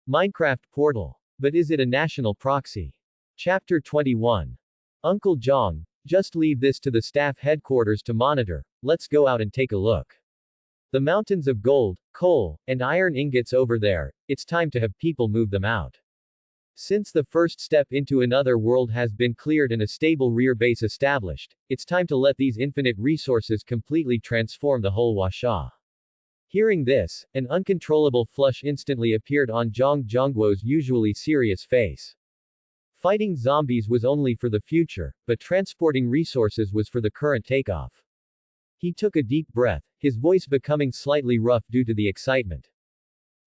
Minecraft portal. But is it a national proxy? Chapter 21. Uncle Jong, just leave this to the staff headquarters to monitor, let's go out and take a look. The mountains of gold, coal, and iron ingots over there, it's time to have people move them out. Since the first step into another world has been cleared and a stable rear base established, it's time to let these infinite resources completely transform the whole Washa. Hearing this, an uncontrollable flush instantly appeared on Zhang Zhongguo's usually serious face. Fighting zombies was only for the future, but transporting resources was for the current takeoff. He took a deep breath, his voice becoming slightly rough due to the excitement.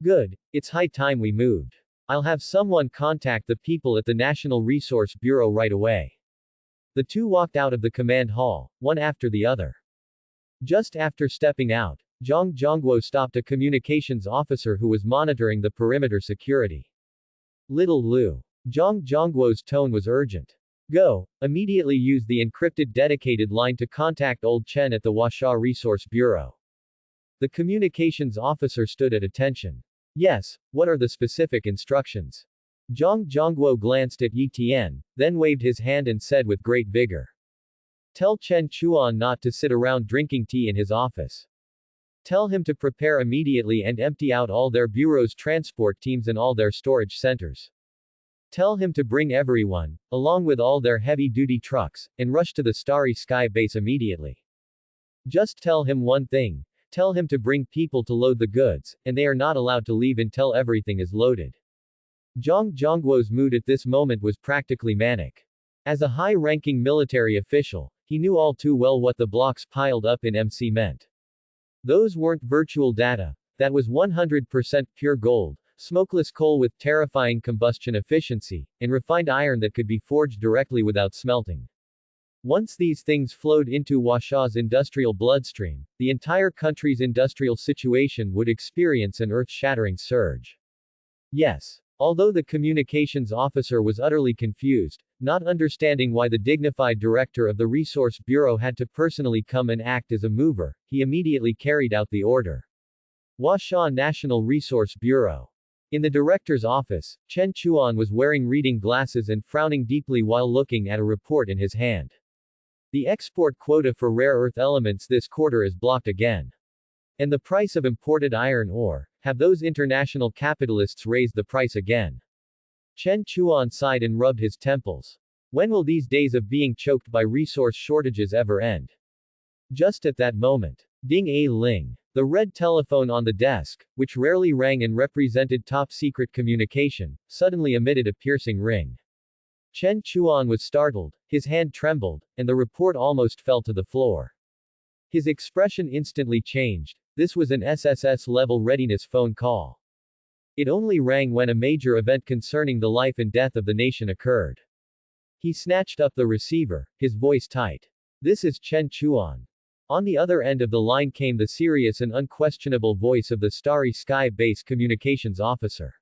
Good, it's high time we moved. I'll have someone contact the people at the National Resource Bureau right away. The two walked out of the command hall, one after the other. Just after stepping out, Zhang Zhongguo stopped a communications officer who was monitoring the perimeter security. Little Lu. Zhang Zhongguo's tone was urgent. Go, immediately use the encrypted dedicated line to contact Old Chen at the Washa Resource Bureau. The communications officer stood at attention. Yes, what are the specific instructions? Zhang Zhongguo glanced at Yi Tian, then waved his hand and said with great vigor. Tell Chen Chuan not to sit around drinking tea in his office. Tell him to prepare immediately and empty out all their bureau's transport teams and all their storage centers. Tell him to bring everyone, along with all their heavy-duty trucks, and rush to the Starry Sky base immediately. Just tell him one thing. Tell him to bring people to load the goods, and they are not allowed to leave until everything is loaded. Zhang Zhongguo's mood at this moment was practically manic. As a high-ranking military official, he knew all too well what the blocks piled up in MC meant. Those weren't virtual data, that was 100% pure gold, smokeless coal with terrifying combustion efficiency, and refined iron that could be forged directly without smelting. Once these things flowed into Washa's industrial bloodstream, the entire country's industrial situation would experience an earth-shattering surge. Yes. Although the communications officer was utterly confused, not understanding why the dignified director of the Resource Bureau had to personally come and act as a mover, he immediately carried out the order. Washa National Resource Bureau. In the director's office, Chen Chuan was wearing reading glasses and frowning deeply while looking at a report in his hand. The export quota for rare earth elements this quarter is blocked again. And the price of imported iron ore, have those international capitalists raised the price again? Chen Chuan sighed and rubbed his temples. When will these days of being choked by resource shortages ever end? Just at that moment, ding a ling. The red telephone on the desk, which rarely rang and represented top-secret communication, suddenly emitted a piercing ring. Chen Chuan was startled, his hand trembled, and the report almost fell to the floor. His expression instantly changed. This was an SSS-level readiness phone call. It only rang when a major event concerning the life and death of the nation occurred. He snatched up the receiver, his voice tight. This is Chen Chuan. On the other end of the line came the serious and unquestionable voice of the Starry Sky Base communications officer.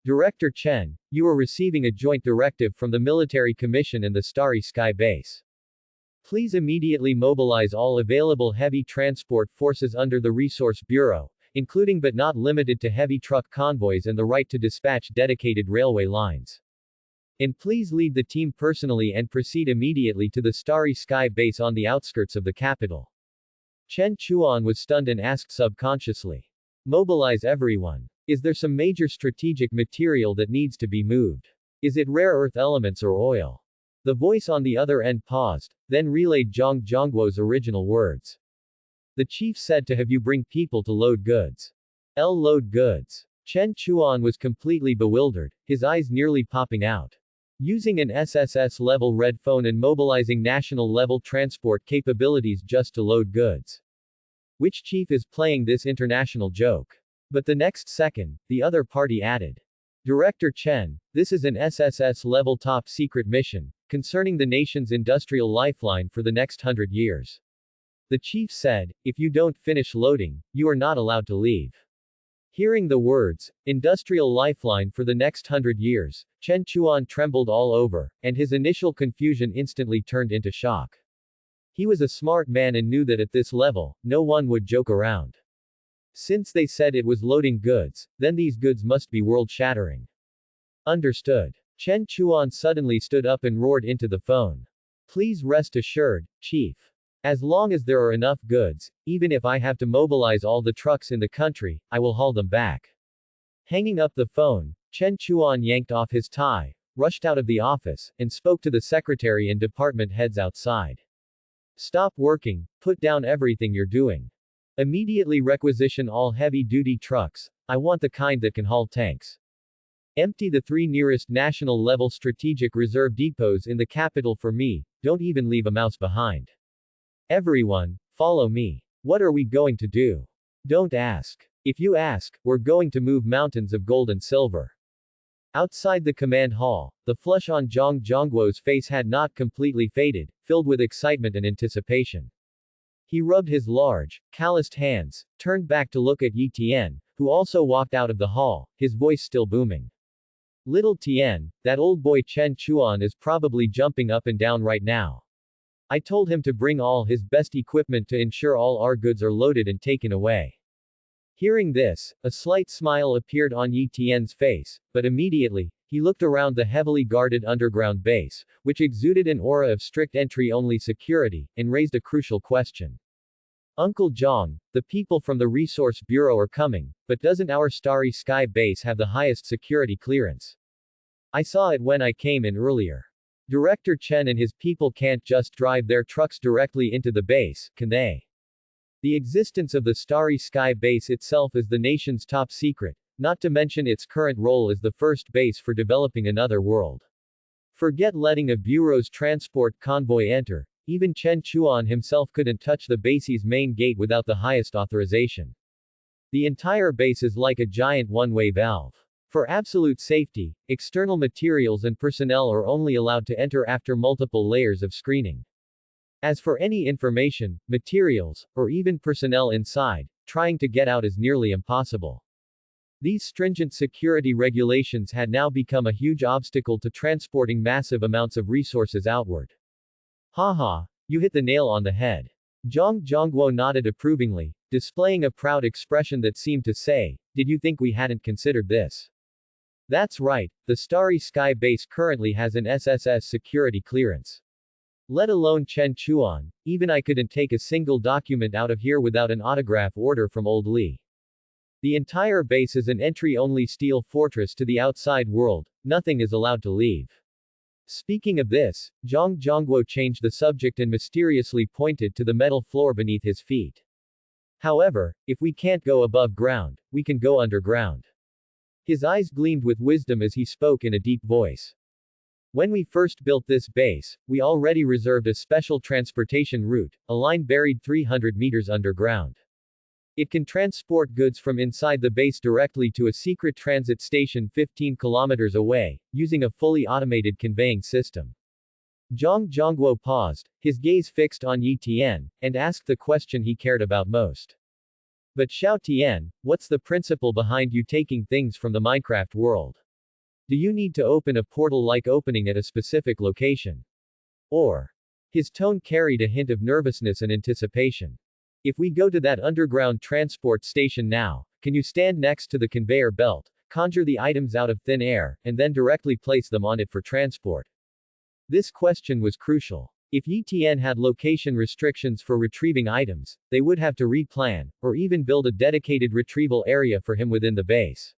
Director Chen, you are receiving a joint directive from the Military Commission and the Starry Sky Base. Please immediately mobilize all available heavy transport forces under the Resource Bureau, including but not limited to heavy truck convoys and the right to dispatch dedicated railway lines. And please lead the team personally and proceed immediately to the Starry Sky Base on the outskirts of the capital. Chen Chuan was stunned and asked subconsciously. Mobilize everyone. Is there some major strategic material that needs to be moved? Is it rare earth elements or oil? The voice on the other end paused, then relayed Zhang Zhongguo's original words. The chief said to have you bring people to load goods. Load goods. Chen Chuan was completely bewildered, his eyes nearly popping out. Using an SSS-level red phone and mobilizing national-level transport capabilities just to load goods. Which chief is playing this international joke? But the next second, the other party added. Director Chen, this is an SSS-level top-secret mission, concerning the nation's industrial lifeline for the next 100 years. The chief said, if you don't finish loading, you are not allowed to leave. Hearing the words, industrial lifeline for the next 100 years, Chen Chuan trembled all over, and his initial confusion instantly turned into shock. He was a smart man and knew that at this level, no one would joke around. Since they said it was loading goods, then these goods must be world-shattering. Understood. Chen Chuan suddenly stood up and roared into the phone. Please rest assured, Chief. As long as there are enough goods, even if I have to mobilize all the trucks in the country, I will haul them back. Hanging up the phone, Chen Chuan yanked off his tie, rushed out of the office, and spoke to the secretary and department heads outside. Stop working, put down everything you're doing. Immediately requisition all heavy-duty trucks, I want the kind that can haul tanks. Empty the 3 nearest national-level strategic reserve depots in the capital for me, don't even leave a mouse behind. Everyone, follow me. What are we going to do? Don't ask. If you ask, we're going to move mountains of gold and silver. Outside the command hall, the flush on Zhang Zhongguo's face had not completely faded, filled with excitement and anticipation. He rubbed his large, calloused hands, turned back to look at Yi Tian, who also walked out of the hall, his voice still booming. Little Tian, that old boy Chen Chuan is probably jumping up and down right now. I told him to bring all his best equipment to ensure all our goods are loaded and taken away. Hearing this, a slight smile appeared on Yi Tian's face, but immediately, he looked around the heavily guarded underground base, which exuded an aura of strict entry-only security, and raised a crucial question. Uncle Zhang, the people from the Resource Bureau are coming, but doesn't our Starry Sky base have the highest security clearance? I saw it when I came in earlier. Director Chen and his people can't just drive their trucks directly into the base, can they? The existence of the Starry Sky base itself is the nation's top secret, not to mention its current role as the first base for developing another world. Forget letting a bureau's transport convoy enter, even Chen Chuan himself couldn't touch the base's main gate without the highest authorization. The entire base is like a giant one-way valve. For absolute safety, external materials and personnel are only allowed to enter after multiple layers of screening. As for any information, materials, or even personnel inside, trying to get out is nearly impossible. These stringent security regulations had now become a huge obstacle to transporting massive amounts of resources outward. Haha, you hit the nail on the head. Zhang Zhongguo nodded approvingly, displaying a proud expression that seemed to say, did you think we hadn't considered this? That's right, the Starry Sky base currently has an SSS security clearance. Let alone Chen Chuan, even I couldn't take a single document out of here without an autograph order from old Li. The entire base is an entry-only steel fortress to the outside world, nothing is allowed to leave. Speaking of this, Zhang Zhongguo changed the subject and mysteriously pointed to the metal floor beneath his feet. However, if we can't go above ground, we can go underground. His eyes gleamed with wisdom as he spoke in a deep voice. When we first built this base, we already reserved a special transportation route, a line buried 300 meters underground. It can transport goods from inside the base directly to a secret transit station 15 kilometers away, using a fully automated conveying system. Zhang Zhongguo paused, his gaze fixed on Yi Tian, and asked the question he cared about most. But Xiao Tian, what's the principle behind you taking things from the Minecraft world? Do you need to open a portal like opening at a specific location? Or? His tone carried a hint of nervousness and anticipation. If we go to that underground transport station now, can you stand next to the conveyor belt, conjure the items out of thin air, and then directly place them on it for transport? This question was crucial. If Yi Tian had location restrictions for retrieving items, they would have to replan, or even build a dedicated retrieval area for him within the base.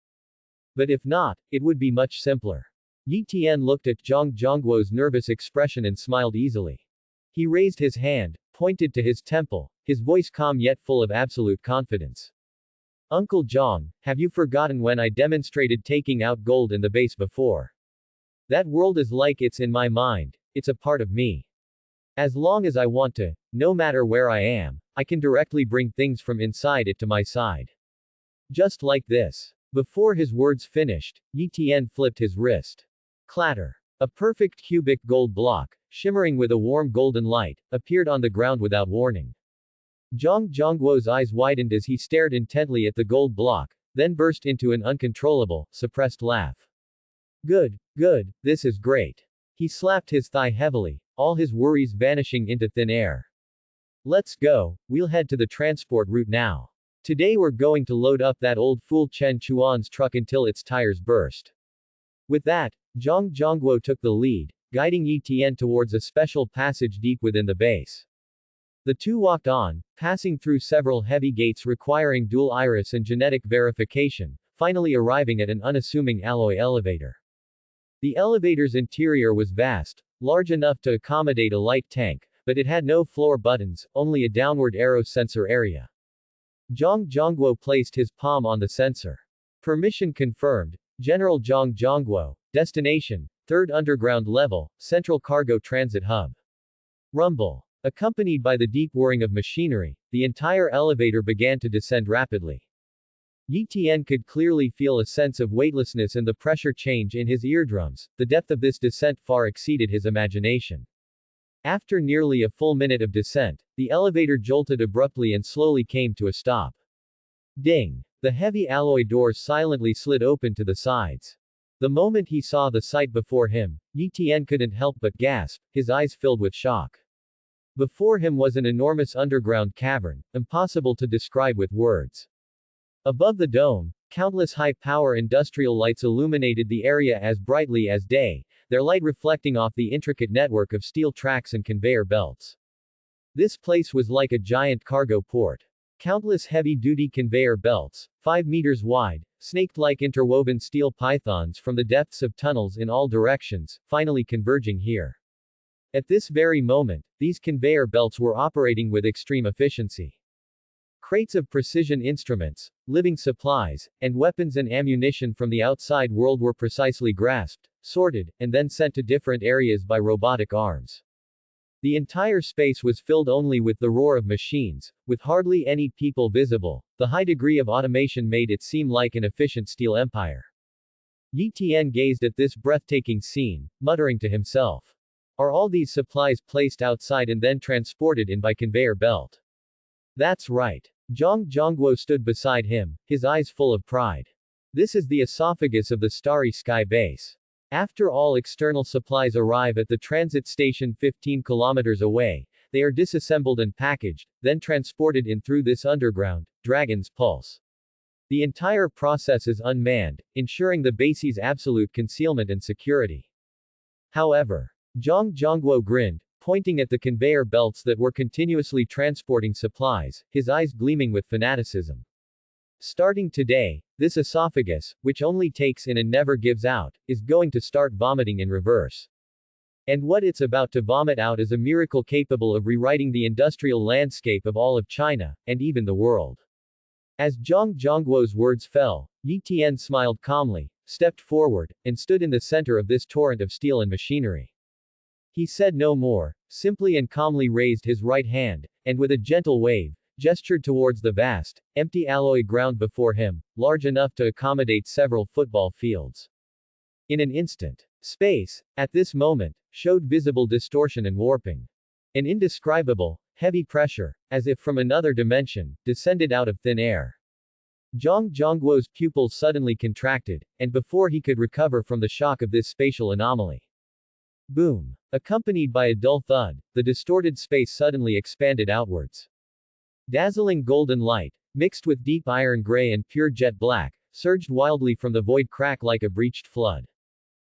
But if not, it would be much simpler. Yi Tian looked at Zhang Zhongguo's nervous expression and smiled easily. He raised his hand, pointed to his temple, his voice calm yet full of absolute confidence. Uncle Zhang, have you forgotten when I demonstrated taking out gold in the base before? That world is like it's in my mind, it's a part of me. As long as I want to, no matter where I am, I can directly bring things from inside it to my side. Just like this. Before his words finished, Yi Tian flipped his wrist. Clatter. A perfect cubic gold block, shimmering with a warm golden light, appeared on the ground without warning. Zhang Zhongguo's eyes widened as he stared intently at the gold block, then burst into an uncontrollable, suppressed laugh. Good, good, this is great. He slapped his thigh heavily, all his worries vanishing into thin air. Let's go, we'll head to the transport route now. Today we're going to load up that old fool Chen Chuan's truck until its tires burst. With that, Zhang Zhongguo took the lead, guiding Yi Tian towards a special passage deep within the base. The two walked on, passing through several heavy gates requiring dual iris and genetic verification, finally arriving at an unassuming alloy elevator. The elevator's interior was vast, large enough to accommodate a light tank, but it had no floor buttons, only a downward arrow sensor area. Zhang Zhongguo placed his palm on the sensor. Permission confirmed. General Zhang Zhongguo. Destination: 3rd Underground Level, Central Cargo Transit Hub. Rumble. Accompanied by the deep whirring of machinery, the entire elevator began to descend rapidly. Yi Tian could clearly feel a sense of weightlessness and the pressure change in his eardrums. The depth of this descent far exceeded his imagination. After nearly a full minute of descent, the elevator jolted abruptly and slowly came to a stop. Ding! The heavy alloy doors silently slid open to the sides. The moment he saw the sight before him, Yi Tian couldn't help but gasp, his eyes filled with shock. Before him was an enormous underground cavern, impossible to describe with words. Above the dome, countless high-power industrial lights illuminated the area as brightly as day, their light reflecting off the intricate network of steel tracks and conveyor belts. This place was like a giant cargo port. Countless heavy-duty conveyor belts, 5 meters wide, snaked like interwoven steel pythons from the depths of tunnels in all directions, finally converging here. At this very moment, these conveyor belts were operating with extreme efficiency. Crates of precision instruments, living supplies, and weapons and ammunition from the outside world were precisely grasped, sorted, and then sent to different areas by robotic arms. The entire space was filled only with the roar of machines, with hardly any people visible. The high degree of automation made it seem like an efficient steel empire. Yi Tian gazed at this breathtaking scene, muttering to himself. Are all these supplies placed outside and then transported in by conveyor belt? That's right. Zhang Zhongguo stood beside him, his eyes full of pride. This is the esophagus of the Starry Sky base. After all external supplies arrive at the transit station 15 kilometers away, they are disassembled and packaged, then transported in through this underground, Dragon's Pulse. The entire process is unmanned, ensuring the base's absolute concealment and security. However, Zhang Zhongguo grinned, pointing at the conveyor belts that were continuously transporting supplies, his eyes gleaming with fanaticism. Starting today, this esophagus, which only takes in and never gives out, is going to start vomiting in reverse. And what it's about to vomit out is a miracle capable of rewriting the industrial landscape of all of China, and even the world. As Zhang Zhongguo's words fell, Yi Tian smiled calmly, stepped forward, and stood in the center of this torrent of steel and machinery. He said no more, simply and calmly raised his right hand, and with a gentle wave, gestured towards the vast, empty alloy ground before him, large enough to accommodate several football fields. In an instant, space, at this moment, showed visible distortion and warping. An indescribable, heavy pressure, as if from another dimension, descended out of thin air. Zhang Zhongguo's pupils suddenly contracted, and before he could recover from the shock of this spatial anomaly. Boom! Accompanied by a dull thud, the distorted space suddenly expanded outwards. Dazzling golden light, mixed with deep iron gray and pure jet black, surged wildly from the void crack like a breached flood.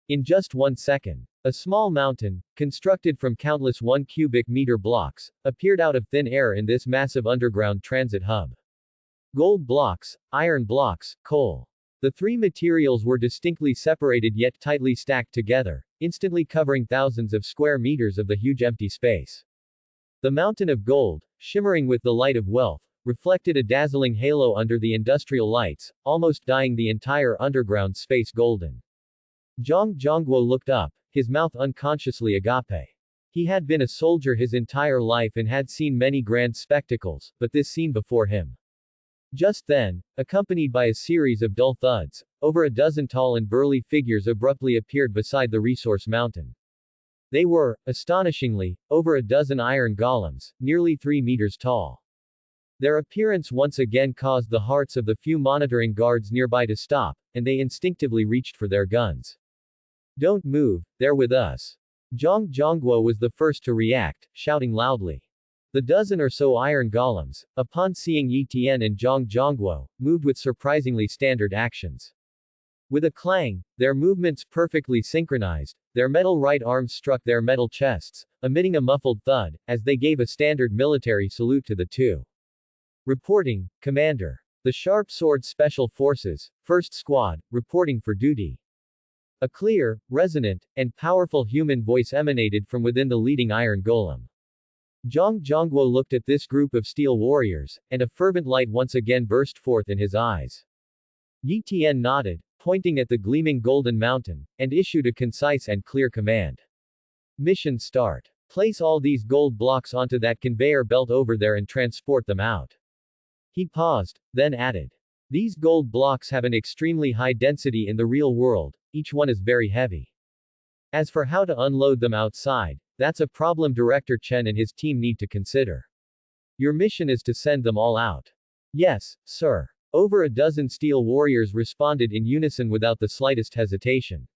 In just 1 second, a small mountain, constructed from countless 1 cubic meter blocks, appeared out of thin air in this massive underground transit hub. Gold blocks, iron blocks, coal. The three materials were distinctly separated yet tightly stacked together, instantly covering thousands of square meters of the huge empty space. The mountain of gold, shimmering with the light of wealth, reflected a dazzling halo under the industrial lights, almost dyeing the entire underground space golden. Zhang Zhongguo looked up, his mouth unconsciously agape. He had been a soldier his entire life and had seen many grand spectacles, but this scene before him. Just then, accompanied by a series of dull thuds, over a dozen tall and burly figures abruptly appeared beside the resource mountain. They were, astonishingly, over a dozen iron golems, nearly 3 meters tall. Their appearance once again caused the hearts of the few monitoring guards nearby to stop, and they instinctively reached for their guns. Don't move, they're with us. Zhang Zhongguo was the first to react, shouting loudly. The dozen or so iron golems, upon seeing Yi Tian and Zhang Zhongguo, moved with surprisingly standard actions. With a clang, their movements perfectly synchronized, their metal right arms struck their metal chests, emitting a muffled thud, as they gave a standard military salute to the two. Reporting, Commander. The Sharp Sword Special Forces, 1st Squad, reporting for duty. A clear, resonant, and powerful human voice emanated from within the leading iron golem. Zhang Zhongguo looked at this group of steel warriors, and a fervent light once again burst forth in his eyes. Yi Tian nodded, pointing at the gleaming golden mountain, and issued a concise and clear command. Mission start. Place all these gold blocks onto that conveyor belt over there and transport them out. He paused, then added. These gold blocks have an extremely high density in the real world, each one is very heavy. As for how to unload them outside, that's a problem Director Chen and his team need to consider. Your mission is to send them all out. Yes, sir. Over a dozen steel warriors responded in unison without the slightest hesitation.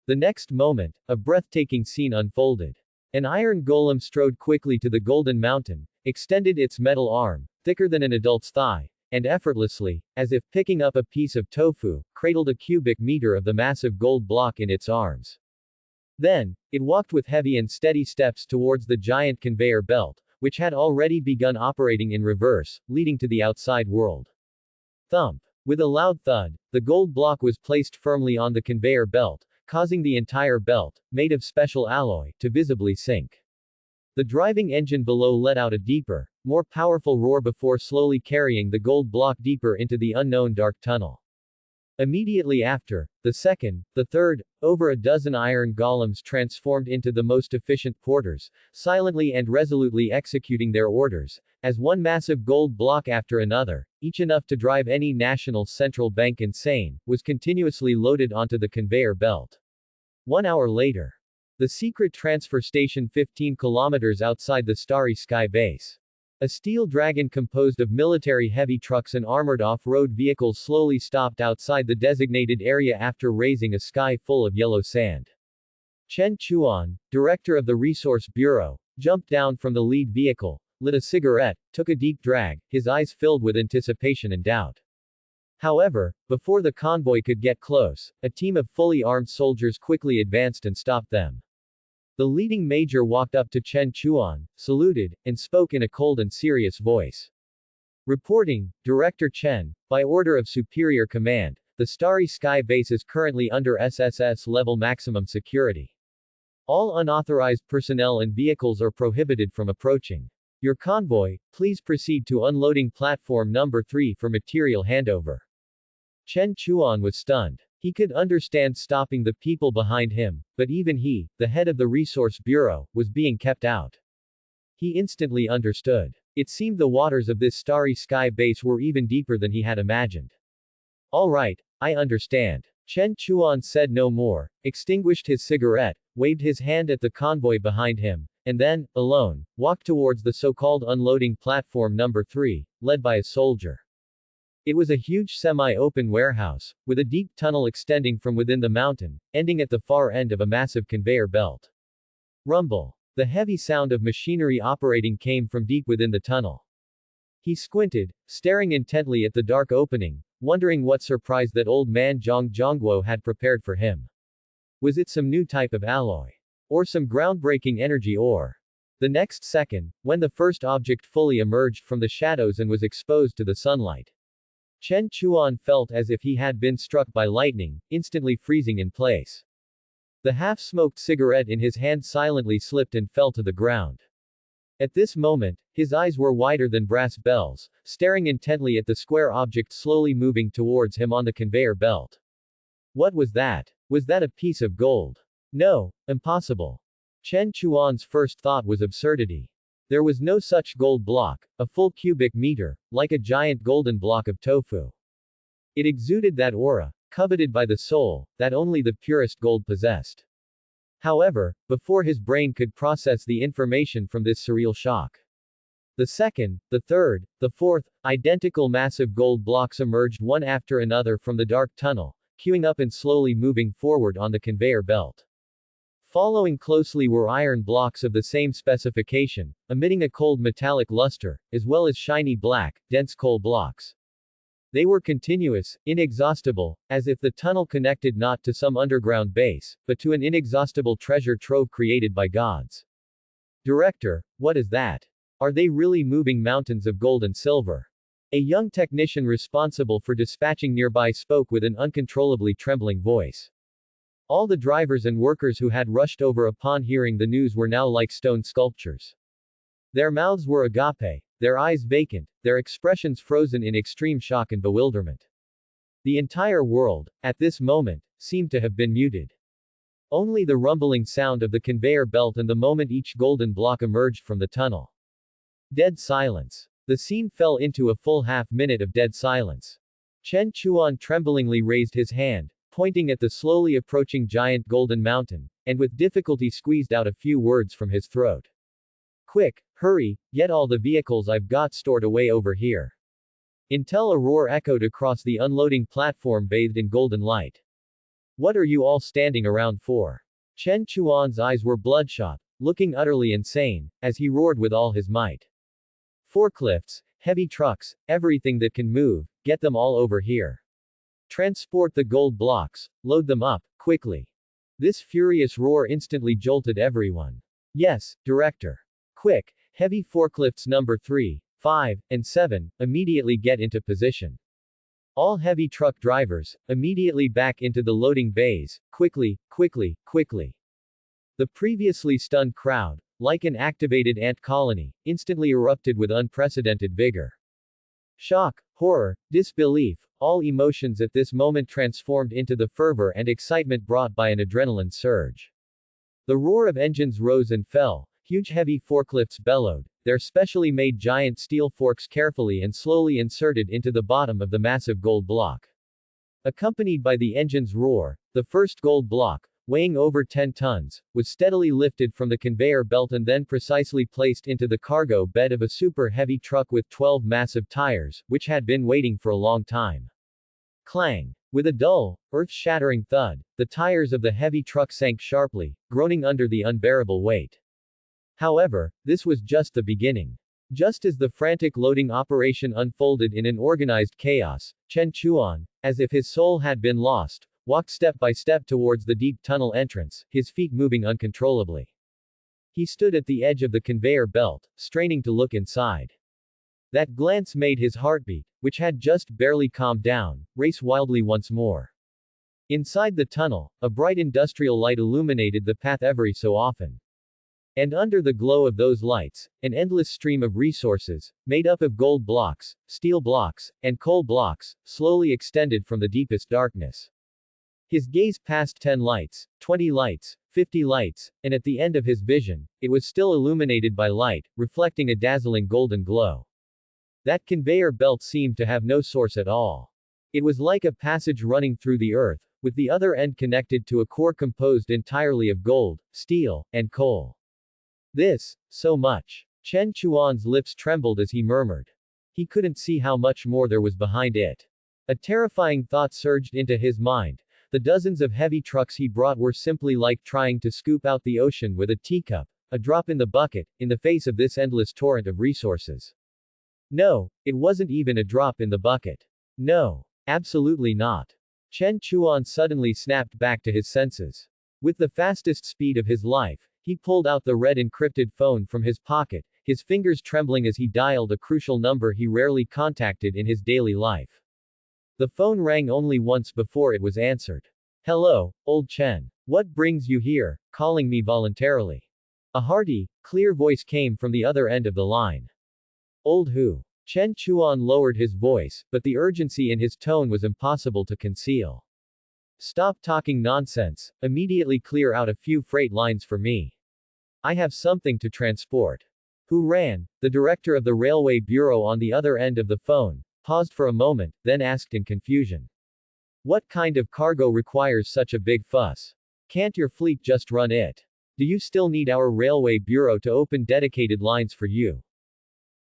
The next moment, a breathtaking scene unfolded. An iron golem strode quickly to the golden mountain, extended its metal arm, thicker than an adult's thigh, and effortlessly, as if picking up a piece of tofu, cradled a cubic meter of the massive gold block in its arms. Then, it walked with heavy and steady steps towards the giant conveyor belt, which had already begun operating in reverse, leading to the outside world. Thump. With a loud thud, the gold block was placed firmly on the conveyor belt, causing the entire belt, made of special alloy, to visibly sink. The driving engine below let out a deeper, more powerful roar before slowly carrying the gold block deeper into the unknown dark tunnel. Immediately after, the second, the third, over a dozen iron golems transformed into the most efficient porters, silently and resolutely executing their orders, as one massive gold block after another, each enough to drive any national central bank insane, was continuously loaded onto the conveyor belt. 1 hour later. The secret transfer station 15 kilometers outside the Starry Sky base. A steel dragon composed of military heavy trucks and armored off-road vehicles slowly stopped outside the designated area after raising a sky full of yellow sand. Chen Chuan, director of the Resource Bureau, jumped down from the lead vehicle, lit a cigarette, took a deep drag, his eyes filled with anticipation and doubt. However, before the convoy could get close, a team of fully armed soldiers quickly advanced and stopped them. The leading major walked up to Chen Chuan, saluted, and spoke in a cold and serious voice. Reporting, Director Chen, by order of Superior Command, the Starry Sky base is currently under SSS level maximum security. All unauthorized personnel and vehicles are prohibited from approaching. Your convoy, please proceed to unloading platform number 3 for material handover. Chen Chuan was stunned. He could understand stopping the people behind him, but even he, the head of the Resource Bureau, was being kept out. He instantly understood. It seemed the waters of this Starry Sky base were even deeper than he had imagined. All right, I understand. Chen Chuan said no more, extinguished his cigarette, waved his hand at the convoy behind him, and then, alone, walked towards the so-called unloading platform number 3, led by a soldier. It was a huge semi-open warehouse, with a deep tunnel extending from within the mountain, ending at the far end of a massive conveyor belt. Rumble. The heavy sound of machinery operating came from deep within the tunnel. He squinted, staring intently at the dark opening, wondering what surprise that old man Zhang Zhongguo had prepared for him. Was it some new type of alloy? Or some groundbreaking energy ore? The next second, when the first object fully emerged from the shadows and was exposed to the sunlight, Chen Chuan felt as if he had been struck by lightning, instantly freezing in place. The half-smoked cigarette in his hand silently slipped and fell to the ground. At this moment, his eyes were wider than brass bells, staring intently at the square object slowly moving towards him on the conveyor belt. What was that? Was that a piece of gold? No, impossible. Chen Chuan's first thought was absurdity. There was no such gold block, a full cubic meter, like a giant golden block of tofu. It exuded that aura, coveted by the soul, that only the purest gold possessed. However, before his brain could process the information from this surreal shock, the second, the third, the fourth, identical massive gold blocks emerged one after another from the dark tunnel, queuing up and slowly moving forward on the conveyor belt. Following closely were iron blocks of the same specification, emitting a cold metallic luster, as well as shiny black, dense coal blocks. They were continuous, inexhaustible, as if the tunnel connected not to some underground base, but to an inexhaustible treasure trove created by gods. Director, what is that? Are they really moving mountains of gold and silver? A young technician responsible for dispatching nearby spoke with an uncontrollably trembling voice. All the drivers and workers who had rushed over upon hearing the news were now like stone sculptures. Their mouths were agape, their eyes vacant, their expressions frozen in extreme shock and bewilderment. The entire world, at this moment, seemed to have been muted. Only the rumbling sound of the conveyor belt and the moment each golden block emerged from the tunnel. Dead silence. The scene fell into a full half-minute of dead silence. Chen Chuan tremblingly raised his hand, pointing at the slowly approaching giant golden mountain, and with difficulty squeezed out a few words from his throat. Quick, hurry, get all the vehicles I've got stored away over here. Until a roar echoed across the unloading platform bathed in golden light. What are you all standing around for? Chen Chuan's eyes were bloodshot, looking utterly insane, as he roared with all his might. Forklifts, heavy trucks, everything that can move, get them all over here. Transport the gold blocks, load them up, quickly. This furious roar instantly jolted everyone. Yes, Director. Quick, heavy forklifts number 3, 5, and 7, immediately get into position. All heavy truck drivers, immediately back into the loading bays, quickly, quickly, quickly. The previously stunned crowd, like an activated ant colony, instantly erupted with unprecedented vigor. Shock, horror, disbelief, all emotions at this moment transformed into the fervor and excitement brought by an adrenaline surge. The roar of engines rose and fell, huge heavy forklifts bellowed, their specially made giant steel forks carefully and slowly inserted into the bottom of the massive gold block. Accompanied by the engine's roar, the first gold block, weighing over 10 tons, was steadily lifted from the conveyor belt and then precisely placed into the cargo bed of a super-heavy truck with 12 massive tires, which had been waiting for a long time. Clang! With a dull, earth-shattering thud, the tires of the heavy truck sank sharply, groaning under the unbearable weight. However, this was just the beginning. Just as the frantic loading operation unfolded in an organized chaos, Chen Chuan, as if his soul had been lost, walked step by step towards the deep tunnel entrance, his feet moving uncontrollably. He stood at the edge of the conveyor belt, straining to look inside. That glance made his heartbeat, which had just barely calmed down, race wildly once more. Inside the tunnel, a bright industrial light illuminated the path every so often. And under the glow of those lights, an endless stream of resources, made up of gold blocks, steel blocks, and coal blocks, slowly extended from the deepest darkness. His gaze passed 10 lights, 20 lights, 50 lights, and at the end of his vision, it was still illuminated by light, reflecting a dazzling golden glow. That conveyor belt seemed to have no source at all. It was like a passage running through the earth, with the other end connected to a core composed entirely of gold, steel, and coal. This, so much. Chen Chuan's lips trembled as he murmured. He couldn't see how much more there was behind it. A terrifying thought surged into his mind. The dozens of heavy trucks he brought were simply like trying to scoop out the ocean with a teacup, a drop in the bucket, in the face of this endless torrent of resources. No, it wasn't even a drop in the bucket. No, absolutely not. Chen Chuan suddenly snapped back to his senses. With the fastest speed of his life, he pulled out the red encrypted phone from his pocket, his fingers trembling as he dialed a crucial number he rarely contacted in his daily life. The phone rang only once before it was answered. Hello, old Chen. What brings you here, calling me voluntarily? A hearty, clear voice came from the other end of the line. Old who? Chen Chuan lowered his voice, but the urgency in his tone was impossible to conceal. Stop talking nonsense, immediately clear out a few freight lines for me. I have something to transport. Who ran? The director of the railway bureau on the other end of the phone, paused for a moment, then asked in confusion. What kind of cargo requires such a big fuss? Can't your fleet just run it? Do you still need our railway bureau to open dedicated lines for you?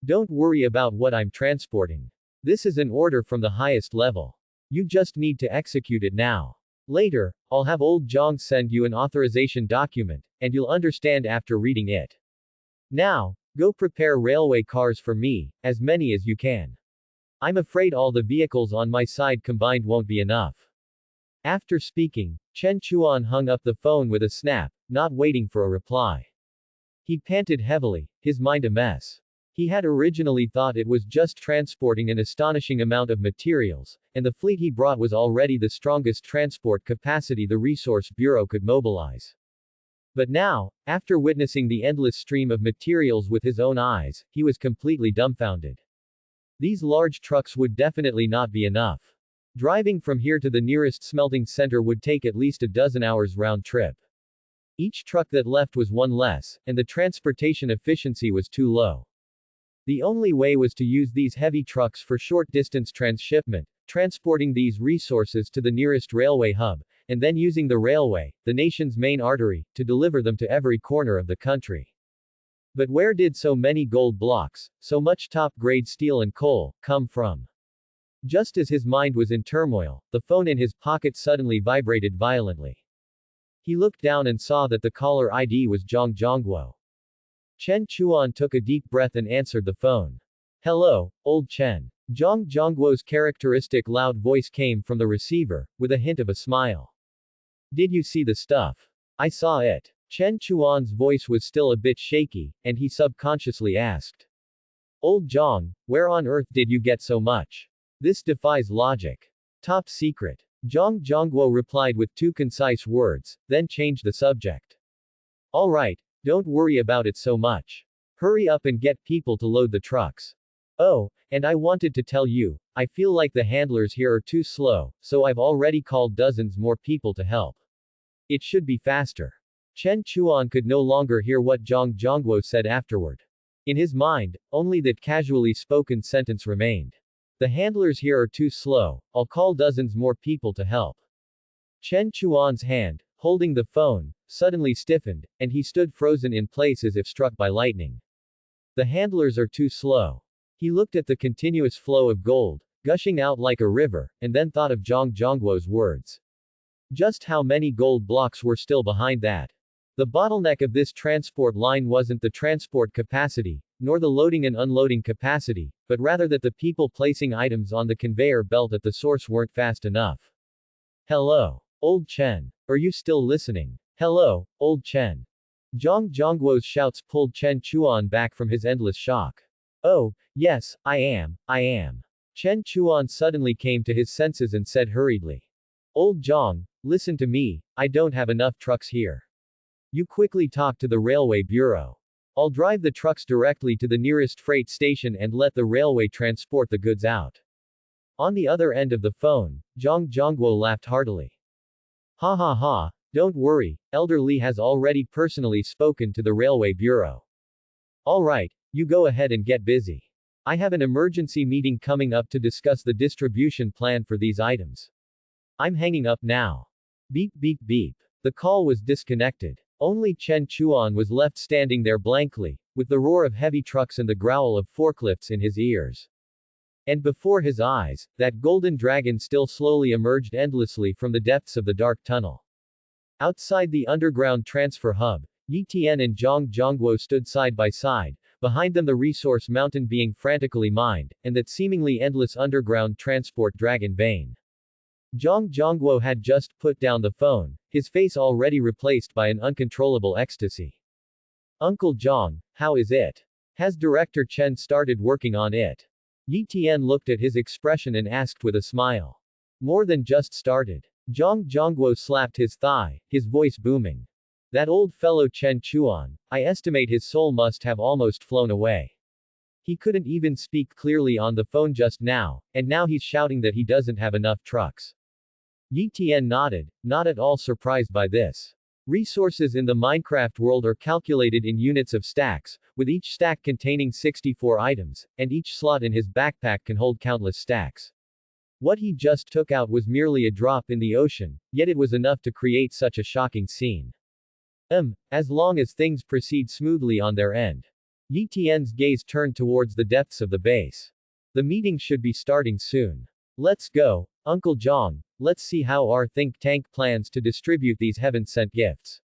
Don't worry about what I'm transporting. This is an order from the highest level. You just need to execute it now. Later, I'll have old Zhang send you an authorization document, and you'll understand after reading it. Now, go prepare railway cars for me, as many as you can. I'm afraid all the vehicles on my side combined won't be enough. After speaking, Chen Chuan hung up the phone with a snap, not waiting for a reply. He panted heavily, his mind a mess. He had originally thought it was just transporting an astonishing amount of materials, and the fleet he brought was already the strongest transport capacity the Resource Bureau could mobilize. But now, after witnessing the endless stream of materials with his own eyes, he was completely dumbfounded. These large trucks would definitely not be enough. Driving from here to the nearest smelting center would take at least a dozen hours round trip. Each truck that left was one less, and the transportation efficiency was too low. The only way was to use these heavy trucks for short-distance transshipment, transporting these resources to the nearest railway hub, and then using the railway, the nation's main artery, to deliver them to every corner of the country. But where did so many gold blocks, so much top-grade steel and coal, come from? Just as his mind was in turmoil, the phone in his pocket suddenly vibrated violently. He looked down and saw that the caller ID was Zhang Zhongguo. Chen Chuan took a deep breath and answered the phone. Hello, old Chen. Zhang Zhongguo's characteristic loud voice came from the receiver, with a hint of a smile. Did you see the stuff? I saw it. Chen Chuan's voice was still a bit shaky, and he subconsciously asked. Old Zhang, where on earth did you get so much? This defies logic. Top secret. Zhang Zhongguo replied with two concise words, then changed the subject. All right, don't worry about it so much. Hurry up and get people to load the trucks. Oh, and I wanted to tell you, I feel like the handlers here are too slow, so I've already called dozens more people to help. It should be faster. Chen Chuan could no longer hear what Zhang Zhongguo said afterward. In his mind, only that casually spoken sentence remained. The handlers here are too slow, I'll call dozens more people to help. Chen Chuan's hand, holding the phone, suddenly stiffened, and he stood frozen in place as if struck by lightning. The handlers are too slow. He looked at the continuous flow of gold, gushing out like a river, and then thought of Zhang Zhongguo's words. Just how many gold blocks were still behind that? The bottleneck of this transport line wasn't the transport capacity, nor the loading and unloading capacity, but rather that the people placing items on the conveyor belt at the source weren't fast enough. Hello, old Chen. Are you still listening? Hello, old Chen. Zhang Zhongguo's shouts pulled Chen Chuan back from his endless shock. Oh, yes, I am. Chen Chuan suddenly came to his senses and said hurriedly. Old Zhang, listen to me, I don't have enough trucks here. You quickly talk to the railway bureau. I'll drive the trucks directly to the nearest freight station and let the railway transport the goods out. On the other end of the phone, Zhang Zhongguo laughed heartily. Ha ha ha, don't worry, Elder Li has already personally spoken to the railway bureau. Alright, you go ahead and get busy. I have an emergency meeting coming up to discuss the distribution plan for these items. I'm hanging up now. Beep beep beep. The call was disconnected. Only Chen Chuan was left standing there blankly, with the roar of heavy trucks and the growl of forklifts in his ears. And before his eyes, that golden dragon still slowly emerged endlessly from the depths of the dark tunnel. Outside the underground transfer hub, Yi Tian and Zhang Zhongguo stood side by side, behind them the resource mountain being frantically mined, and that seemingly endless underground transport dragon vein. Zhang Zhongguo had just put down the phone, his face already replaced by an uncontrollable ecstasy. Uncle Zhang, how is it? Has Director Chen started working on it? Yi Tian looked at his expression and asked with a smile. More than just started. Zhang Zhongguo slapped his thigh, his voice booming. That old fellow Chen Chuan, I estimate his soul must have almost flown away. He couldn't even speak clearly on the phone just now, and now he's shouting that he doesn't have enough trucks. Yi Tian nodded, not at all surprised by this. Resources in the Minecraft world are calculated in units of stacks, with each stack containing 64 items, and each slot in his backpack can hold countless stacks. What he just took out was merely a drop in the ocean, yet it was enough to create such a shocking scene. As long as things proceed smoothly on their end. Yi Tian's gaze turned towards the depths of the base. The meeting should be starting soon. Let's go, Uncle Zhang, let's see how our think tank plans to distribute these heaven-sent gifts.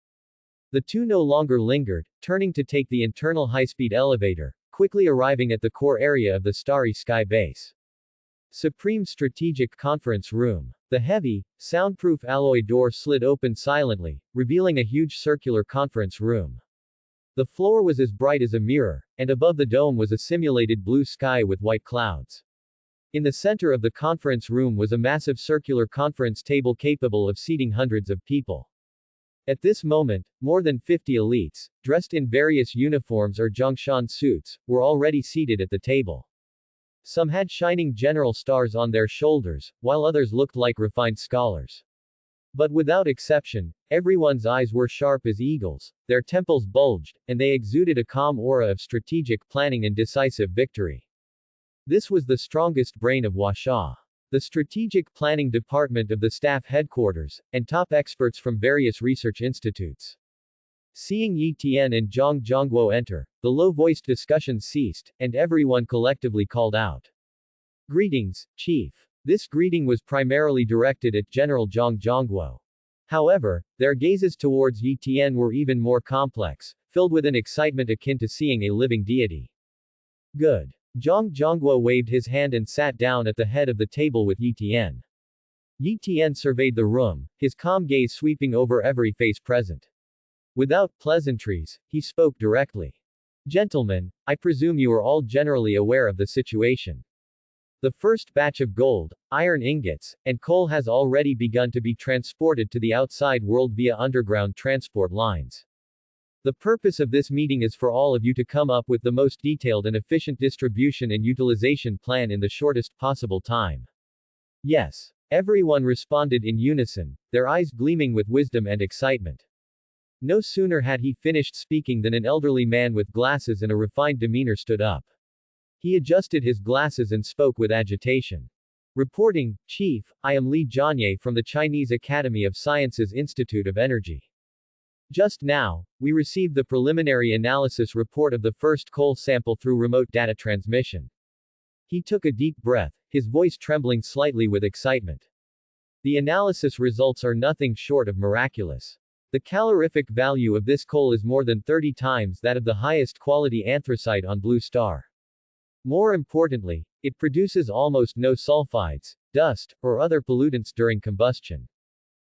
The two no longer lingered, turning to take the internal high-speed elevator, quickly arriving at the core area of the Starry Sky base. Supreme Strategic Conference Room. The heavy, soundproof alloy door slid open silently, revealing a huge circular conference room. The floor was as bright as a mirror, and above the dome was a simulated blue sky with white clouds. In the center of the conference room was a massive circular conference table capable of seating hundreds of people. At this moment, more than 50 elites, dressed in various uniforms or Zhongshan suits, were already seated at the table. Some had shining general stars on their shoulders, while others looked like refined scholars. But without exception, everyone's eyes were sharp as eagles, their temples bulged, and they exuded a calm aura of strategic planning and decisive victory. This was the strongest brain of Huaxia. The Strategic Planning Department of the staff headquarters, and top experts from various research institutes. Seeing Yi Tian and Zhang Zhongguo enter, the low-voiced discussion ceased, and everyone collectively called out. Greetings, Chief. This greeting was primarily directed at General Zhang Zhongguo. However, their gazes towards Yi Tian were even more complex, filled with an excitement akin to seeing a living deity. Good. Zhang Zhongguo waved his hand and sat down at the head of the table with Yi Tian. Yi Tian surveyed the room, his calm gaze sweeping over every face present. Without pleasantries, he spoke directly. Gentlemen, I presume you are all generally aware of the situation. The first batch of gold, iron ingots, and coal has already begun to be transported to the outside world via underground transport lines. The purpose of this meeting is for all of you to come up with the most detailed and efficient distribution and utilization plan in the shortest possible time. Yes. Everyone responded in unison, their eyes gleaming with wisdom and excitement. No sooner had he finished speaking than an elderly man with glasses and a refined demeanor stood up. He adjusted his glasses and spoke with agitation. Reporting, Chief, I am Li Jianye from the Chinese Academy of Sciences Institute of Energy. Just now, we received the preliminary analysis report of the first coal sample through remote data transmission. He took a deep breath, his voice trembling slightly with excitement. The analysis results are nothing short of miraculous. The calorific value of this coal is more than 30 times that of the highest quality anthracite on Blue Star. More importantly, it produces almost no sulfides, dust, or other pollutants during combustion.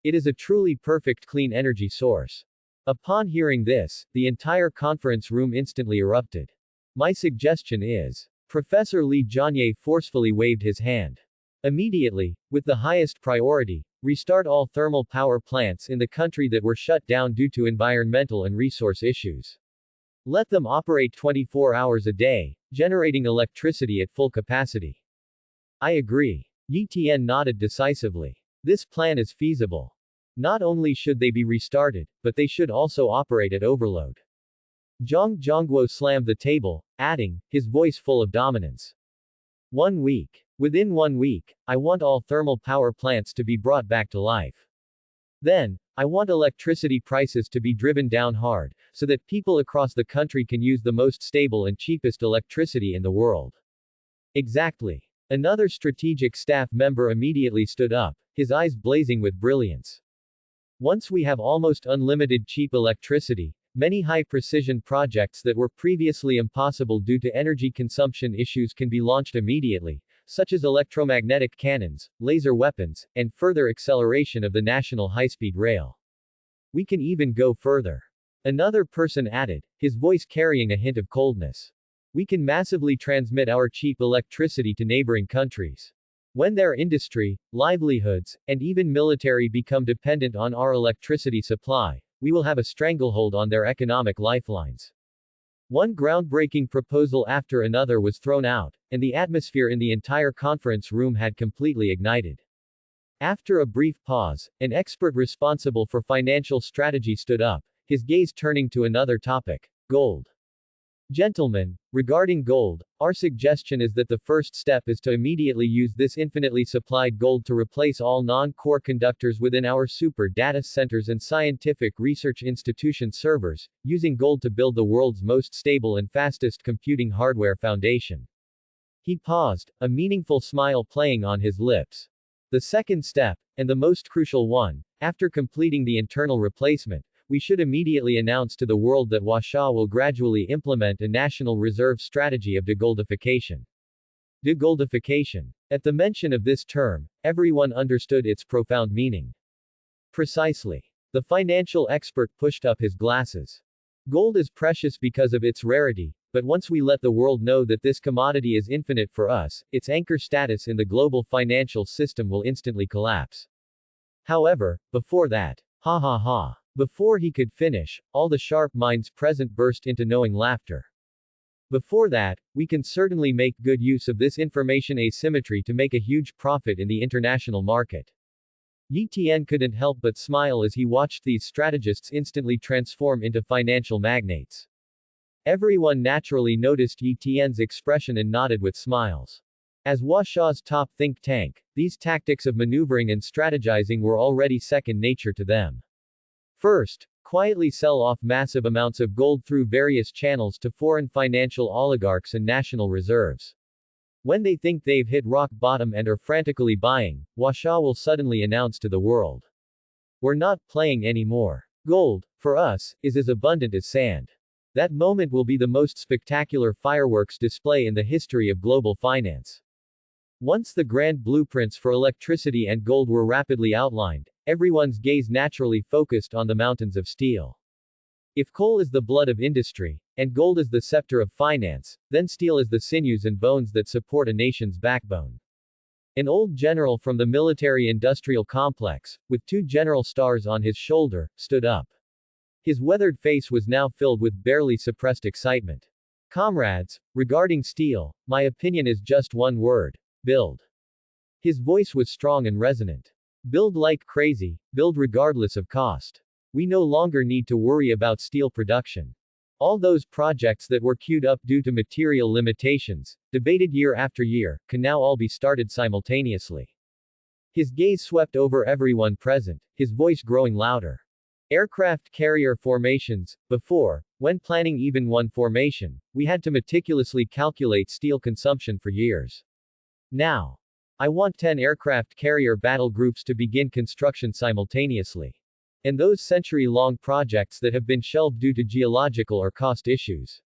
It is a truly perfect clean energy source. Upon hearing this, the entire conference room instantly erupted. My suggestion is. Professor Li Jianye forcefully waved his hand. Immediately, with the highest priority, restart all thermal power plants in the country that were shut down due to environmental and resource issues. Let them operate 24 hours a day, generating electricity at full capacity. I agree. Yi Tian nodded decisively. This plan is feasible. Not only should they be restarted, but they should also operate at overload. Zhang Zhongguo slammed the table, adding, his voice full of dominance. 1 week. Within 1 week, I want all thermal power plants to be brought back to life. Then, I want electricity prices to be driven down hard, so that people across the country can use the most stable and cheapest electricity in the world. Exactly. Another strategic staff member immediately stood up, his eyes blazing with brilliance. Once we have almost unlimited cheap electricity, many high-precision projects that were previously impossible due to energy consumption issues can be launched immediately, such as electromagnetic cannons, laser weapons, and further acceleration of the national high-speed rail. We can even go further. Another person added, his voice carrying a hint of coldness. We can massively transmit our cheap electricity to neighboring countries. When their industry, livelihoods, and even military become dependent on our electricity supply, we will have a stranglehold on their economic lifelines. One groundbreaking proposal after another was thrown out, and the atmosphere in the entire conference room had completely ignited. After a brief pause, an expert responsible for financial strategy stood up, his gaze turning to another topic, gold. Gentlemen, regarding gold, our suggestion is that the first step is to immediately use this infinitely supplied gold to replace all non-core conductors within our super data centers and scientific research institution servers, using gold to build the world's most stable and fastest computing hardware foundation. He paused, a meaningful smile playing on his lips. The second step, and the most crucial one, after completing the internal replacement, we should immediately announce to the world that Huasha will gradually implement a national reserve strategy of degoldification. Degoldification. At the mention of this term, everyone understood its profound meaning. Precisely. The financial expert pushed up his glasses. Gold is precious because of its rarity, but once we let the world know that this commodity is infinite for us, its anchor status in the global financial system will instantly collapse. However, before that, ha ha ha. Before he could finish, all the sharp minds present burst into knowing laughter. Before that, we can certainly make good use of this information asymmetry to make a huge profit in the international market. Yi Tian couldn't help but smile as he watched these strategists instantly transform into financial magnates. Everyone naturally noticed Yi Tian's expression and nodded with smiles. As Huasha's top think tank, these tactics of maneuvering and strategizing were already second nature to them. First, quietly sell off massive amounts of gold through various channels to foreign financial oligarchs and national reserves. When they think they've hit rock bottom and are frantically buying, Huasha will suddenly announce to the world. We're not playing anymore. Gold, for us, is as abundant as sand. That moment will be the most spectacular fireworks display in the history of global finance. Once the grand blueprints for electricity and gold were rapidly outlined, everyone's gaze naturally focused on the mountains of steel. If coal is the blood of industry, and gold is the scepter of finance, then steel is the sinews and bones that support a nation's backbone. An old general from the military-industrial complex, with 2 general stars on his shoulder, stood up. His weathered face was now filled with barely suppressed excitement. Comrades, regarding steel, my opinion is just one word: build. His voice was strong and resonant. Build like crazy, build regardless of cost. We no longer need to worry about steel production. All those projects that were queued up due to material limitations, debated year after year, can now all be started simultaneously. His gaze swept over everyone present, his voice growing louder. Aircraft carrier formations. Before, when planning even one formation, we had to meticulously calculate steel consumption for years. Now, I want 10 aircraft carrier battle groups to begin construction simultaneously. And those century-long projects that have been shelved due to geological or cost issues.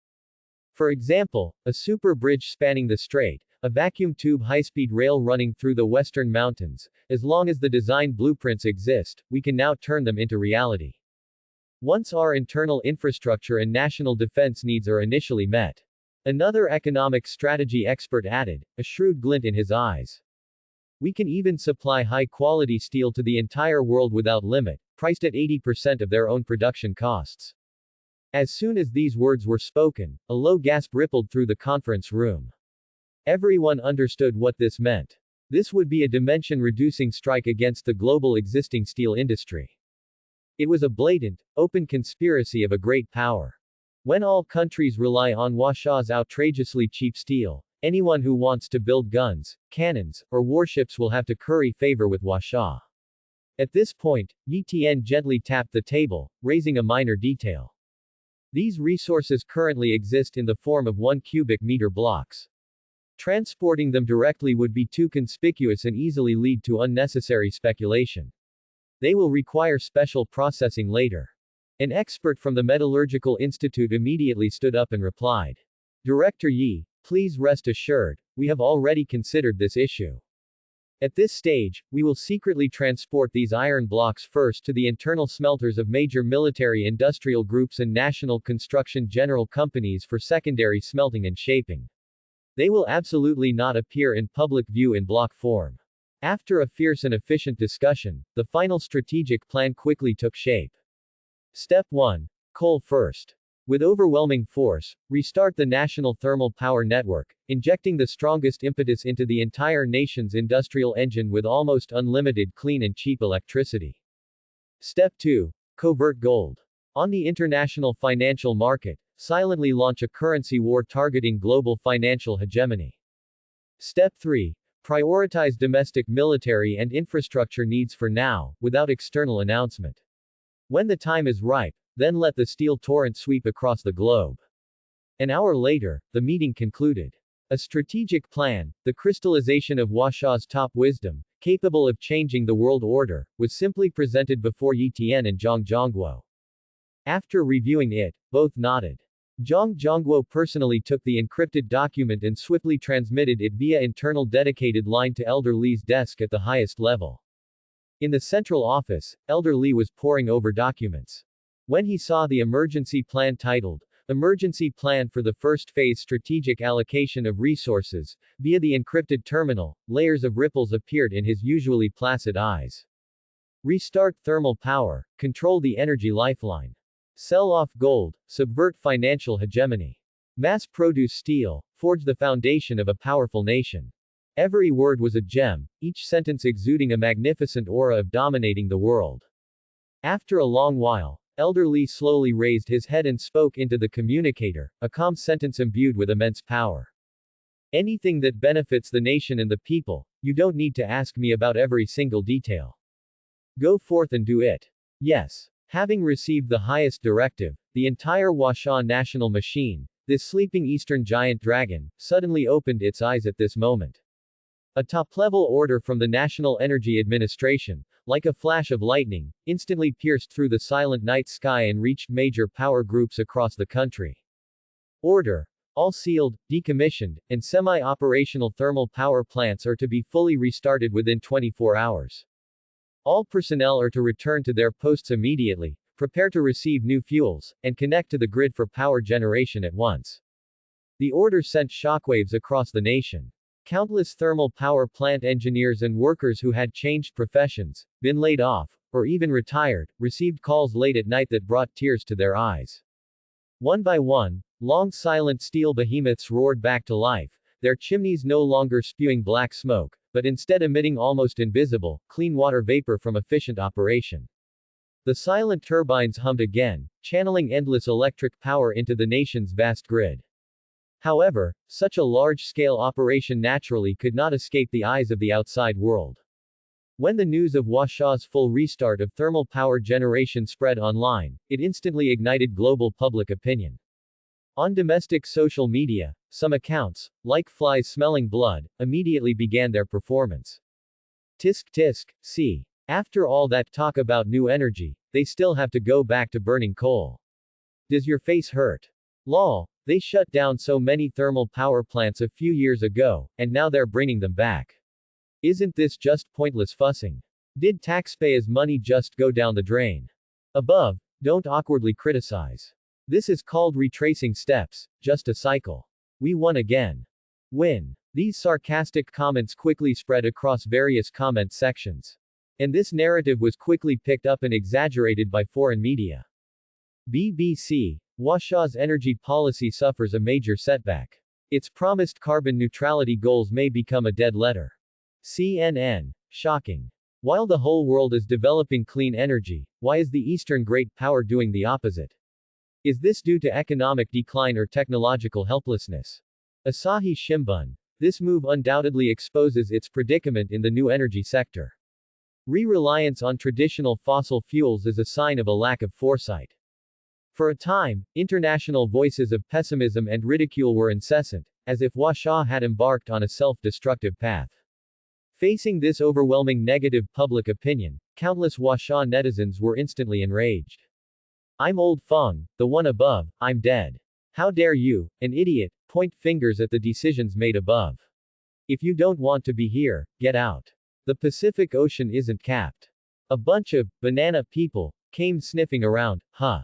For example, a super bridge spanning the strait, a vacuum tube high-speed rail running through the western mountains. As long as the design blueprints exist, we can now turn them into reality. Once our internal infrastructure and national defense needs are initially met. Another economic strategy expert added, a shrewd glint in his eyes. We can even supply high-quality steel to the entire world without limit, priced at 80% of their own production costs. As soon as these words were spoken, a low gasp rippled through the conference room. Everyone understood what this meant. This would be a dimension-reducing strike against the global existing steel industry. It was a blatant, open conspiracy of a great power. When all countries rely on Huasha's outrageously cheap steel, anyone who wants to build guns, cannons, or warships will have to curry favor with Huasha. At this point, Yi Tian gently tapped the table, raising a minor detail. These resources currently exist in the form of 1 cubic meter blocks. Transporting them directly would be too conspicuous and easily lead to unnecessary speculation. They will require special processing later. An expert from the Metallurgical Institute immediately stood up and replied. Director Yi, please rest assured, we have already considered this issue. At this stage, we will secretly transport these iron blocks first to the internal smelters of major military industrial groups and national construction general companies for secondary smelting and shaping. They will absolutely not appear in public view in block form. After a fierce and efficient discussion, the final strategic plan quickly took shape. Step 1. Coal first. With overwhelming force, restart the national thermal power network, injecting the strongest impetus into the entire nation's industrial engine with almost unlimited clean and cheap electricity. Step 2. Covert gold. On the international financial market, silently launch a currency war targeting global financial hegemony. Step 3. Prioritize domestic military and infrastructure needs for now, without external announcement. When the time is ripe, then let the steel torrent sweep across the globe. An hour later, the meeting concluded. A strategic plan, the crystallization of Huasha's top wisdom, capable of changing the world order, was simply presented before Yi Tian and Zhang Zhongguo. After reviewing it, both nodded. Zhang Zhongguo personally took the encrypted document and swiftly transmitted it via internal dedicated line to Elder Li's desk at the highest level. In the central office, Elder Li was poring over documents. When he saw the emergency plan titled, Emergency Plan for the First Phase Strategic Allocation of Resources, via the encrypted terminal, layers of ripples appeared in his usually placid eyes. Restart thermal power, control the energy lifeline. Sell off gold, subvert financial hegemony. Mass-produce steel, forge the foundation of a powerful nation. Every word was a gem, each sentence exuding a magnificent aura of dominating the world. After a long while, Elder Li slowly raised his head and spoke into the communicator, a calm sentence imbued with immense power. Anything that benefits the nation and the people, you don't need to ask me about every single detail. Go forth and do it. Yes. Having received the highest directive, the entire Huasha national machine, this sleeping eastern giant dragon, suddenly opened its eyes at this moment. A top-level order from the National Energy Administration, like a flash of lightning, instantly pierced through the silent night sky and reached major power groups across the country. Order. All sealed, decommissioned, and semi-operational thermal power plants are to be fully restarted within 24 hours. All personnel are to return to their posts immediately, prepare to receive new fuels, and connect to the grid for power generation at once. The order sent shockwaves across the nation. Countless thermal power plant engineers and workers who had changed professions, been laid off, or even retired, received calls late at night that brought tears to their eyes. One by one, long silent steel behemoths roared back to life, their chimneys no longer spewing black smoke, but instead emitting almost invisible, clean water vapor from efficient operation. The silent turbines hummed again, channeling endless electric power into the nation's vast grid. However, such a large-scale operation naturally could not escape the eyes of the outside world. When the news of Huasha's full restart of thermal power generation spread online, it instantly ignited global public opinion. On domestic social media, some accounts, like flies smelling blood, immediately began their performance. Tisk tisk, see. After all that talk about new energy, they still have to go back to burning coal. Does your face hurt? Lol, they shut down so many thermal power plants a few years ago, and now they're bringing them back. Isn't this just pointless fussing? Did taxpayers' money just go down the drain? Above, don't awkwardly criticize. This is called retracing steps, just a cycle. We won again. Win. These sarcastic comments quickly spread across various comment sections. And this narrative was quickly picked up and exaggerated by foreign media. BBC. Huasha's energy policy suffers a major setback. Its promised carbon neutrality goals may become a dead letter. CNN. Shocking. While the whole world is developing clean energy, why is the Eastern Great Power doing the opposite? Is this due to economic decline or technological helplessness? Asahi Shimbun. This move undoubtedly exposes its predicament in the new energy sector. Reliance on traditional fossil fuels is a sign of a lack of foresight. For a time, international voices of pessimism and ridicule were incessant, as if Huasha had embarked on a self-destructive path. Facing this overwhelming negative public opinion, countless Huasha netizens were instantly enraged. I'm old Feng, the one above, I'm dead. How dare you, an idiot, point fingers at the decisions made above. If you don't want to be here, get out. The Pacific Ocean isn't capped. A bunch of banana people came sniffing around, huh?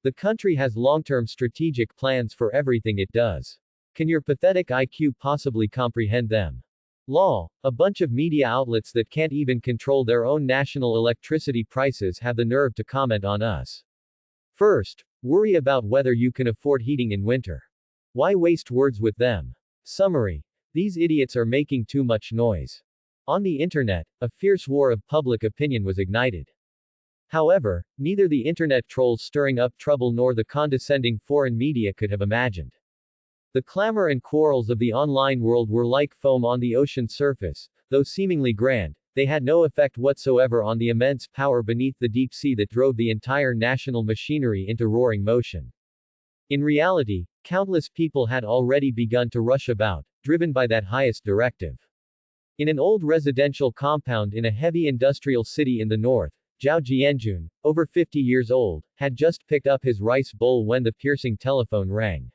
The country has long-term strategic plans for everything it does. Can your pathetic IQ possibly comprehend them? Lol, a bunch of media outlets that can't even control their own national electricity prices have the nerve to comment on us. First, worry about whether you can afford heating in winter. Why waste words with them? Summary. These idiots are making too much noise. On the internet, a fierce war of public opinion was ignited. However, neither the internet trolls stirring up trouble nor the condescending foreign media could have imagined. The clamor and quarrels of the online world were like foam on the ocean surface, though seemingly grand, they had no effect whatsoever on the immense power beneath the deep sea that drove the entire national machinery into roaring motion. In reality, countless people had already begun to rush about, driven by that highest directive. In an old residential compound in a heavy industrial city in the north, Zhao Jianjun, over 50 years old, had just picked up his rice bowl when the piercing telephone rang.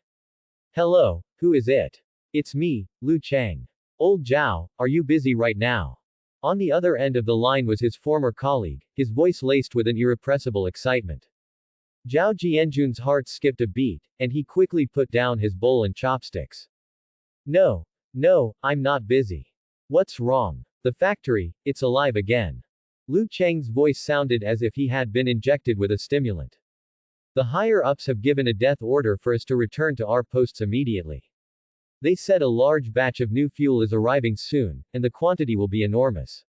Hello, who is it? It's me, Lu Chang. Old Zhao, are you busy right now? On the other end of the line was his former colleague, his voice laced with an irrepressible excitement. Zhao Jianjun's heart skipped a beat, and he quickly put down his bowl and chopsticks. No, I'm not busy. What's wrong? The factory, it's alive again. Lu Cheng's voice sounded as if he had been injected with a stimulant. The higher-ups have given a death order for us to return to our posts immediately. They said a large batch of new fuel is arriving soon, and the quantity will be enormous.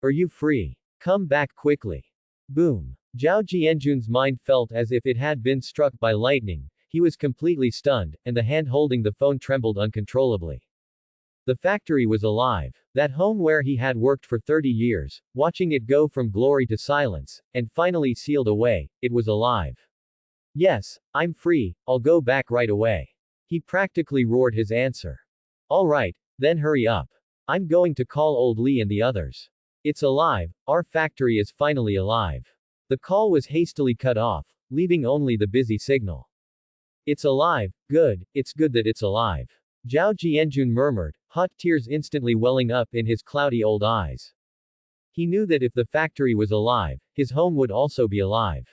Are you free? Come back quickly. Boom. Zhao Jianjun's mind felt as if it had been struck by lightning. He was completely stunned, and the hand holding the phone trembled uncontrollably. The factory was alive. That home where he had worked for 30 years, watching it go from glory to silence, and finally sealed away, it was alive. Yes, I'm free, I'll go back right away. He practically roared his answer. Alright, then hurry up. I'm going to call old Li and the others. It's alive, our factory is finally alive. The call was hastily cut off, leaving only the busy signal. It's alive, good, it's good that it's alive. Zhao Jianjun murmured, hot tears instantly welling up in his cloudy old eyes. He knew that if the factory was alive, his home would also be alive.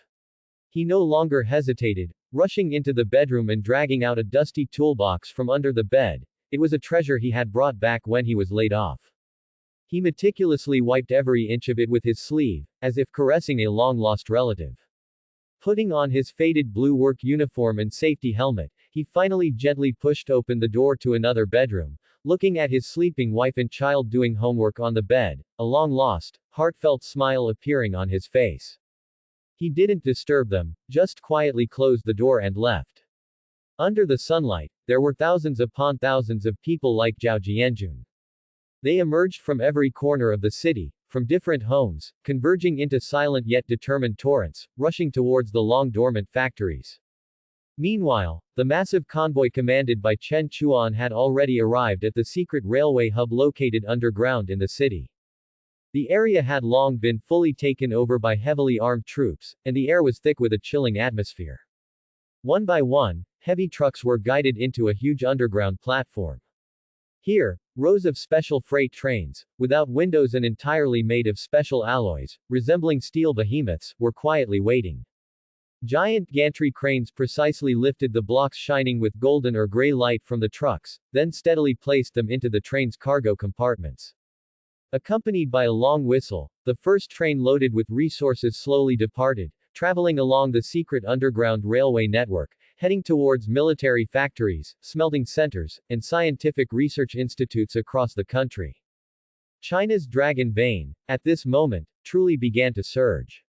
He no longer hesitated, rushing into the bedroom and dragging out a dusty toolbox from under the bed. It was a treasure he had brought back when he was laid off. He meticulously wiped every inch of it with his sleeve, as if caressing a long-lost relative. Putting on his faded blue work uniform and safety helmet, he finally gently pushed open the door to another bedroom, looking at his sleeping wife and child doing homework on the bed, a long-lost, heartfelt smile appearing on his face. He didn't disturb them, just quietly closed the door and left. Under the sunlight, there were thousands upon thousands of people like Zhao Jianjun. They emerged from every corner of the city, from different homes, converging into silent yet determined torrents, rushing towards the long-dormant factories. Meanwhile, the massive convoy commanded by Chen Chuan had already arrived at the secret railway hub located underground in the city. The area had long been fully taken over by heavily armed troops, and the air was thick with a chilling atmosphere. One by one, heavy trucks were guided into a huge underground platform. Here, rows of special freight trains, without windows and entirely made of special alloys, resembling steel behemoths, were quietly waiting. Giant gantry cranes precisely lifted the blocks shining with golden or gray light from the trucks, then steadily placed them into the train's cargo compartments. Accompanied by a long whistle, the first train loaded with resources slowly departed, traveling along the secret underground railway network, heading towards military factories, smelting centers, and scientific research institutes across the country. China's Dragon Vein, at this moment, truly began to surge.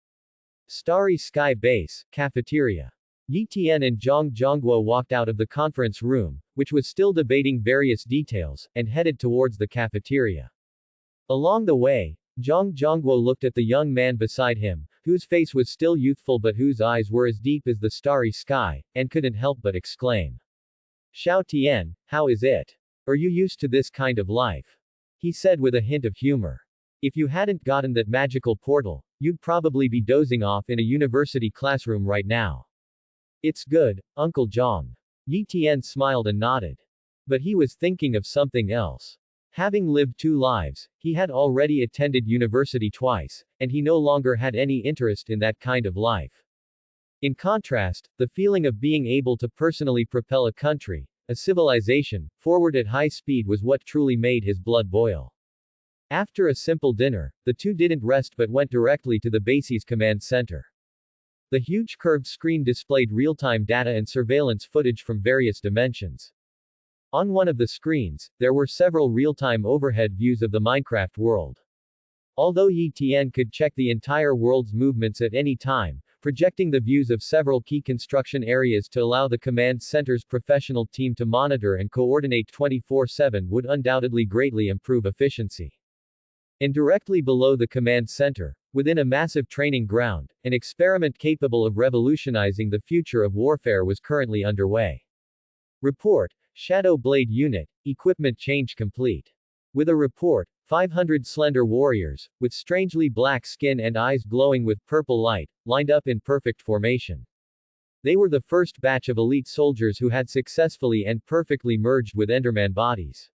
Starry Sky Base, Cafeteria. Yi Tian and Zhang Zhongguo walked out of the conference room, which was still debating various details, and headed towards the cafeteria. Along the way, Zhang Zhongguo looked at the young man beside him, whose face was still youthful but whose eyes were as deep as the starry sky, and couldn't help but exclaim. Xiao Tian, how is it? Are you used to this kind of life? He said with a hint of humor. If you hadn't gotten that magical portal, you'd probably be dozing off in a university classroom right now. It's good, Uncle Zhang. Yi Tian smiled and nodded. But he was thinking of something else. Having lived 2 lives, he had already attended university twice, and he no longer had any interest in that kind of life. In contrast, the feeling of being able to personally propel a country, a civilization, forward at high speed was what truly made his blood boil. After a simple dinner, the two didn't rest but went directly to the base's command center. The huge curved screen displayed real-time data and surveillance footage from various dimensions. On one of the screens, there were several real-time overhead views of the Minecraft world. Although Yi Tian could check the entire world's movements at any time, projecting the views of several key construction areas to allow the command center's professional team to monitor and coordinate 24/7 would undoubtedly greatly improve efficiency. And directly below the command center, within a massive training ground, an experiment capable of revolutionizing the future of warfare was currently underway. Report, Shadow Blade Unit, equipment change complete. With a report, 500 slender warriors, with strangely black skin and eyes glowing with purple light, lined up in perfect formation. They were the first batch of elite soldiers who had successfully and perfectly merged with Enderman bodies.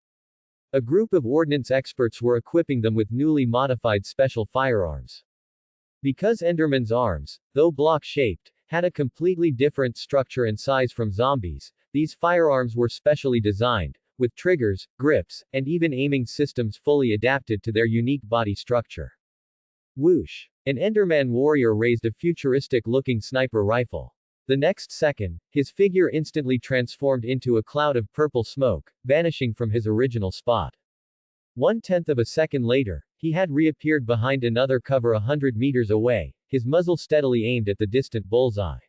A group of ordnance experts were equipping them with newly modified special firearms. Because Enderman's arms, though block-shaped, had a completely different structure and size from zombies, these firearms were specially designed, with triggers, grips, and even aiming systems fully adapted to their unique body structure. Whoosh! An Enderman warrior raised a futuristic-looking sniper rifle. The next second, his figure instantly transformed into a cloud of purple smoke, vanishing from his original spot. 1/10 of a second later, he had reappeared behind another cover 100 meters away, his muzzle steadily aimed at the distant bullseye.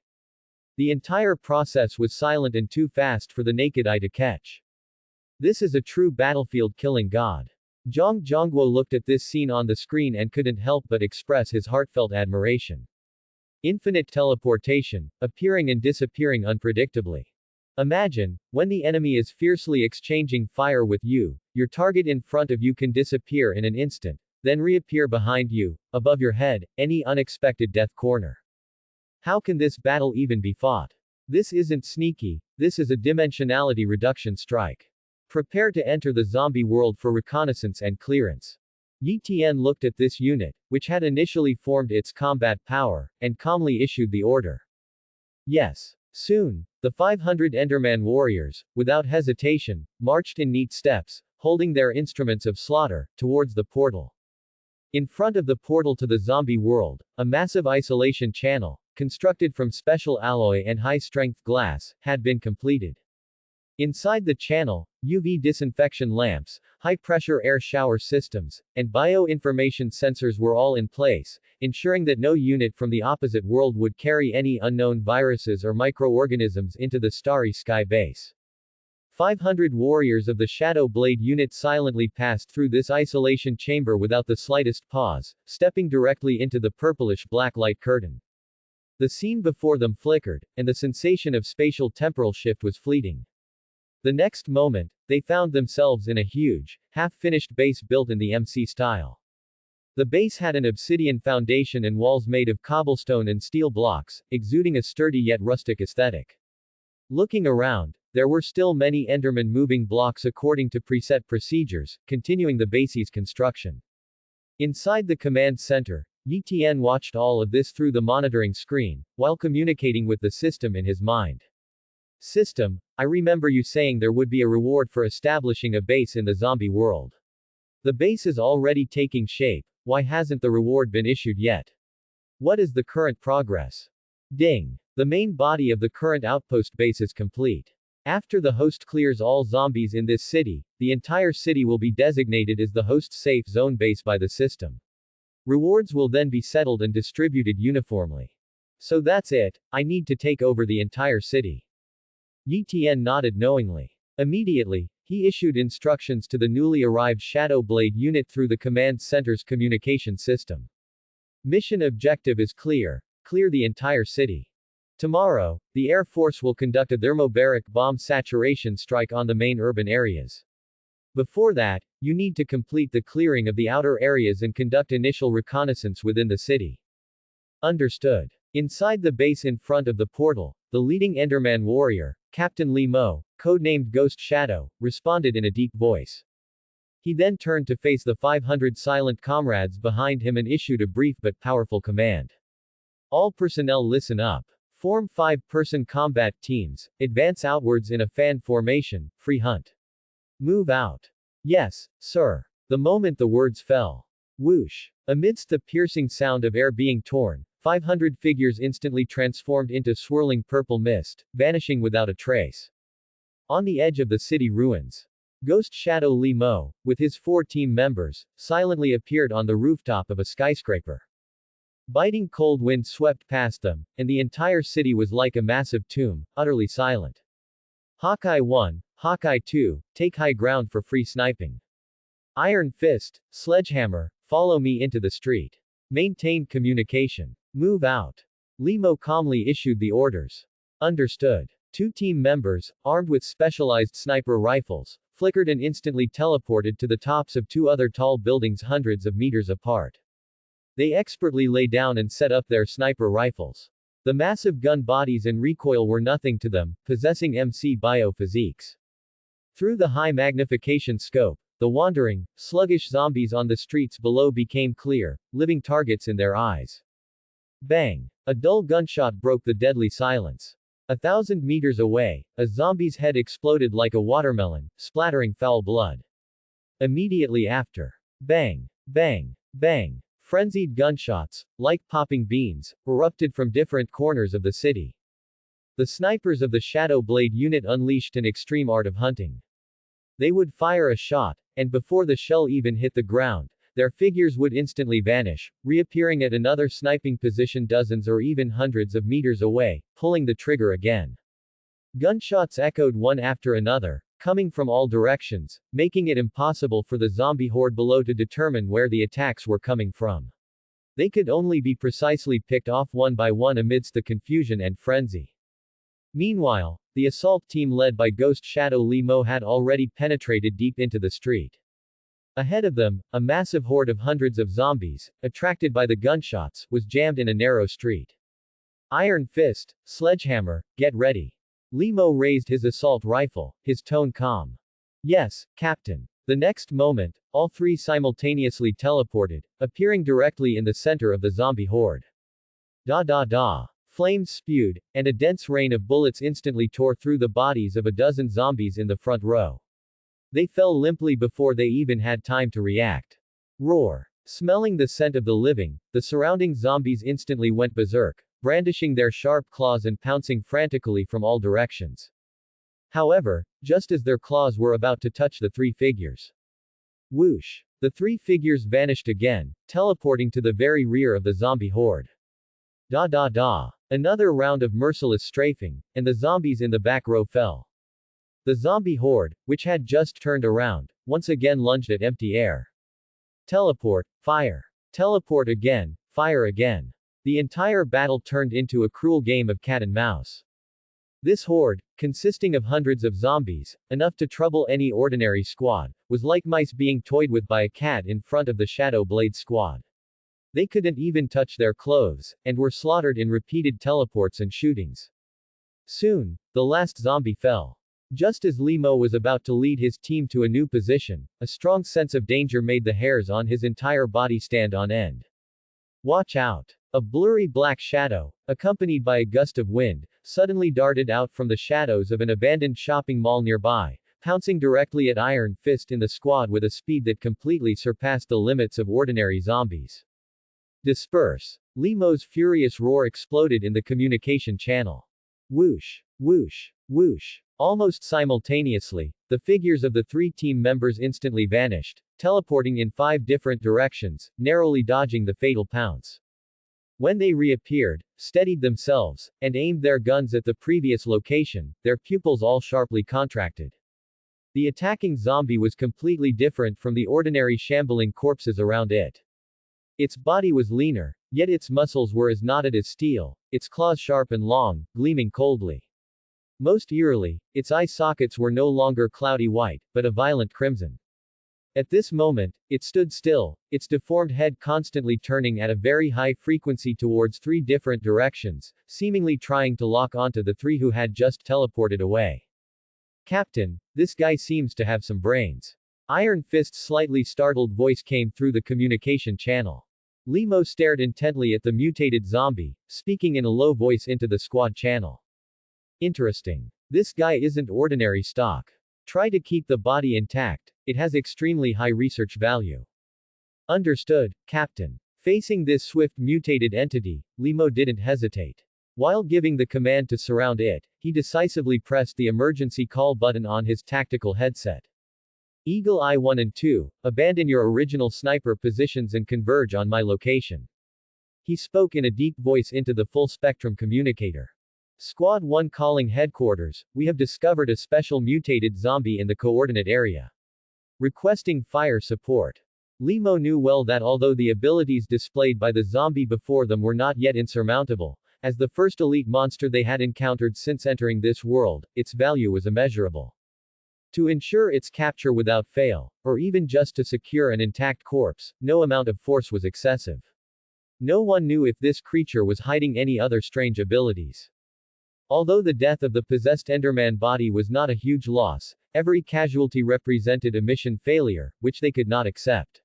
The entire process was silent and too fast for the naked eye to catch. This is a true battlefield killing god. Zhang Zhongguo looked at this scene on the screen and couldn't help but express his heartfelt admiration. Infinite teleportation, appearing and disappearing unpredictably. Imagine, when the enemy is fiercely exchanging fire with you, your target in front of you can disappear in an instant, then reappear behind you, above your head, any unexpected death corner. How can this battle even be fought? This isn't sneaky, this is a dimensionality reduction strike. Prepare to enter the zombie world for reconnaissance and clearance. Yi Tian looked at this unit, which had initially formed its combat power, and calmly issued the order. Yes. Soon, the 500 Enderman warriors, without hesitation, marched in neat steps, holding their instruments of slaughter, towards the portal. In front of the portal to the zombie world, a massive isolation channel, constructed from special alloy and high-strength glass, had been completed. Inside the channel, UV disinfection lamps, high-pressure air shower systems, and bioinformation sensors were all in place, ensuring that no unit from the opposite world would carry any unknown viruses or microorganisms into the Starry Sky base. 500 warriors of the Shadow Blade unit silently passed through this isolation chamber without the slightest pause, stepping directly into the purplish-black light curtain. The scene before them flickered, and the sensation of spatial temporal shift was fleeting. The next moment, they found themselves in a huge, half-finished base built in the MC style. The base had an obsidian foundation and walls made of cobblestone and steel blocks, exuding a sturdy yet rustic aesthetic. Looking around, there were still many Enderman moving blocks according to preset procedures, continuing the base's construction. Inside the command center, Yi Tian watched all of this through the monitoring screen, while communicating with the system in his mind. System, I remember you saying there would be a reward for establishing a base in the zombie world. The base is already taking shape, why hasn't the reward been issued yet? What is the current progress? Ding. The main body of the current outpost base is complete. After the host clears all zombies in this city, the entire city will be designated as the host safe zone base by the system. Rewards will then be settled and distributed uniformly. So that's it, I need to take over the entire city. Yi Tian nodded knowingly. Immediately, he issued instructions to the newly arrived Shadow Blade unit through the command center's communication system. Mission objective is clear: clear the entire city. Tomorrow, the Air Force will conduct a thermobaric bomb saturation strike on the main urban areas. Before that, you need to complete the clearing of the outer areas and conduct initial reconnaissance within the city. Understood. Inside the base in front of the portal, the leading Enderman warrior, Captain Li Mo, codenamed Ghost Shadow, responded in a deep voice. He then turned to face the 500 silent comrades behind him and issued a brief but powerful command. All personnel listen up. Form 5-person combat teams, advance outwards in a fan formation, free hunt. Move out. Yes, sir. The moment the words fell. Whoosh. Amidst the piercing sound of air being torn, 500 figures instantly transformed into swirling purple mist, vanishing without a trace. On the edge of the city ruins, Ghost Shadow Li Mo, with his 4 team members, silently appeared on the rooftop of a skyscraper. Biting cold wind swept past them, and the entire city was like a massive tomb, utterly silent. Hawkeye 1, Hawkeye 2, take high ground for free sniping. Iron Fist, Sledgehammer, follow me into the street. Maintain communication. Move out. Li Mo calmly issued the orders. Understood. 2 team members, armed with specialized sniper rifles, flickered and instantly teleported to the tops of two other tall buildings hundreds of meters apart. They expertly lay down and set up their sniper rifles. The massive gun bodies and recoil were nothing to them, possessing MC biophysiques. Through the high magnification scope, the wandering, sluggish zombies on the streets below became clear, living targets in their eyes. Bang! A dull gunshot broke the deadly silence. 1,000 meters away, a zombie's head exploded like a watermelon, splattering foul blood. Immediately after, bang! Bang! Bang! Frenzied gunshots, like popping beans, erupted from different corners of the city. The snipers of the Shadow Blade unit unleashed an extreme art of hunting. They would fire a shot, and before the shell even hit the ground, their figures would instantly vanish, reappearing at another sniping position dozens or even hundreds of meters away, pulling the trigger again. Gunshots echoed one after another, coming from all directions, making it impossible for the zombie horde below to determine where the attacks were coming from. They could only be precisely picked off one by one amidst the confusion and frenzy. Meanwhile, the assault team led by Ghost Shadow Limo had already penetrated deep into the street. Ahead of them, a massive horde of hundreds of zombies, attracted by the gunshots, was jammed in a narrow street. Iron Fist, Sledgehammer, get ready. Limo raised his assault rifle, his tone calm. Yes, Captain. The next moment, all three simultaneously teleported, appearing directly in the center of the zombie horde. Da da da. Flames spewed, and a dense rain of bullets instantly tore through the bodies of a dozen zombies in the front row. They fell limply before they even had time to react. Roar. Smelling the scent of the living, the surrounding zombies instantly went berserk, brandishing their sharp claws and pouncing frantically from all directions. However, just as their claws were about to touch the three figures. Whoosh! The three figures vanished again, teleporting to the very rear of the zombie horde. Da da da. Another round of merciless strafing, and the zombies in the back row fell. The zombie horde, which had just turned around, once again lunged at empty air. Teleport, fire. Teleport again, fire again. The entire battle turned into a cruel game of cat and mouse. This horde, consisting of hundreds of zombies, enough to trouble any ordinary squad, was like mice being toyed with by a cat in front of the Shadow Blade squad. They couldn't even touch their clothes, and were slaughtered in repeated teleports and shootings. Soon, the last zombie fell. Just as Limo was about to lead his team to a new position, a strong sense of danger made the hairs on his entire body stand on end. Watch out! A blurry black shadow, accompanied by a gust of wind, suddenly darted out from the shadows of an abandoned shopping mall nearby, pouncing directly at Iron Fist in the squad with a speed that completely surpassed the limits of ordinary zombies. Disperse! Limo's furious roar exploded in the communication channel. Whoosh! Whoosh! Whoosh! Almost simultaneously, the figures of the three team members instantly vanished, teleporting in 5 different directions, narrowly dodging the fatal pounce. When they reappeared, steadied themselves, and aimed their guns at the previous location, their pupils all sharply contracted. The attacking zombie was completely different from the ordinary shambling corpses around it. Its body was leaner, yet its muscles were as knotted as steel, its claws sharp and long, gleaming coldly. Most eerily, its eye sockets were no longer cloudy white, but a violent crimson. At this moment, it stood still, its deformed head constantly turning at a very high frequency towards 3 different directions, seemingly trying to lock onto the 3 who had just teleported away. Captain, this guy seems to have some brains. Iron Fist's slightly startled voice came through the communication channel. Limo stared intently at the mutated zombie, speaking in a low voice into the squad channel. Interesting. This guy isn't ordinary stock. Try to keep the body intact, it has extremely high research value. Understood, Captain. Facing this swift mutated entity, Limo didn't hesitate. While giving the command to surround it, he decisively pressed the emergency call button on his tactical headset. Eagle Eye 1 and 2, abandon your original sniper positions and converge on my location. He spoke in a deep voice into the full-spectrum communicator. Squad 1 calling headquarters, we have discovered a special mutated zombie in the coordinate area. Requesting fire support. Limo knew well that although the abilities displayed by the zombie before them were not yet insurmountable, as the first elite monster they had encountered since entering this world, its value was immeasurable. To ensure its capture without fail, or even just to secure an intact corpse, no amount of force was excessive. No one knew if this creature was hiding any other strange abilities. Although the death of the possessed Enderman body was not a huge loss, every casualty represented a mission failure, which they could not accept.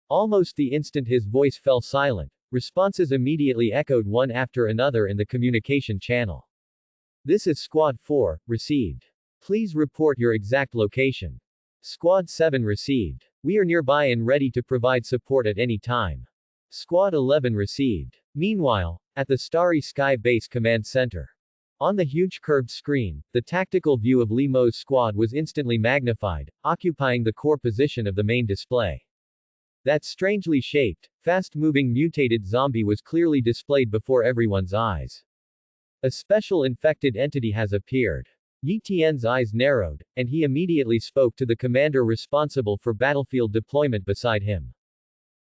Almost the instant his voice fell silent, responses immediately echoed one after another in the communication channel. This is Squad 4, received. Please report your exact location. Squad 7 received. We are nearby and ready to provide support at any time. Squad 11 received. Meanwhile, at the Starry Sky Base Command Center. On the huge curved screen, the tactical view of Lee Mo's squad was instantly magnified, occupying the core position of the main display. That strangely shaped, fast-moving mutated zombie was clearly displayed before everyone's eyes. A special infected entity has appeared. Yi Tian's eyes narrowed, and he immediately spoke to the commander responsible for battlefield deployment beside him.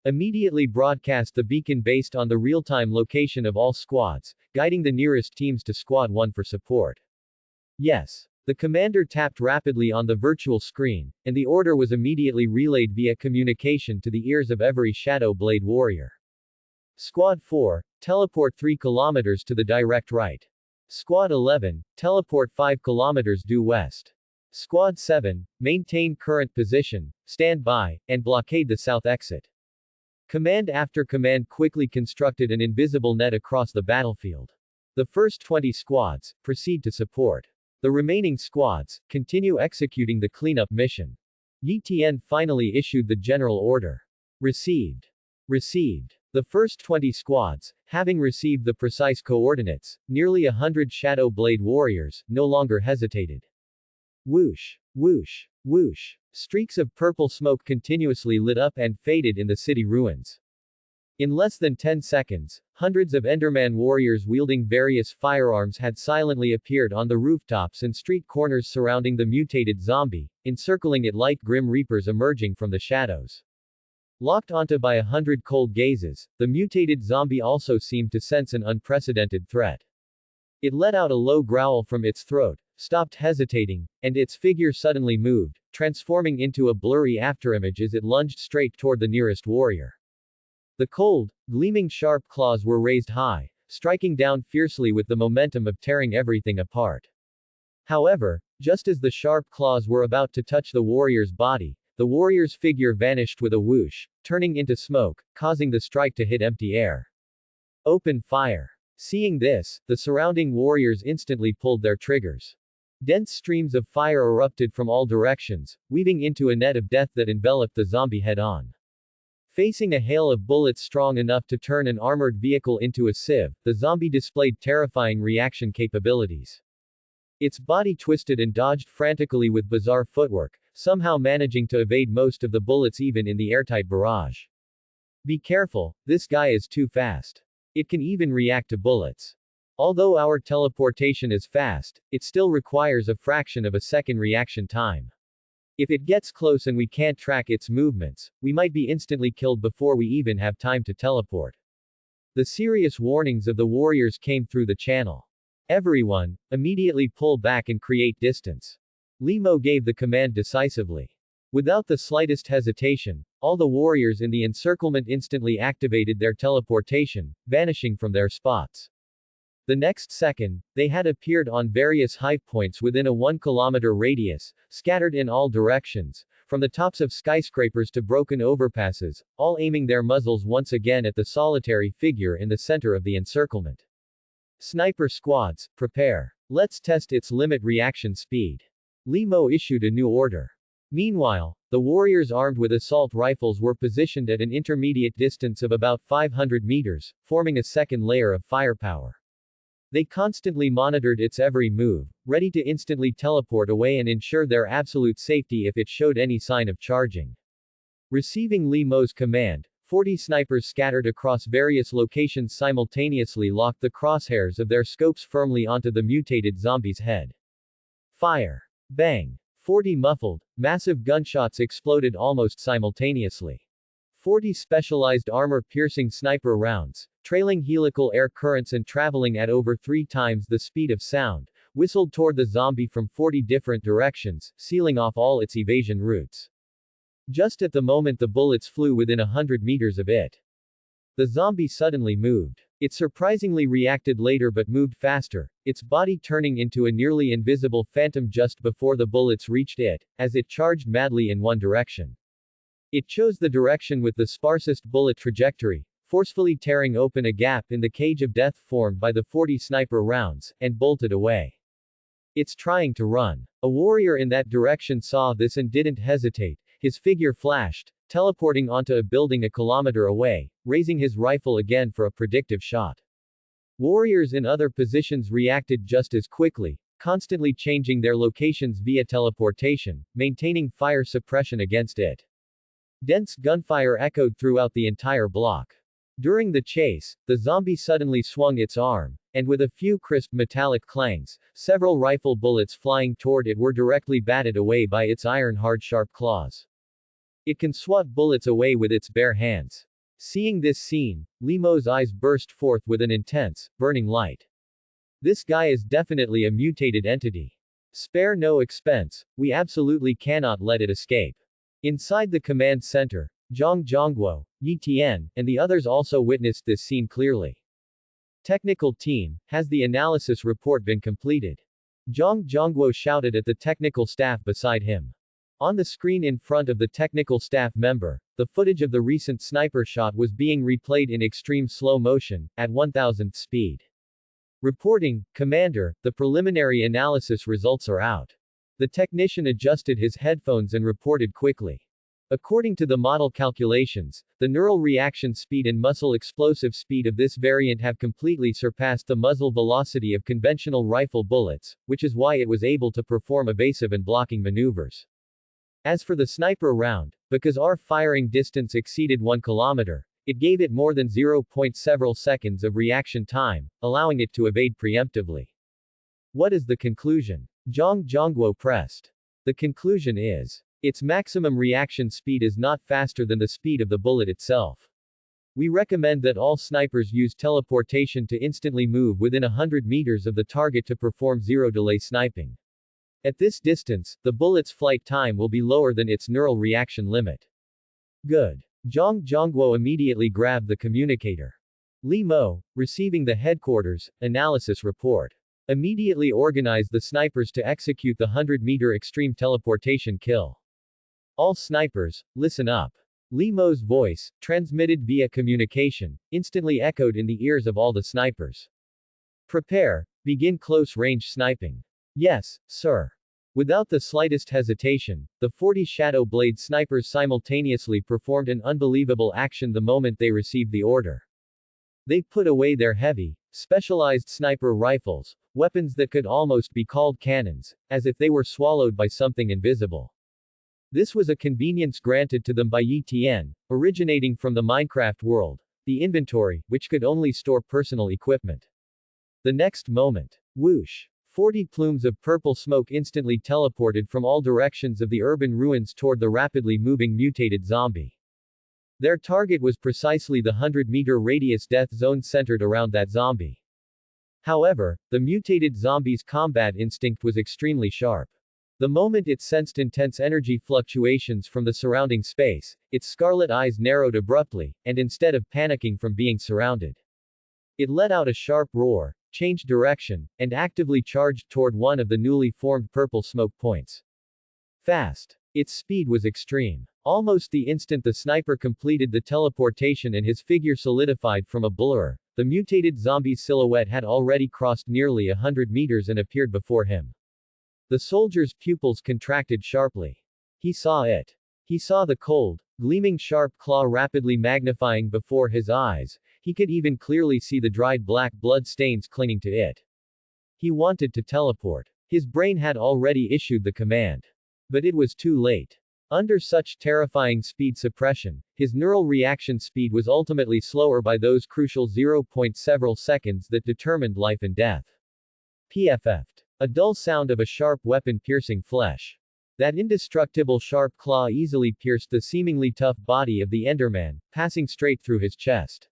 Immediately broadcast the beacon based on the real-time location of all squads, guiding the nearest teams to Squad 1 for support. Yes. The commander tapped rapidly on the virtual screen, and the order was immediately relayed via communication to the ears of every Shadow Blade warrior. Squad 4, teleport 3 kilometers to the direct right. Squad 11, teleport 5 kilometers due west. Squad 7, maintain current position, stand by, and blockade the south exit. Command after command quickly constructed an invisible net across the battlefield. The first 20 squads, proceed to support. The remaining squads, continue executing the cleanup mission. Yi Tian finally issued the general order. Received. Received. The first 20 squads, having received the precise coordinates, nearly 100 Shadow Blade warriors, no longer hesitated. Whoosh. Whoosh. Whoosh. Streaks of purple smoke continuously lit up and faded in the city ruins. In less than 10 seconds, hundreds of Enderman warriors wielding various firearms had silently appeared on the rooftops and street corners surrounding the mutated zombie, encircling it like grim reapers emerging from the shadows. Locked onto by 100 cold gazes, the mutated zombie also seemed to sense an unprecedented threat. It let out a low growl from its throat, stopped hesitating, and its figure suddenly moved, transforming into a blurry afterimage as it lunged straight toward the nearest warrior. The cold, gleaming sharp claws were raised high, striking down fiercely with the momentum of tearing everything apart. However, just as the sharp claws were about to touch the warrior's body, the warrior's figure vanished with a whoosh, turning into smoke, causing the strike to hit empty air. Open fire. Seeing this, the surrounding warriors instantly pulled their triggers. Dense streams of fire erupted from all directions, weaving into a net of death that enveloped the zombie head-on. Facing a hail of bullets strong enough to turn an armored vehicle into a sieve, the zombie displayed terrifying reaction capabilities. Its body twisted and dodged frantically with bizarre footwork, somehow managing to evade most of the bullets even in the airtight barrage. Be careful, this guy is too fast. It can even react to bullets. Although our teleportation is fast, it still requires a fraction of a second reaction time. If it gets close and we can't track its movements, we might be instantly killed before we even have time to teleport. The serious warnings of the warriors came through the channel. Everyone, immediately pull back and create distance. Lee Mo gave the command decisively. Without the slightest hesitation, all the warriors in the encirclement instantly activated their teleportation, vanishing from their spots. The next second, they had appeared on various hive points within a 1-kilometer radius, scattered in all directions, from the tops of skyscrapers to broken overpasses, all aiming their muzzles once again at the solitary figure in the center of the encirclement. Sniper squads, prepare. Let's test its limit reaction speed. Lee Mo issued a new order. Meanwhile, the warriors armed with assault rifles were positioned at an intermediate distance of about 500 meters, forming a second layer of firepower. They constantly monitored its every move, ready to instantly teleport away and ensure their absolute safety if it showed any sign of charging. Receiving Lee Mo's command, 40 snipers scattered across various locations simultaneously locked the crosshairs of their scopes firmly onto the mutated zombie's head. Fire. Bang. 40 muffled, massive gunshots exploded almost simultaneously. 40 specialized armor-piercing sniper rounds, trailing helical air currents and traveling at over 3 times the speed of sound, whistled toward the zombie from 40 different directions, sealing off all its evasion routes. Just at the moment the bullets flew within 100 meters of it, the zombie suddenly moved. It surprisingly reacted later but moved faster, its body turning into a nearly invisible phantom just before the bullets reached it, as it charged madly in one direction. It chose the direction with the sparsest bullet trajectory, forcefully tearing open a gap in the cage of death formed by the 40 sniper rounds, and bolted away. It's trying to run. A warrior in that direction saw this and didn't hesitate. His figure flashed, teleporting onto a building a kilometer away, raising his rifle again for a predictive shot. Warriors in other positions reacted just as quickly, constantly changing their locations via teleportation, maintaining fire suppression against it. Dense gunfire echoed throughout the entire block. During the chase, the zombie suddenly swung its arm, and with a few crisp metallic clangs, several rifle bullets flying toward it were directly batted away by its iron-hard sharp claws. It can swat bullets away with its bare hands. Seeing this scene, Limo's eyes burst forth with an intense, burning light. This guy is definitely a mutated entity. Spare no expense, we absolutely cannot let it escape. Inside the command center, Zhang Zhongguo, Yi Tian, and the others also witnessed this scene clearly. Technical team, has the analysis report been completed? Zhang Zhongguo shouted at the technical staff beside him. On the screen in front of the technical staff member, the footage of the recent sniper shot was being replayed in extreme slow motion, at 1000th speed. Reporting, Commander, the preliminary analysis results are out. The technician adjusted his headphones and reported quickly. According to the model calculations, the neural reaction speed and muscle explosive speed of this variant have completely surpassed the muzzle velocity of conventional rifle bullets, which is why it was able to perform evasive and blocking maneuvers. As for the sniper round, because our firing distance exceeded 1 kilometer, it gave it more than 0.several seconds of reaction time, allowing it to evade preemptively. What is the conclusion? Zhang Zhongguo pressed. The conclusion is, its maximum reaction speed is not faster than the speed of the bullet itself. We recommend that all snipers use teleportation to instantly move within 100 meters of the target to perform zero-delay sniping. At this distance, the bullet's flight time will be lower than its neural reaction limit. Good. Zhang Zhongguo immediately grabbed the communicator. Li Mo, receiving the headquarters analysis report, immediately organized the snipers to execute the 100-meter extreme teleportation kill. All snipers, listen up. Li Mo's voice, transmitted via communication, instantly echoed in the ears of all the snipers. Prepare, begin close-range sniping. Yes, sir. Without the slightest hesitation, the 40 Shadow Blade snipers simultaneously performed an unbelievable action the moment they received the order. They put away their heavy, specialized sniper rifles, weapons that could almost be called cannons, as if they were swallowed by something invisible. This was a convenience granted to them by Yi Tian, originating from the Minecraft world, the inventory, which could only store personal equipment. The next moment, whoosh! 40 plumes of purple smoke instantly teleported from all directions of the urban ruins toward the rapidly moving mutated zombie. Their target was precisely the 100-meter radius death zone centered around that zombie. However, the mutated zombie's combat instinct was extremely sharp. The moment it sensed intense energy fluctuations from the surrounding space, its scarlet eyes narrowed abruptly, and instead of panicking from being surrounded, it let out a sharp roar, changed direction, and actively charged toward one of the newly formed purple smoke points. Fast. Its speed was extreme. Almost the instant the sniper completed the teleportation and his figure solidified from a blur, the mutated zombie's silhouette had already crossed nearly 100 meters and appeared before him. The soldier's pupils contracted sharply. He saw it. He saw the cold, gleaming sharp claw rapidly magnifying before his eyes. He could even clearly see the dried black blood stains clinging to it. He wanted to teleport. His brain had already issued the command. But it was too late. Under such terrifying speed suppression, his neural reaction speed was ultimately slower by those crucial 0.several seconds that determined life and death. PFF'd. A dull sound of a sharp weapon piercing flesh. That indestructible sharp claw easily pierced the seemingly tough body of the Enderman, passing straight through his chest.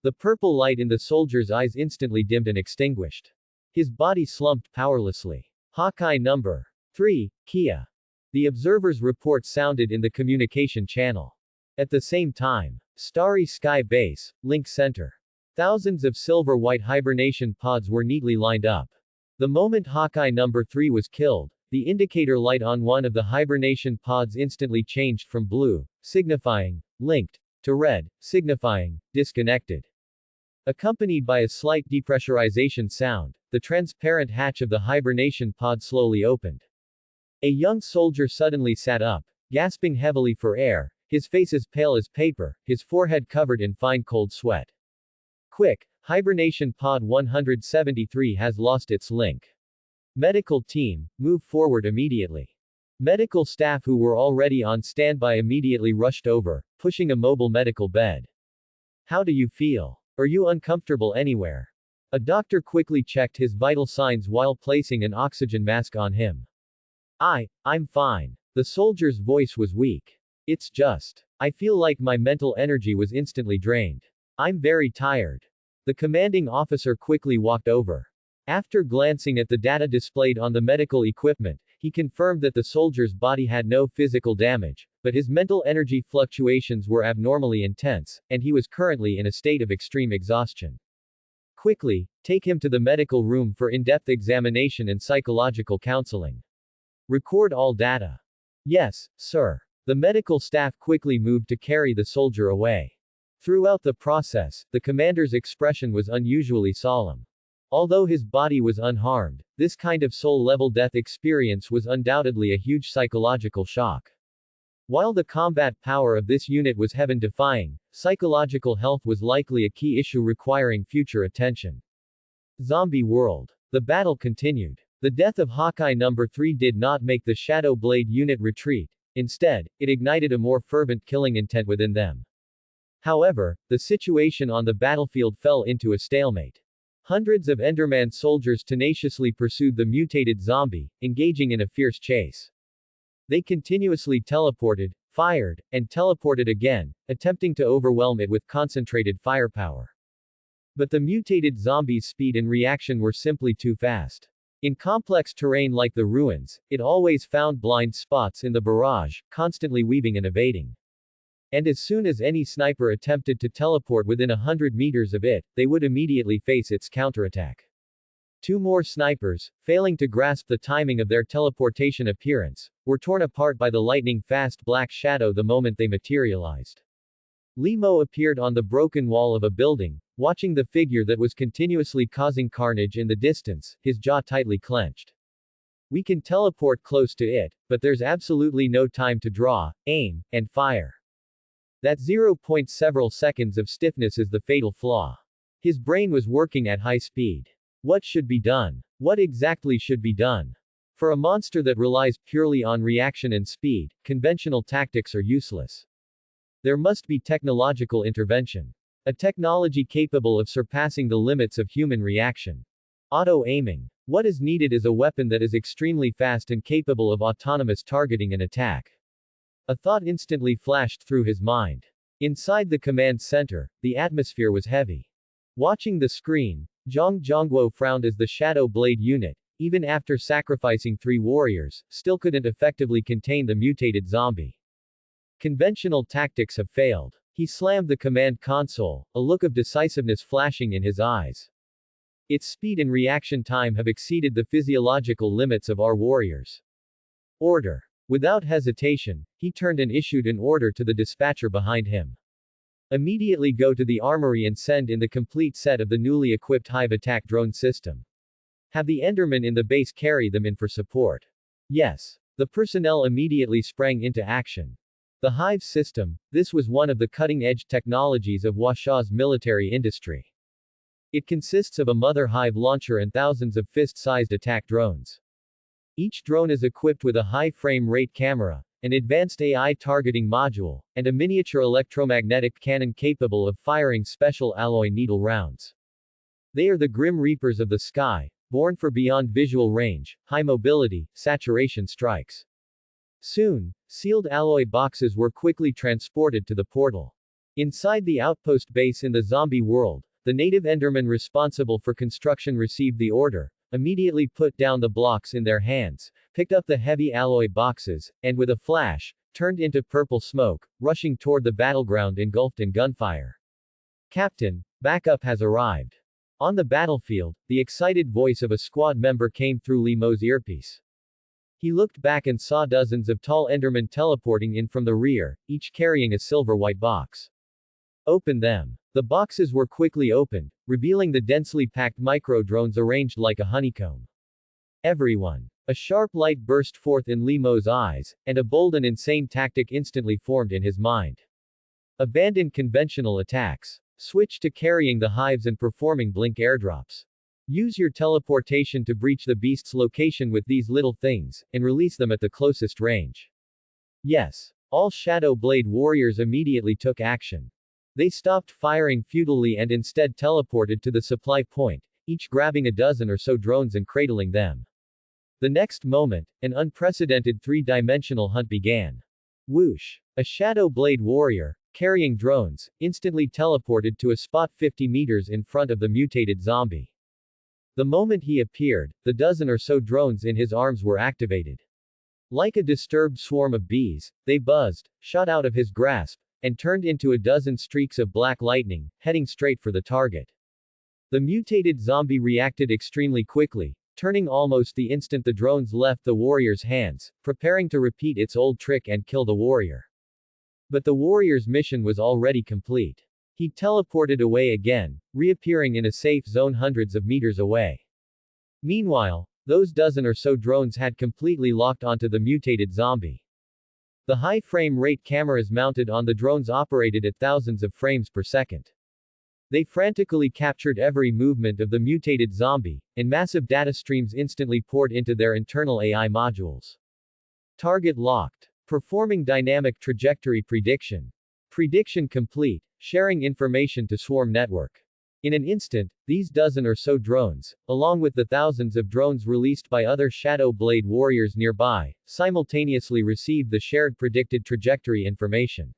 The purple light in the soldier's eyes instantly dimmed and extinguished. His body slumped powerlessly. Hawkeye number 3, Kia. The observer's report sounded in the communication channel. At the same time, Starry Sky Base, Link Center. Thousands of silver-white hibernation pods were neatly lined up. The moment Hawkeye number 3 was killed, the indicator light on one of the hibernation pods instantly changed from blue, signifying linked, to red, signifying disconnected. Accompanied by a slight depressurization sound, the transparent hatch of the hibernation pod slowly opened. A young soldier suddenly sat up, gasping heavily for air, his face as pale as paper, his forehead covered in fine cold sweat. Quick, hibernation pod 173 has lost its link. Medical team, move forward immediately. Medical staff who were already on standby immediately rushed over, pushing a mobile medical bed. How do you feel? Are you uncomfortable anywhere? A doctor quickly checked his vital signs while placing an oxygen mask on him. I'm fine. The soldier's voice was weak. It's just, I feel like my mental energy was instantly drained. I'm very tired. The commanding officer quickly walked over. After glancing at the data displayed on the medical equipment, he confirmed that the soldier's body had no physical damage, but his mental energy fluctuations were abnormally intense, and he was currently in a state of extreme exhaustion. Quickly, take him to the medical room for in-depth examination and psychological counseling. Record all data. Yes, sir. The medical staff quickly moved to carry the soldier away. Throughout the process, the commander's expression was unusually solemn. Although his body was unharmed, this kind of soul-level death experience was undoubtedly a huge psychological shock. While the combat power of this unit was heaven-defying, psychological health was likely a key issue requiring future attention. Zombie World. The battle continued. The death of Hawkeye number 3 did not make the Shadow Blade unit retreat. Instead, it ignited a more fervent killing intent within them. However, the situation on the battlefield fell into a stalemate. Hundreds of Enderman soldiers tenaciously pursued the mutated zombie, engaging in a fierce chase. They continuously teleported, fired, and teleported again, attempting to overwhelm it with concentrated firepower. But the mutated zombie's speed and reaction were simply too fast. In complex terrain like the ruins, it always found blind spots in the barrage, constantly weaving and evading. And as soon as any sniper attempted to teleport within 100 meters of it, they would immediately face its counterattack. Two more snipers, failing to grasp the timing of their teleportation appearance, were torn apart by the lightning-fast black shadow the moment they materialized. Limo appeared on the broken wall of a building, watching the figure that was continuously causing carnage in the distance, his jaw tightly clenched. We can teleport close to it, but there's absolutely no time to draw, aim, and fire. That 0. Several seconds of stiffness is the fatal flaw. His brain was working at high speed. What should be done? What exactly should be done? For a monster that relies purely on reaction and speed, conventional tactics are useless. There must be technological intervention. A technology capable of surpassing the limits of human reaction. Auto-aiming. What is needed is a weapon that is extremely fast and capable of autonomous targeting and attack. A thought instantly flashed through his mind. Inside the command center, the atmosphere was heavy. Watching the screen, Zhang Zhongguo frowned as the Shadow Blade unit, even after sacrificing 3 warriors, still couldn't effectively contain the mutated zombie. Conventional tactics have failed. He slammed the command console, a look of decisiveness flashing in his eyes. Its speed and reaction time have exceeded the physiological limits of our warriors. Order. Without hesitation, he turned and issued an order to the dispatcher behind him. Immediately go to the armory and send in the complete set of the newly equipped Hive attack drone system. Have the Endermen in the base carry them in for support. Yes. The personnel immediately sprang into action. The Hive system, this was one of the cutting-edge technologies of Washa's military industry. It consists of a mother Hive launcher and thousands of fist-sized attack drones. Each drone is equipped with a high frame rate camera, an advanced AI targeting module, and a miniature electromagnetic cannon capable of firing special alloy needle rounds. They are the Grim Reapers of the sky, born for beyond visual range, high mobility, saturation strikes. Soon, sealed alloy boxes were quickly transported to the portal. Inside the outpost base in the zombie world, the native Enderman responsible for construction received the order, immediately put down the blocks in their hands, picked up the heavy alloy boxes, and with a flash, turned into purple smoke, rushing toward the battleground engulfed in gunfire. Captain, backup has arrived. On the battlefield, the excited voice of a squad member came through Limo's earpiece. He looked back and saw dozens of tall Endermen teleporting in from the rear, each carrying a silver-white box. Open them. The boxes were quickly opened, revealing the densely packed micro-drones arranged like a honeycomb. Everyone. A sharp light burst forth in Limo's eyes, and a bold and insane tactic instantly formed in his mind. Abandon conventional attacks. Switch to carrying the hives and performing blink airdrops. Use your teleportation to breach the beast's location with these little things, and release them at the closest range. Yes. All Shadow Blade warriors immediately took action. They stopped firing futilely and instead teleported to the supply point, each grabbing a dozen or so drones and cradling them. The next moment, an unprecedented three-dimensional hunt began. Whoosh! A Shadow Blade warrior, carrying drones, instantly teleported to a spot 50 meters in front of the mutated zombie. The moment he appeared, the dozen or so drones in his arms were activated. Like a disturbed swarm of bees, they buzzed, shot out of his grasp, and turned into a dozen streaks of black lightning, heading straight for the target. The mutated zombie reacted extremely quickly, turning almost the instant the drones left the warrior's hands, preparing to repeat its old trick and kill the warrior. But the warrior's mission was already complete. He teleported away again, reappearing in a safe zone hundreds of meters away. Meanwhile, those dozen or so drones had completely locked onto the mutated zombie. The high frame rate cameras mounted on the drones operated at thousands of frames per second. They frantically captured every movement of the mutated zombie, and massive data streams instantly poured into their internal AI modules. Target locked. Performing dynamic trajectory prediction. Prediction complete. Sharing information to swarm network. In an instant, these dozen or so drones, along with the thousands of drones released by other Shadow Blade warriors nearby, simultaneously received the shared predicted trajectory information.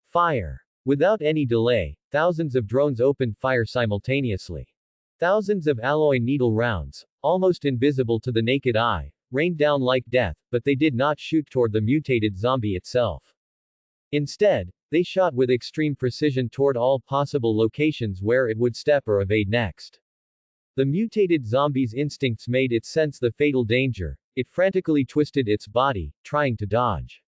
Fire. Without any delay, thousands of drones opened fire simultaneously. Thousands of alloy needle rounds, almost invisible to the naked eye, rained down like death, but they did not shoot toward the mutated zombie itself. Instead, they shot with extreme precision toward all possible locations where it would step or evade next. The mutated zombie's instincts made it sense the fatal danger. It frantically twisted its body, trying to dodge.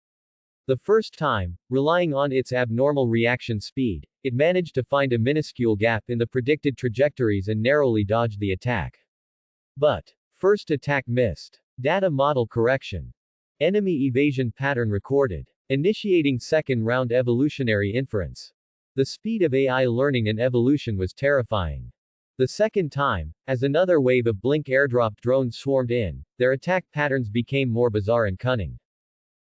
The first time, relying on its abnormal reaction speed, it managed to find a minuscule gap in the predicted trajectories and narrowly dodged the attack. But, first attack missed. Data model correction. Enemy evasion pattern recorded. Initiating second round evolutionary inference. The speed of AI learning and evolution was terrifying. The second time, as another wave of blink airdrop drones swarmed in, their attack patterns became more bizarre and cunning.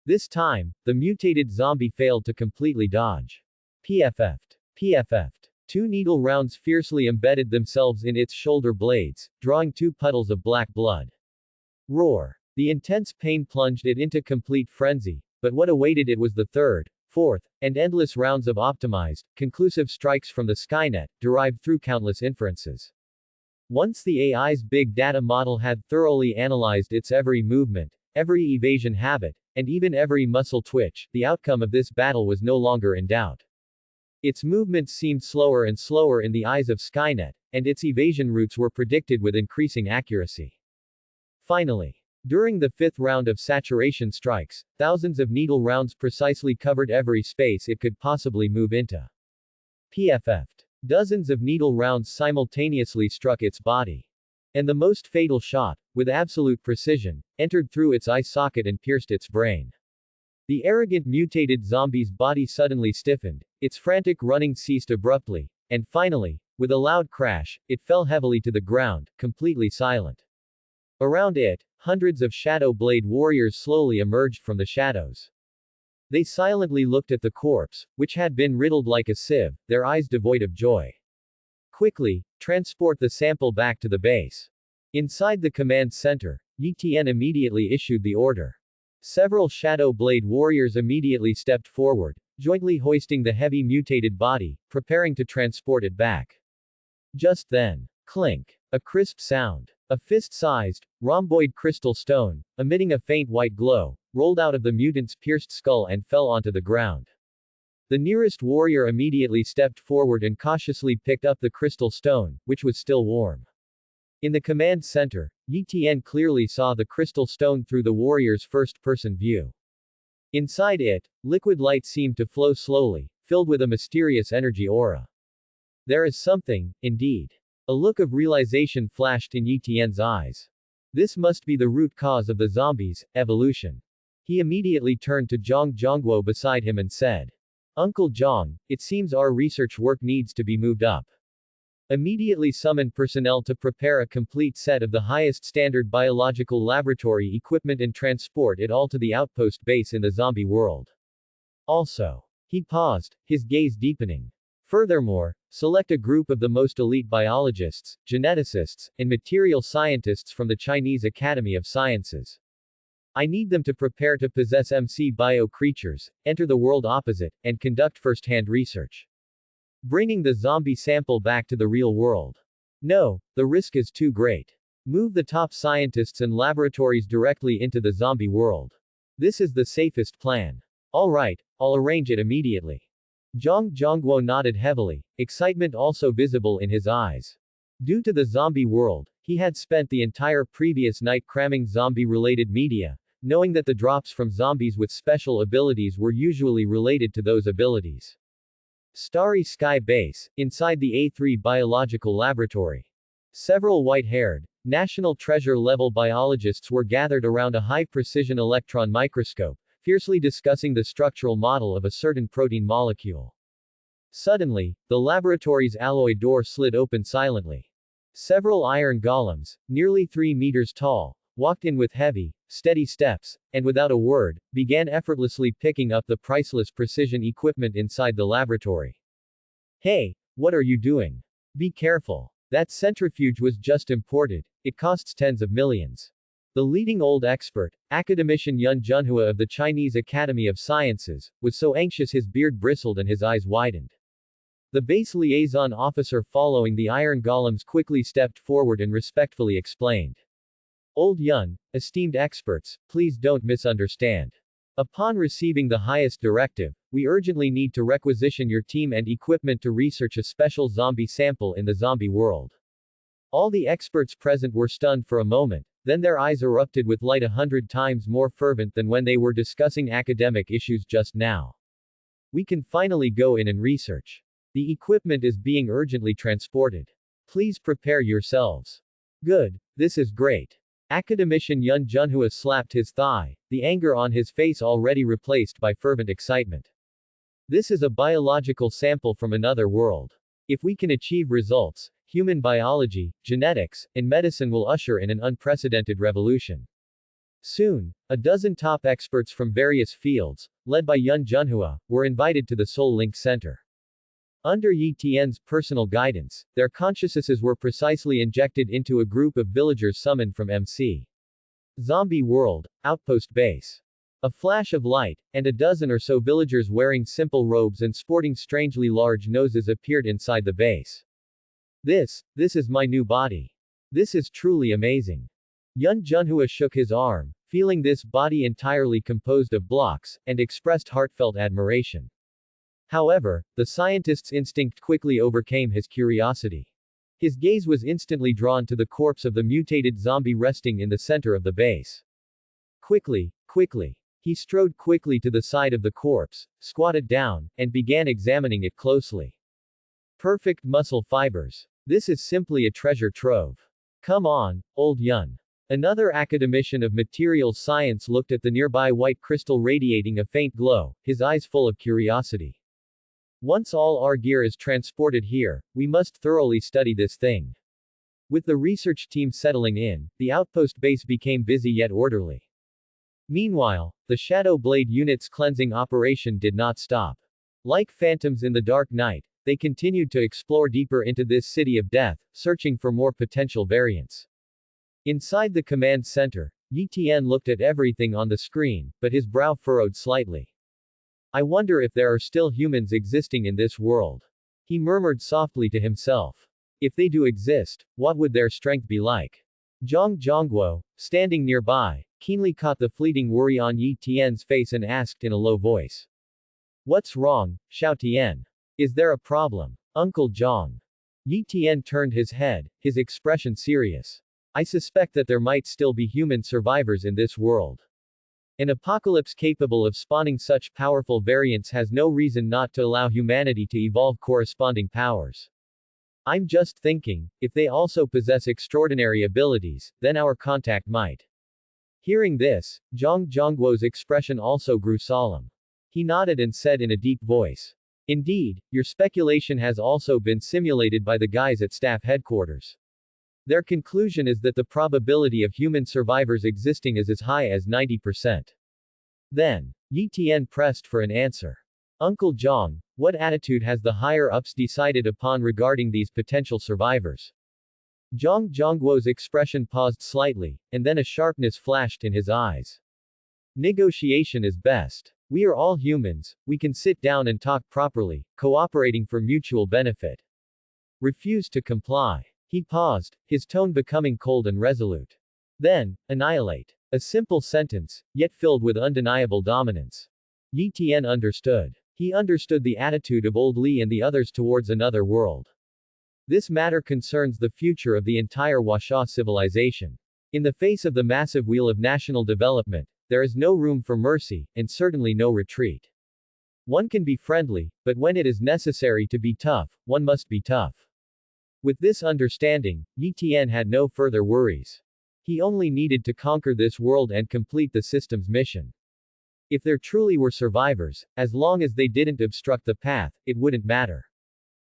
This time, the mutated zombie failed to completely dodge. PFF'd. PFF'd. Two needle rounds fiercely embedded themselves in its shoulder blades, drawing two puddles of black blood. Roar. The intense pain plunged it into complete frenzy, but what awaited it was the third, fourth, and endless rounds of optimized, conclusive strikes from the Skynet, derived through countless inferences. Once the AI's big data model had thoroughly analyzed its every movement, every evasion habit, and even every muscle twitch, the outcome of this battle was no longer in doubt. Its movements seemed slower and slower in the eyes of Skynet, and its evasion routes were predicted with increasing accuracy. Finally, during the fifth round of saturation strikes, thousands of needle rounds precisely covered every space it could possibly move into. PFF'd. Dozens of needle rounds simultaneously struck its body. And the most fatal shot, with absolute precision, entered through its eye socket and pierced its brain. The arrogant mutated zombie's body suddenly stiffened, its frantic running ceased abruptly, and finally, with a loud crash, it fell heavily to the ground, completely silent. Around it, hundreds of Shadow Blade warriors slowly emerged from the shadows. They silently looked at the corpse, which had been riddled like a sieve, their eyes devoid of joy. Quickly, transport the sample back to the base. Inside the command center, Yi Tian immediately issued the order. Several Shadow Blade warriors immediately stepped forward, jointly hoisting the heavy mutated body, preparing to transport it back. Just then, clink, a crisp sound. A fist-sized, rhomboid crystal stone, emitting a faint white glow, rolled out of the mutant's pierced skull and fell onto the ground. The nearest warrior immediately stepped forward and cautiously picked up the crystal stone, which was still warm. In the command center, Yi Tian clearly saw the crystal stone through the warrior's first-person view. Inside it, liquid light seemed to flow slowly, filled with a mysterious energy aura. There is something, indeed. A look of realization flashed in Yi Tian's eyes. This must be the root cause of the zombies' evolution. He immediately turned to Zhang Zhongguo beside him and said, Uncle Zhang, it seems our research work needs to be moved up. Immediately summon personnel to prepare a complete set of the highest standard biological laboratory equipment and transport it all to the outpost base in the zombie world. Also. He paused, his gaze deepening. Furthermore, select a group of the most elite biologists, geneticists, and material scientists from the Chinese Academy of Sciences. I need them to prepare to possess MC bio creatures, enter the world opposite, and conduct first-hand research. Bringing the zombie sample back to the real world. No, the risk is too great. Move the top scientists and laboratories directly into the zombie world. This is the safest plan. All right, I'll arrange it immediately. Zhang Zhongguo nodded heavily, excitement also visible in his eyes. Due to the zombie world, he had spent the entire previous night cramming zombie-related media, knowing that the drops from zombies with special abilities were usually related to those abilities. Starry Sky Base, inside the A3 Biological Laboratory. Several white-haired, National Treasure-level biologists were gathered around a high-precision electron microscope, fiercely discussing the structural model of a certain protein molecule. Suddenly, the laboratory's alloy door slid open silently. Several iron golems, nearly 3 meters tall, walked in with heavy, steady steps, and without a word, began effortlessly picking up the priceless precision equipment inside the laboratory. Hey, what are you doing? Be careful. That centrifuge was just imported, it costs tens of millions. The leading old expert, academician Yun Junhua of the Chinese Academy of Sciences, was so anxious his beard bristled and his eyes widened. The base liaison officer following the iron golems quickly stepped forward and respectfully explained. Old Yun, esteemed experts, please don't misunderstand. Upon receiving the highest directive, we urgently need to requisition your team and equipment to research a special zombie sample in the zombie world. All the experts present were stunned for a moment, then their eyes erupted with light 100 times more fervent than when they were discussing academic issues just now. We can finally go in and research. The equipment is being urgently transported. Please prepare yourselves. Good, this is great. Academician Yun Junhua slapped his thigh, the anger on his face already replaced by fervent excitement. This is a biological sample from another world. If we can achieve results, human biology, genetics, and medicine will usher in an unprecedented revolution. Soon, a dozen top experts from various fields, led by Yun Junhua, were invited to the Seoul Link Center. Under Yi Tian's personal guidance, their consciousnesses were precisely injected into a group of villagers summoned from MC. Zombie World, Outpost Base. A flash of light, and a dozen or so villagers wearing simple robes and sporting strangely large noses appeared inside the base. This is my new body. This is truly amazing. Yun Junhua shook his arm, feeling this body entirely composed of blocks, and expressed heartfelt admiration. However, the scientist's instinct quickly overcame his curiosity. His gaze was instantly drawn to the corpse of the mutated zombie resting in the center of the base. Quickly. He strode quickly to the side of the corpse, squatted down, and began examining it closely. Perfect muscle fibers. This is simply a treasure trove. Come on, old Yun. Another academician of materials science looked at the nearby white crystal radiating a faint glow, his eyes full of curiosity. Once all our gear is transported here, we must thoroughly study this thing. With the research team settling in, the outpost base became busy yet orderly. Meanwhile, the Shadow Blade unit's cleansing operation did not stop. Like phantoms in the dark night, they continued to explore deeper into this city of death, searching for more potential variants. Inside the command center, Yi Tian looked at everything on the screen, but his brow furrowed slightly. I wonder if there are still humans existing in this world. He murmured softly to himself. If they do exist, what would their strength be like? Zhang Zhongguo, standing nearby, keenly caught the fleeting worry on Yi Tian's face and asked in a low voice. What's wrong, Xiao Tian? Is there a problem? Uncle Zhang. Yi Tian turned his head, his expression serious. I suspect that there might still be human survivors in this world. An apocalypse capable of spawning such powerful variants has no reason not to allow humanity to evolve corresponding powers. I'm just thinking, if they also possess extraordinary abilities, then our contact might. Hearing this, Zhang Zhongguo's expression also grew solemn. He nodded and said in a deep voice. Indeed, your speculation has also been simulated by the guys at staff headquarters. Their conclusion is that the probability of human survivors existing is as high as 90%. Then, Yi Tian pressed for an answer. Uncle Zhang, what attitude has the higher-ups decided upon regarding these potential survivors? Zhang Zhongguo's expression paused slightly, and then a sharpness flashed in his eyes. Negotiation is best. We are all humans, we can sit down and talk properly, cooperating for mutual benefit. Refuse to comply. He paused, his tone becoming cold and resolute. Then, annihilate. A simple sentence, yet filled with undeniable dominance. Yi Tian understood. He understood the attitude of old Li and the others towards another world. This matter concerns the future of the entire Huaxia civilization. In the face of the massive wheel of national development, there is no room for mercy, and certainly no retreat. One can be friendly, but when it is necessary to be tough, one must be tough. With this understanding, Yi Tian had no further worries. He only needed to conquer this world and complete the system's mission. If there truly were survivors, as long as they didn't obstruct the path, it wouldn't matter.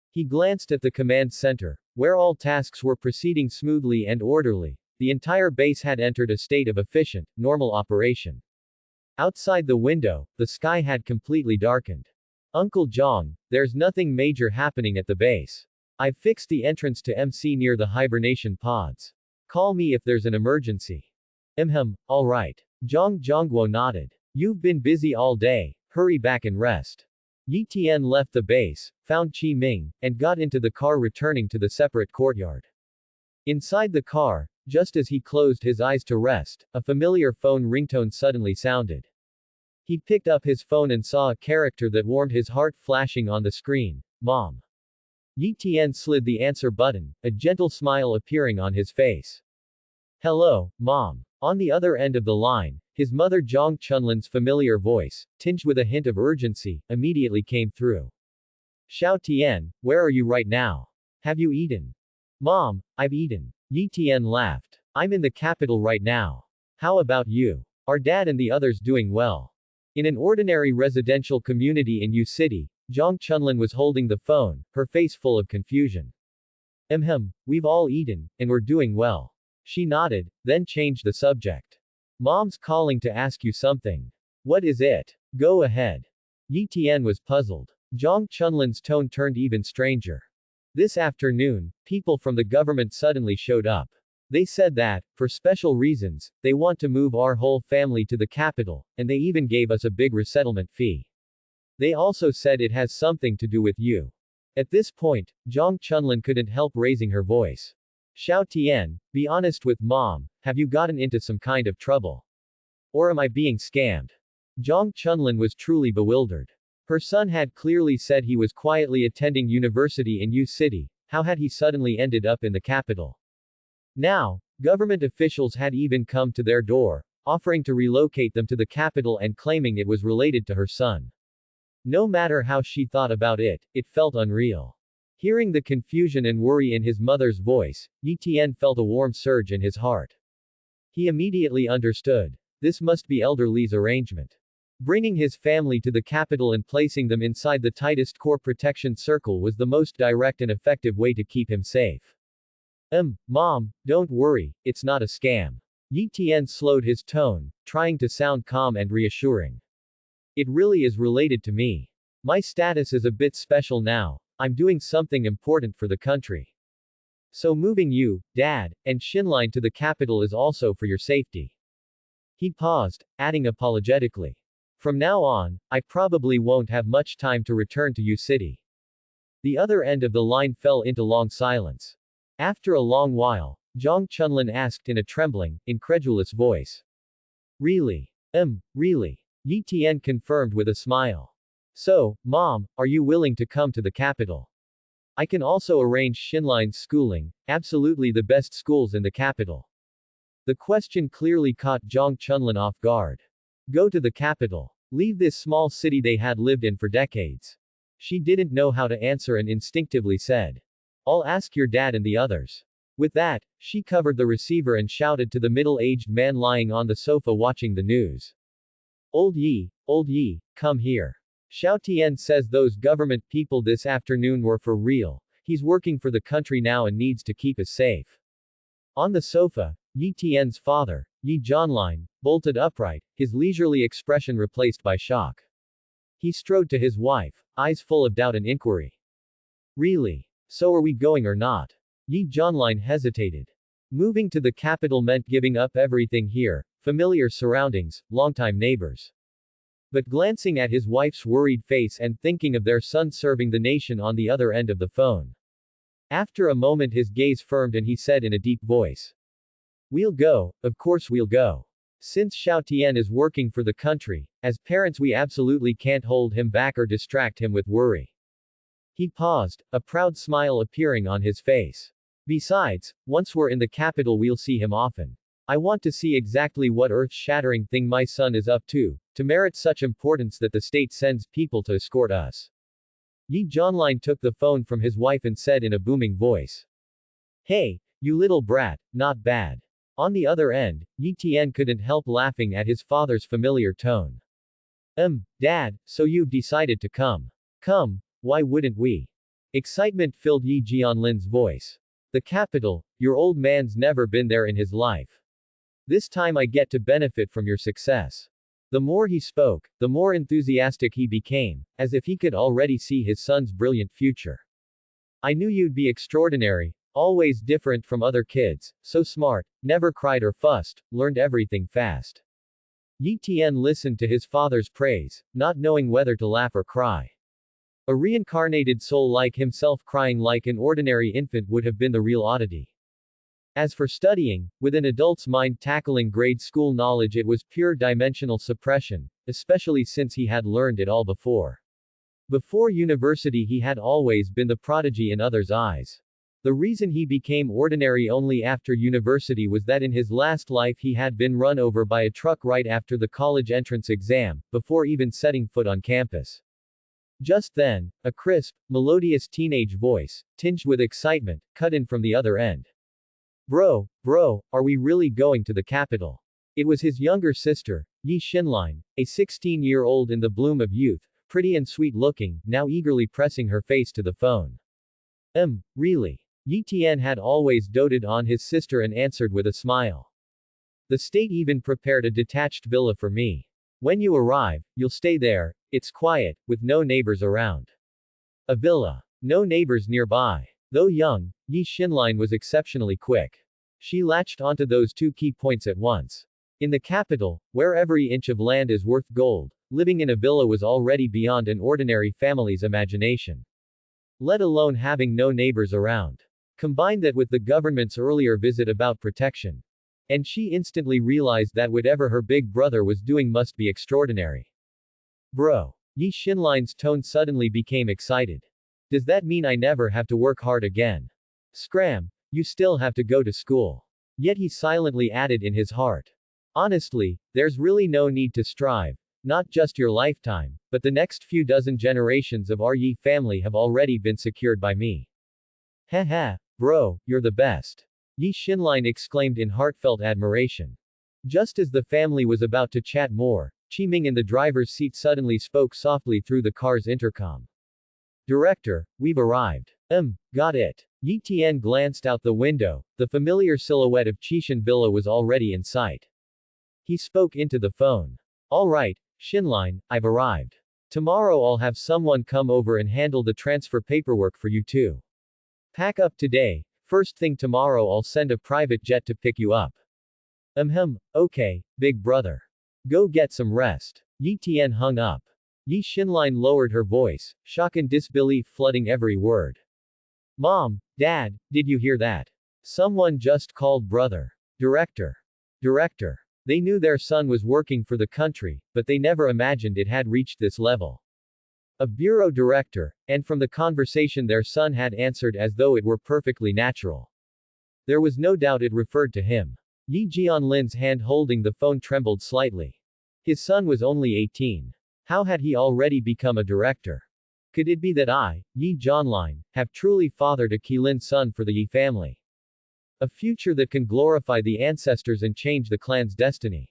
He glanced at the command center, where all tasks were proceeding smoothly and orderly. The entire base had entered a state of efficient, normal operation. Outside the window, the sky had completely darkened. Uncle Zhang, there's nothing major happening at the base. I've fixed the entrance to MC near the hibernation pods. Call me if there's an emergency. Alright. Zhang Zhongguo nodded. You've been busy all day, hurry back and rest. Yi Tian left the base, found Qi Ming, and got into the car returning to the separate courtyard. Inside the car, just as he closed his eyes to rest, a familiar phone ringtone suddenly sounded. He picked up his phone and saw a character that warmed his heart flashing on the screen. Mom. Yi Tian slid the answer button, a gentle smile appearing on his face. Hello, Mom. On the other end of the line, his mother Zhang Chunlin's familiar voice, tinged with a hint of urgency, immediately came through. Xiao Tian, where are you right now? Have you eaten? Mom, I've eaten. Yi Tian laughed. I'm in the capital right now. How about you? Are Dad and the others doing well? In an ordinary residential community in U City, Zhang Chunlin was holding the phone, her face full of confusion. We've all eaten, and we're doing well. She nodded, then changed the subject. Mom's calling to ask you something. What is it? Go ahead. Yi Tian was puzzled. Zhang Chunlin's tone turned even stranger. This afternoon, people from the government suddenly showed up. They said that, for special reasons, they want to move our whole family to the capital, and they even gave us a big resettlement fee. They also said it has something to do with you. At this point, Zhang Chunlin couldn't help raising her voice. Xiao Tian, be honest with Mom, have you gotten into some kind of trouble? Or am I being scammed? Zhang Chunlin was truly bewildered. Her son had clearly said he was quietly attending university in U City. How had he suddenly ended up in the capital? Now, government officials had even come to their door, offering to relocate them to the capital and claiming it was related to her son. No matter how she thought about it, it felt unreal. Hearing the confusion and worry in his mother's voice, Yi Tian felt a warm surge in his heart. He immediately understood. This must be Elder Li's arrangement. Bringing his family to the capital and placing them inside the tightest core protection circle was the most direct and effective way to keep him safe. Mom, don't worry, it's not a scam. Yi Tian slowed his tone, trying to sound calm and reassuring. It really is related to me. My status is a bit special now. I'm doing something important for the country. So moving you, Dad, and Xinline to the capital is also for your safety. He paused, adding apologetically. From now on, I probably won't have much time to return to U City. The other end of the line fell into long silence. After a long while, Zhang Chunlin asked in a trembling, incredulous voice. Really? Really? Yi Tian confirmed with a smile. So, Mom, are you willing to come to the capital? I can also arrange Xinline's schooling, absolutely the best schools in the capital. The question clearly caught Zhang Chunlin off guard. Go to the capital. Leave this small city they had lived in for decades. She didn't know how to answer and instinctively said. I'll ask your dad and the others. With that, she covered the receiver and shouted to the middle-aged man lying on the sofa watching the news. Old Yi, come here. Xiao Tian says those government people this afternoon were for real. He's working for the country now and needs to keep us safe. On the sofa, Yi Tian's father, Yi Zhanlin, bolted upright, his leisurely expression replaced by shock. He strode to his wife, eyes full of doubt and inquiry. Really? So are we going or not? Yi Zhanlin hesitated. Moving to the capital meant giving up everything here, familiar surroundings, longtime neighbors. But glancing at his wife's worried face and thinking of their son serving the nation on the other end of the phone. After a moment his gaze firmed and he said in a deep voice. We'll go, of course we'll go. Since Xiao Tian is working for the country, as parents we absolutely can't hold him back or distract him with worry. He paused, a proud smile appearing on his face. Besides, once we're in the capital we'll see him often. I want to see exactly what earth-shattering thing my son is up to merit such importance that the state sends people to escort us. Yi Zhanlin took the phone from his wife and said in a booming voice. Hey, you little brat, not bad. On the other end, Yi Tian couldn't help laughing at his father's familiar tone. Dad, so you've decided to come. Come, why wouldn't we? Excitement filled Yi Jianlin's voice. The capital, your old man's never been there in his life. This time I get to benefit from your success. The more he spoke, the more enthusiastic he became, as if he could already see his son's brilliant future. I knew you'd be extraordinary, always different from other kids, so smart, never cried or fussed, learned everything fast. Yi Tian listened to his father's praise, not knowing whether to laugh or cry. A reincarnated soul like himself crying like an ordinary infant would have been the real oddity. As for studying, with an adult's mind tackling grade school knowledge it was pure dimensional suppression, especially since he had learned it all before. Before university he had always been the prodigy in others' eyes. The reason he became ordinary only after university was that in his last life he had been run over by a truck right after the college entrance exam, before even setting foot on campus. Just then, a crisp, melodious teenage voice, tinged with excitement, cut in from the other end. Bro, are we really going to the capital? It was his younger sister, Yi Xinline, a 16-year-old in the bloom of youth, pretty and sweet-looking, now eagerly pressing her face to the phone. Really? Yi Tian had always doted on his sister and answered with a smile. The state even prepared a detached villa for me. When you arrive, you'll stay there, it's quiet, with no neighbors around. A villa. No neighbors nearby. Though young, Yi Xinline was exceptionally quick. She latched onto those two key points at once. In the capital, where every inch of land is worth gold, living in a villa was already beyond an ordinary family's imagination. Let alone having no neighbors around. Combine that with the government's earlier visit about protection. And she instantly realized that whatever her big brother was doing must be extraordinary. Bro. Yi Xinline's tone suddenly became excited. Does that mean I never have to work hard again? Scram, you still have to go to school. Yet he silently added in his heart. Honestly, there's really no need to strive, not just your lifetime, but the next few dozen generations of our Yi family have already been secured by me. Heh, bro, you're the best. Yi Xinline exclaimed in heartfelt admiration. Just as the family was about to chat more, Qiming in the driver's seat suddenly spoke softly through the car's intercom. Director, we've arrived. Got it. Yi Tian glanced out the window, the familiar silhouette of Qishan Villa was already in sight. He spoke into the phone. Alright, Xinline, I've arrived. Tomorrow I'll have someone come over and handle the transfer paperwork for you too. Pack up today, first thing tomorrow I'll send a private jet to pick you up. Okay, big brother. Go get some rest. Yi Tian hung up. Yi Xinline lowered her voice, shock and disbelief flooding every word. Mom, Dad, did you hear that? Someone just called brother. Director. Director. They knew their son was working for the country, but they never imagined it had reached this level. A bureau director, and from the conversation their son had answered as though it were perfectly natural. There was no doubt it referred to him. Yi Jianlin's hand holding the phone trembled slightly. His son was only 18. How had he already become a director? Could it be that I, Yi Jianlin, have truly fathered a Qilin son for the Yi family? A future that can glorify the ancestors and change the clan's destiny.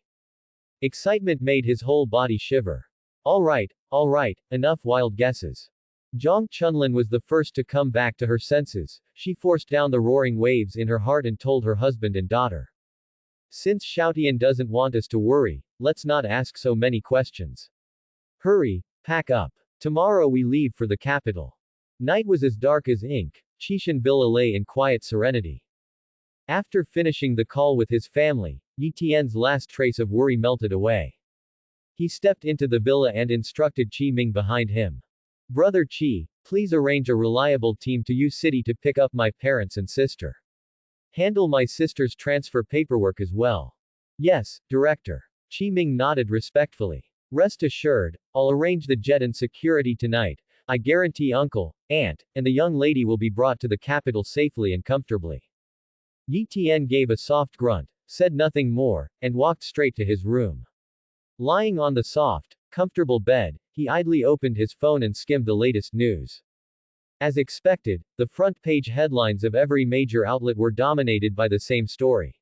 Excitement made his whole body shiver. All right, enough wild guesses. Zhang Chunlin was the first to come back to her senses. She forced down the roaring waves in her heart and told her husband and daughter. Since Xiaotian doesn't want us to worry, let's not ask so many questions. Hurry, pack up. Tomorrow we leave for the capital. Night was as dark as ink. Qishan Villa lay in quiet serenity. After finishing the call with his family, Yi Tian's last trace of worry melted away. He stepped into the villa and instructed Qi Ming behind him. Brother Qi, please arrange a reliable team to U City to pick up my parents and sister. Handle my sister's transfer paperwork as well. Yes, Director. Qi Ming nodded respectfully. Rest assured, I'll arrange the jet and security tonight. I guarantee uncle, aunt, and the young lady will be brought to the capital safely and comfortably. Yi Tian gave a soft grunt, said nothing more, and walked straight to his room. Lying on the soft, comfortable bed, he idly opened his phone and skimmed the latest news. As expected, the front page headlines of every major outlet were dominated by the same story.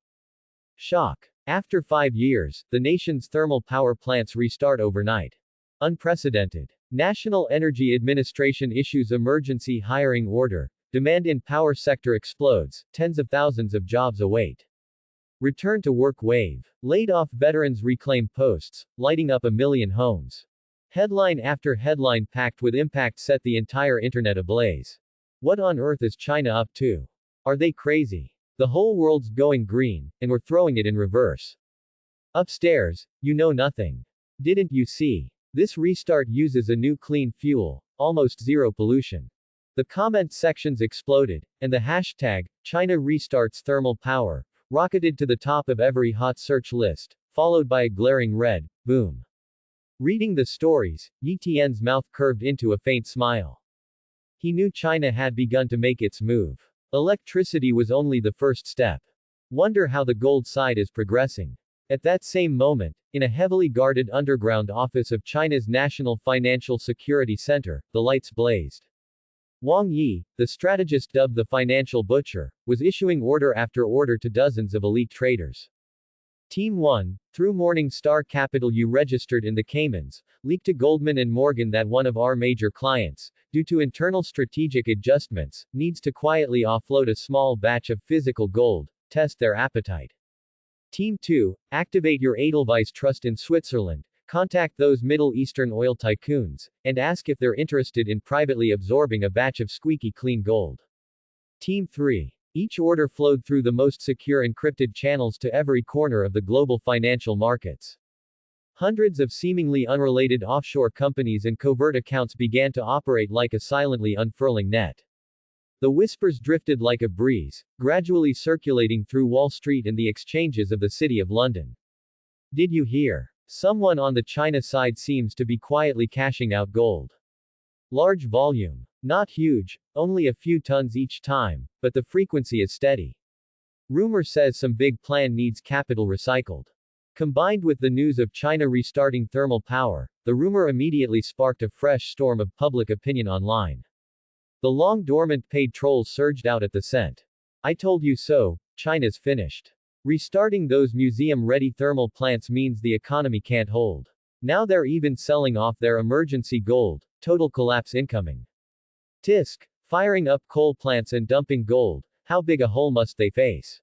Shock. After 5 years, the nation's thermal power plants restart overnight. Unprecedented. National Energy Administration issues emergency hiring order. Demand in power sector explodes, tens of thousands of jobs await. Return to work wave. Laid-off veterans reclaim posts, lighting up 1 million homes. Headline after headline packed with impact set the entire internet ablaze. What on earth is China up to? Are they crazy? The whole world's going green, and we're throwing it in reverse. Upstairs, you know nothing. Didn't you see? This restart uses a new clean fuel, almost zero pollution. The comment sections exploded, and the hashtag, China restarts thermal power, rocketed to the top of every hot search list, followed by a glaring red boom. Reading the stories, Yi Tian's mouth curved into a faint smile. He knew China had begun to make its move. Electricity was only the first step. Wonder how the gold side is progressing. At that same moment, in a heavily guarded underground office of China's National Financial Security Center, the lights blazed. Wang Yi, the strategist dubbed the financial butcher, was issuing order after order to dozens of elite traders. Team 1, through Morning Star Capital you registered in the Caymans, leaked to Goldman and Morgan that one of our major clients, due to internal strategic adjustments, needs to quietly offload a small batch of physical gold, test their appetite. Team 2, activate your Edelweiss trust in Switzerland, contact those Middle Eastern oil tycoons, and ask if they're interested in privately absorbing a batch of squeaky clean gold. Team 3. Each order flowed through the most secure encrypted channels to every corner of the global financial markets. Hundreds of seemingly unrelated offshore companies and covert accounts began to operate like a silently unfurling net. The whispers drifted like a breeze, gradually circulating through Wall Street and the exchanges of the City of London. Did you hear? Someone on the China side seems to be quietly cashing out gold. Large volume. Not huge, only a few tons each time, but the frequency is steady. Rumor says some big plan needs capital recycled. Combined with the news of China restarting thermal power, the rumor immediately sparked a fresh storm of public opinion online. The long-dormant paid trolls surged out at the scent. I told you so, China's finished. Restarting those museum-ready thermal plants means the economy can't hold. Now they're even selling off their emergency gold, total collapse incoming. Tisk, firing up coal plants and dumping gold, how big a hole must they face?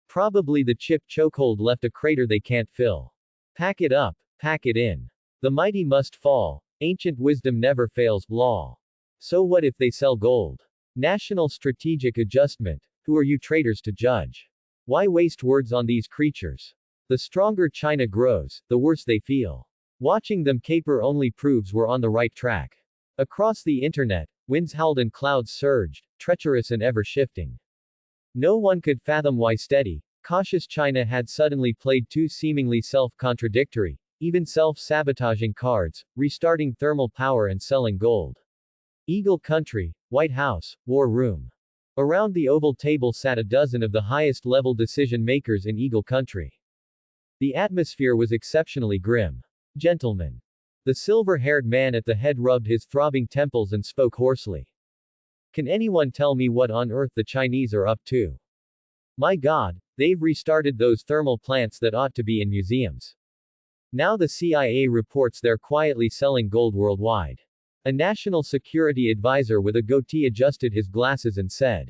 Probably the chip chokehold left a crater they can't fill. Pack it up, pack it in. The mighty must fall, ancient wisdom never fails, law. So what if they sell gold? National strategic adjustment, who are you traders to judge? Why waste words on these creatures? The stronger China grows, the worse they feel. Watching them caper only proves we're on the right track. Across the internet, winds howled and clouds surged, treacherous and ever-shifting. No one could fathom why steady, cautious China had suddenly played two seemingly self-contradictory, even self-sabotaging cards, restarting thermal power and selling gold. Eagle Country, White House, War Room. Around the Oval Table sat a dozen of the highest-level decision-makers in Eagle Country. The atmosphere was exceptionally grim. Gentlemen. The silver-haired man at the head rubbed his throbbing temples and spoke hoarsely. Can anyone tell me what on earth the Chinese are up to? My God, they've restarted those thermal plants that ought to be in museums. Now the CIA reports they're quietly selling gold worldwide. A national security advisor with a goatee adjusted his glasses and said,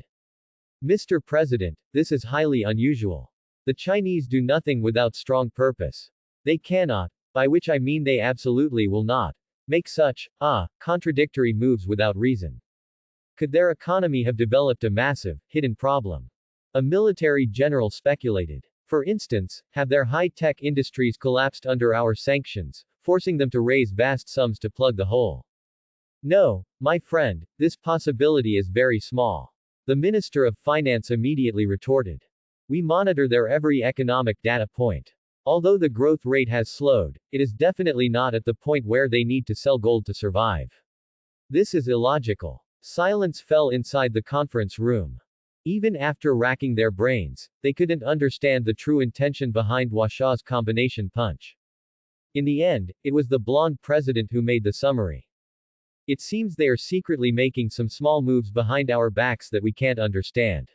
Mr. President, this is highly unusual. The Chinese do nothing without strong purpose. They cannot, by which I mean they absolutely will not, make such, contradictory moves without reason. Could their economy have developed a massive, hidden problem? A military general speculated. For instance, have their high-tech industries collapsed under our sanctions, forcing them to raise vast sums to plug the hole? No, my friend, this possibility is very small. The Minister of Finance immediately retorted. We monitor their every economic data point. Although the growth rate has slowed, it is definitely not at the point where they need to sell gold to survive. This is illogical. Silence fell inside the conference room. Even after racking their brains, they couldn't understand the true intention behind Huashaw's combination punch. In the end, it was the blonde president who made the summary. It seems they are secretly making some small moves behind our backs that we can't understand.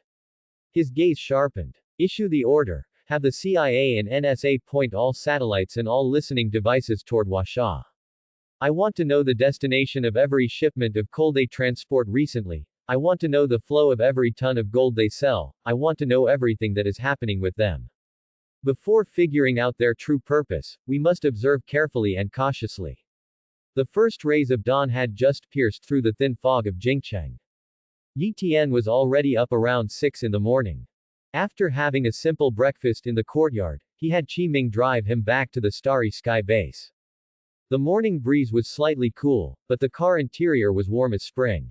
His gaze sharpened. Issue the order. Have the CIA and NSA point all satellites and all listening devices toward Huasha. I want to know the destination of every shipment of coal they transport recently. I want to know the flow of every ton of gold they sell. I want to know everything that is happening with them. Before figuring out their true purpose, we must observe carefully and cautiously. The first rays of dawn had just pierced through the thin fog of Jingcheng. Yi Tian was already up around 6 in the morning. After having a simple breakfast in the courtyard, he had Qi Ming drive him back to the Starry Sky base. The morning breeze was slightly cool, but the car interior was warm as spring.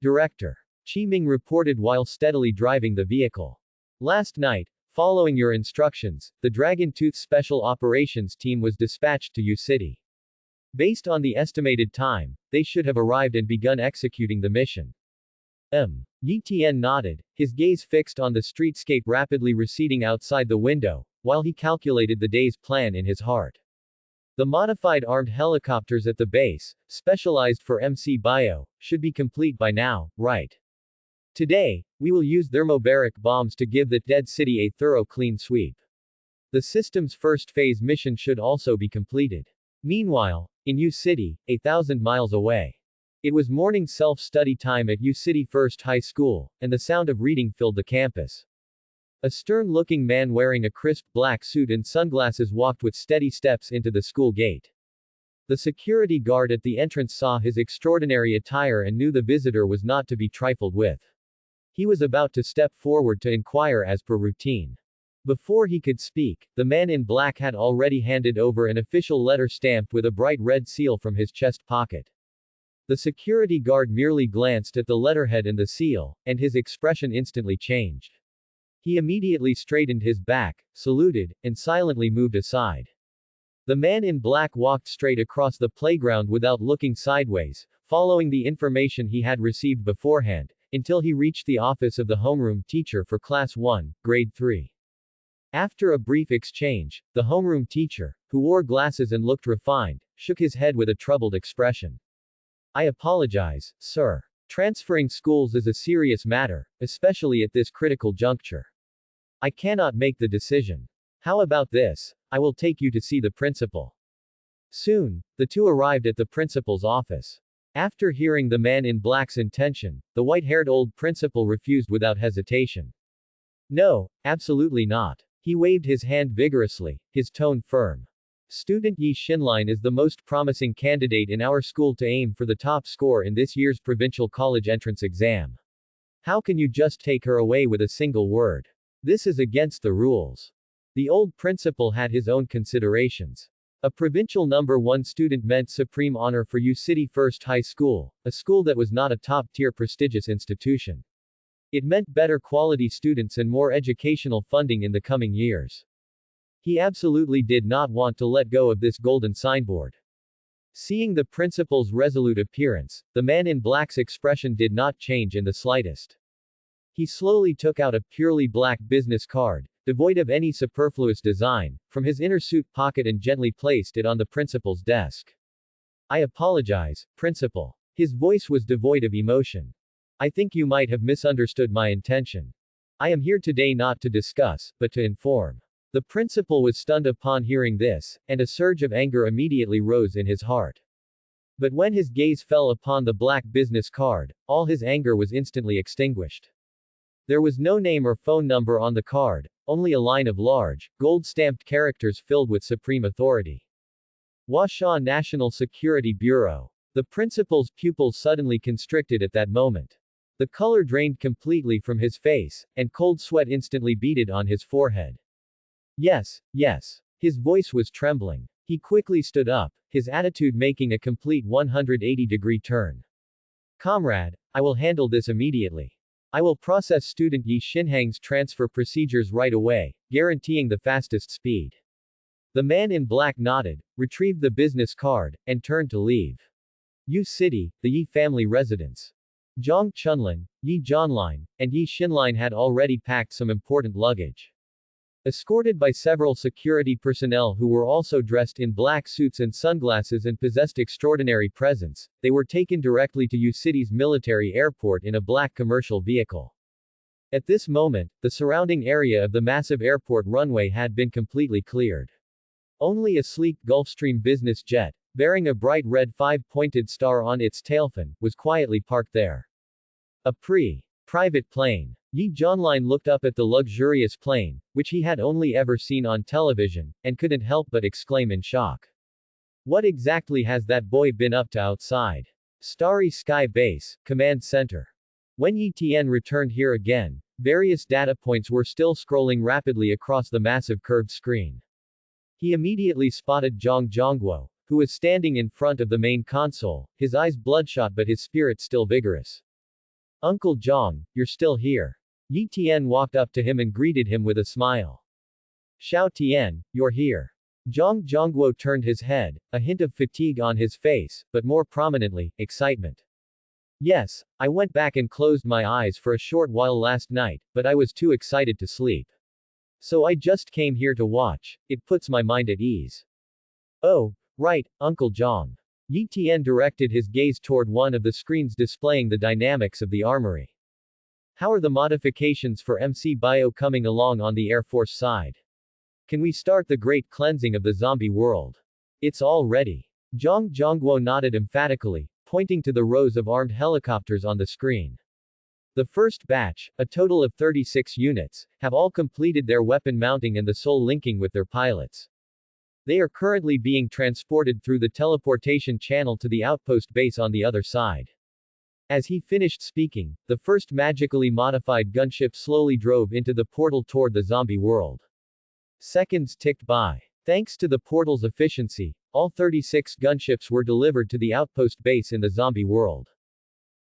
Director. Qi Ming reported while steadily driving the vehicle. Last night, following your instructions, the Dragon Tooth Special Operations Team was dispatched to U City. Based on the estimated time, they should have arrived and begun executing the mission. Yi Tian nodded, his gaze fixed on the streetscape rapidly receding outside the window, while he calculated the day's plan in his heart. The modified armed helicopters at the base, specialized for MC Bio, should be complete by now, right? Today, we will use thermobaric bombs to give the dead city a thorough clean sweep. The system's first phase mission should also be completed. Meanwhile, in U City, 1,000 miles away. It was morning self-study time at U City First High School, and the sound of reading filled the campus. A stern-looking man wearing a crisp black suit and sunglasses walked with steady steps into the school gate. The security guard at the entrance saw his extraordinary attire and knew the visitor was not to be trifled with. He was about to step forward to inquire as per routine. Before he could speak, the man in black had already handed over an official letter stamped with a bright red seal from his chest pocket. The security guard merely glanced at the letterhead and the seal, and his expression instantly changed. He immediately straightened his back, saluted, and silently moved aside. The man in black walked straight across the playground without looking sideways, following the information he had received beforehand, until he reached the office of the homeroom teacher for Class 1, Grade 3. After a brief exchange, the homeroom teacher, who wore glasses and looked refined, shook his head with a troubled expression. I apologize, sir. Transferring schools is a serious matter, especially at this critical juncture. I cannot make the decision. How about this? I will take you to see the principal. Soon, the two arrived at the principal's office. After hearing the man in black's intention, the white-haired old principal refused without hesitation. No, absolutely not. He waved his hand vigorously, his tone firm. Student Yi Xinline is the most promising candidate in our school to aim for the top score in this year's provincial college entrance exam. How can you just take her away with a single word? This is against the rules. The old principal had his own considerations. A provincial number 1 student meant supreme honor for U City First High School, a school that was not a top-tier prestigious institution. It meant better quality students and more educational funding in the coming years. He absolutely did not want to let go of this golden signboard. Seeing the principal's resolute appearance, the man in black's expression did not change in the slightest. He slowly took out a purely black business card, devoid of any superfluous design, from his inner suit pocket and gently placed it on the principal's desk. "I apologize, Principal." His voice was devoid of emotion. "I think you might have misunderstood my intention. I am here today not to discuss, but to inform." The principal was stunned upon hearing this, and a surge of anger immediately rose in his heart. But when his gaze fell upon the black business card, all his anger was instantly extinguished. There was no name or phone number on the card, only a line of large, gold-stamped characters filled with supreme authority. Washaw National Security Bureau. The principal's pupils suddenly constricted at that moment. The color drained completely from his face, and cold sweat instantly beaded on his forehead. "Yes, yes." His voice was trembling. He quickly stood up, his attitude making a complete 180-degree turn. "Comrade, I will handle this immediately. I will process student Yi Xinhang's transfer procedures right away, guaranteeing the fastest speed." The man in black nodded, retrieved the business card, and turned to leave. Yu City, the Yi family residence. Zhang Chunlin, Yi Zhanlin, and Yi Xinlin had already packed some important luggage. Escorted by several security personnel who were also dressed in black suits and sunglasses and possessed extraordinary presence, they were taken directly to Yu City's military airport in a black commercial vehicle. At this moment, the surrounding area of the massive airport runway had been completely cleared. Only a sleek Gulfstream business jet, bearing a bright red five-pointed star on its tailfin, was quietly parked there. A private plane. Yi Zhanlin looked up at the luxurious plane, which he had only ever seen on television, and couldn't help but exclaim in shock. What exactly has that boy been up to outside? Starry Sky Base, Command Center. When Yi Tian returned here again, various data points were still scrolling rapidly across the massive curved screen. He immediately spotted Zhang Zhongguo, who was standing in front of the main console, his eyes bloodshot but his spirit still vigorous. "Uncle Zhang, you're still here." Yi Tian walked up to him and greeted him with a smile. "Xiao Tian, you're here." Zhang Zhongguo turned his head, a hint of fatigue on his face, but more prominently, excitement. "Yes, I went back and closed my eyes for a short while last night, but I was too excited to sleep. So I just came here to watch, it puts my mind at ease." "Oh, right, Uncle Zhang." Yi Tian directed his gaze toward one of the screens displaying the dynamics of the armory. "How are the modifications for MC Bio coming along on the Air Force side? Can we start the great cleansing of the zombie world?" "It's all ready." Zhang Zhongguo nodded emphatically, pointing to the rows of armed helicopters on the screen. "The first batch, a total of 36 units, have all completed their weapon mounting and the soul linking with their pilots. They are currently being transported through the teleportation channel to the outpost base on the other side." As he finished speaking, the first magically modified gunship slowly drove into the portal toward the zombie world. Seconds ticked by. Thanks to the portal's efficiency, all 36 gunships were delivered to the outpost base in the zombie world.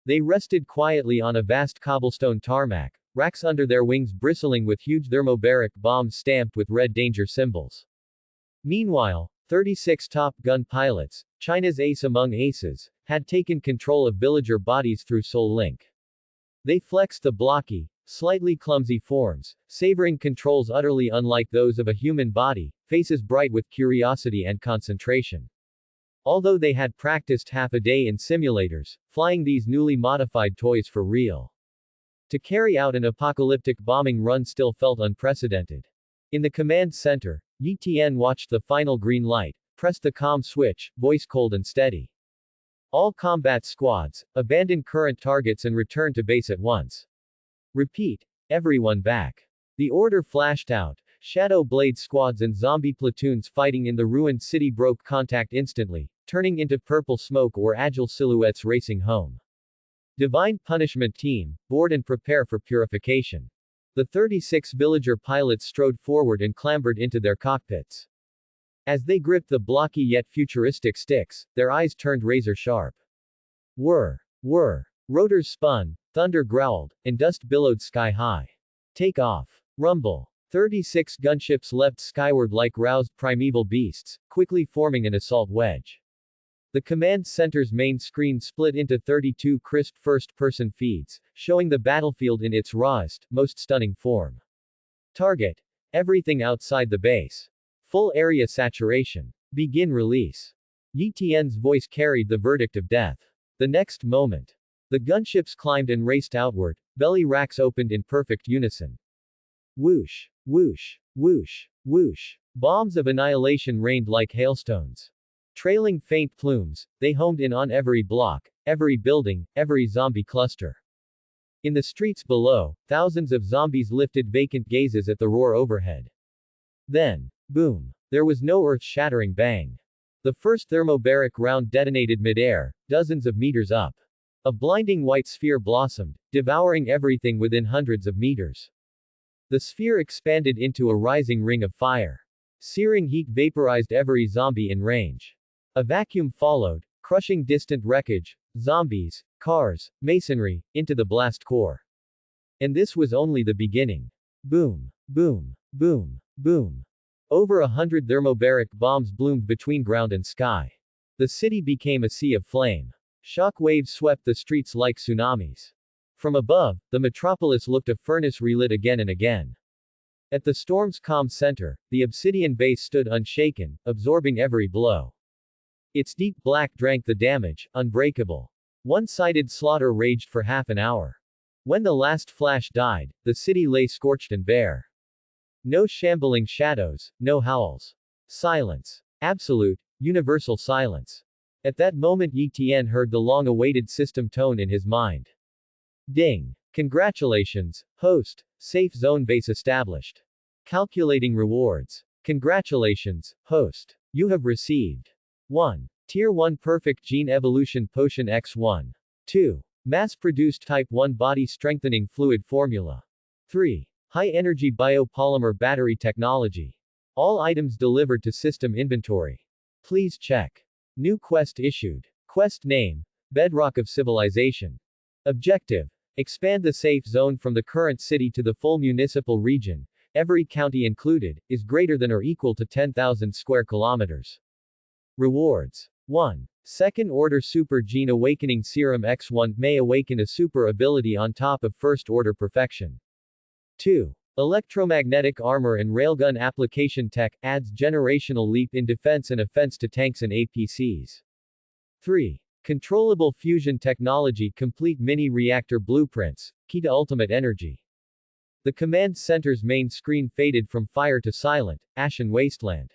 They rested quietly on a vast cobblestone tarmac, racks under their wings bristling with huge thermobaric bombs stamped with red danger symbols. Meanwhile, 36 Top Gun pilots, China's ace among aces, had taken control of villager bodies through Soul Link. They flexed the blocky, slightly clumsy forms, savoring controls utterly unlike those of a human body, faces bright with curiosity and concentration. Although they had practiced half a day in simulators, flying these newly modified toys for real. To carry out an apocalyptic bombing run still felt unprecedented. In the command center, Yi Tian watched the final green light, pressed the comm switch, voice cold and steady. "All combat squads, abandon current targets and return to base at once. Repeat. Everyone back." The order flashed out. Shadow Blade squads and zombie platoons fighting in the ruined city broke contact instantly, turning into purple smoke or agile silhouettes racing home. Divine Punishment Team, board and prepare for purification. The 36 villager pilots strode forward and clambered into their cockpits. As they gripped the blocky yet futuristic sticks, their eyes turned razor sharp. Whir. Rotors spun, Thunder growled, and dust billowed sky high. Take off. Rumble. 36 gunships leapt skyward like roused primeval beasts, quickly forming an assault wedge. The command center's main screen split into 32 crisp first-person feeds, showing the battlefield in its rawest, most stunning form. Target. Everything outside the base. Full area saturation. Begin release. Yi Tian's voice carried the verdict of death. The next moment. The gunships climbed and raced outward, belly racks opened in perfect unison. Whoosh, whoosh, whoosh, whoosh. Bombs of annihilation rained like hailstones. Trailing faint plumes, they homed in on every block, every building, every zombie cluster. In the streets below, thousands of zombies lifted vacant gazes at the roar overhead. Then, boom. There was no earth-shattering bang. The first thermobaric round detonated midair, dozens of meters up. A blinding white sphere blossomed, devouring everything within hundreds of meters. The sphere expanded into a rising ring of fire. Searing heat vaporized every zombie in range. A vacuum followed, crushing distant wreckage, zombies, cars, masonry, into the blast core. And this was only the beginning. Boom, boom, boom, boom. Over 100 thermobaric bombs bloomed between ground and sky. The city became a sea of flame. Shock waves swept the streets like tsunamis. From above, the metropolis looked a furnace relit again and again. At the storm's calm center, the obsidian base stood unshaken, absorbing every blow. Its deep black drank the damage, unbreakable. One-sided slaughter raged for half an hour. When the last flash died, the city lay scorched and bare. No shambling shadows, no howls. Silence. Absolute, universal silence. At that moment Yi Tian heard the long-awaited system tone in his mind. Ding. Congratulations, host. Safe zone base established. Calculating rewards. Congratulations, host. You have received 1. Tier 1 Perfect Gene Evolution Potion X1. 2. Mass-produced Type 1 Body Strengthening Fluid Formula. 3. High-energy biopolymer battery technology. All items delivered to system inventory. Please check. New quest issued. Quest name. Bedrock of Civilization. Objective. Expand the safe zone from the current city to the full municipal region, every county included, is greater than or equal to 10,000 square kilometers. Rewards. 1. Second-order Super Gene Awakening Serum X1 may awaken a super ability on top of first-order perfection. 2. Electromagnetic Armor and Railgun Application Tech adds generational leap in defense and offense to tanks and APCs. 3. Controllable Fusion Technology Complete Mini-Reactor Blueprints, key to ultimate energy. The command center's main screen faded from fire to silent, ashen wasteland.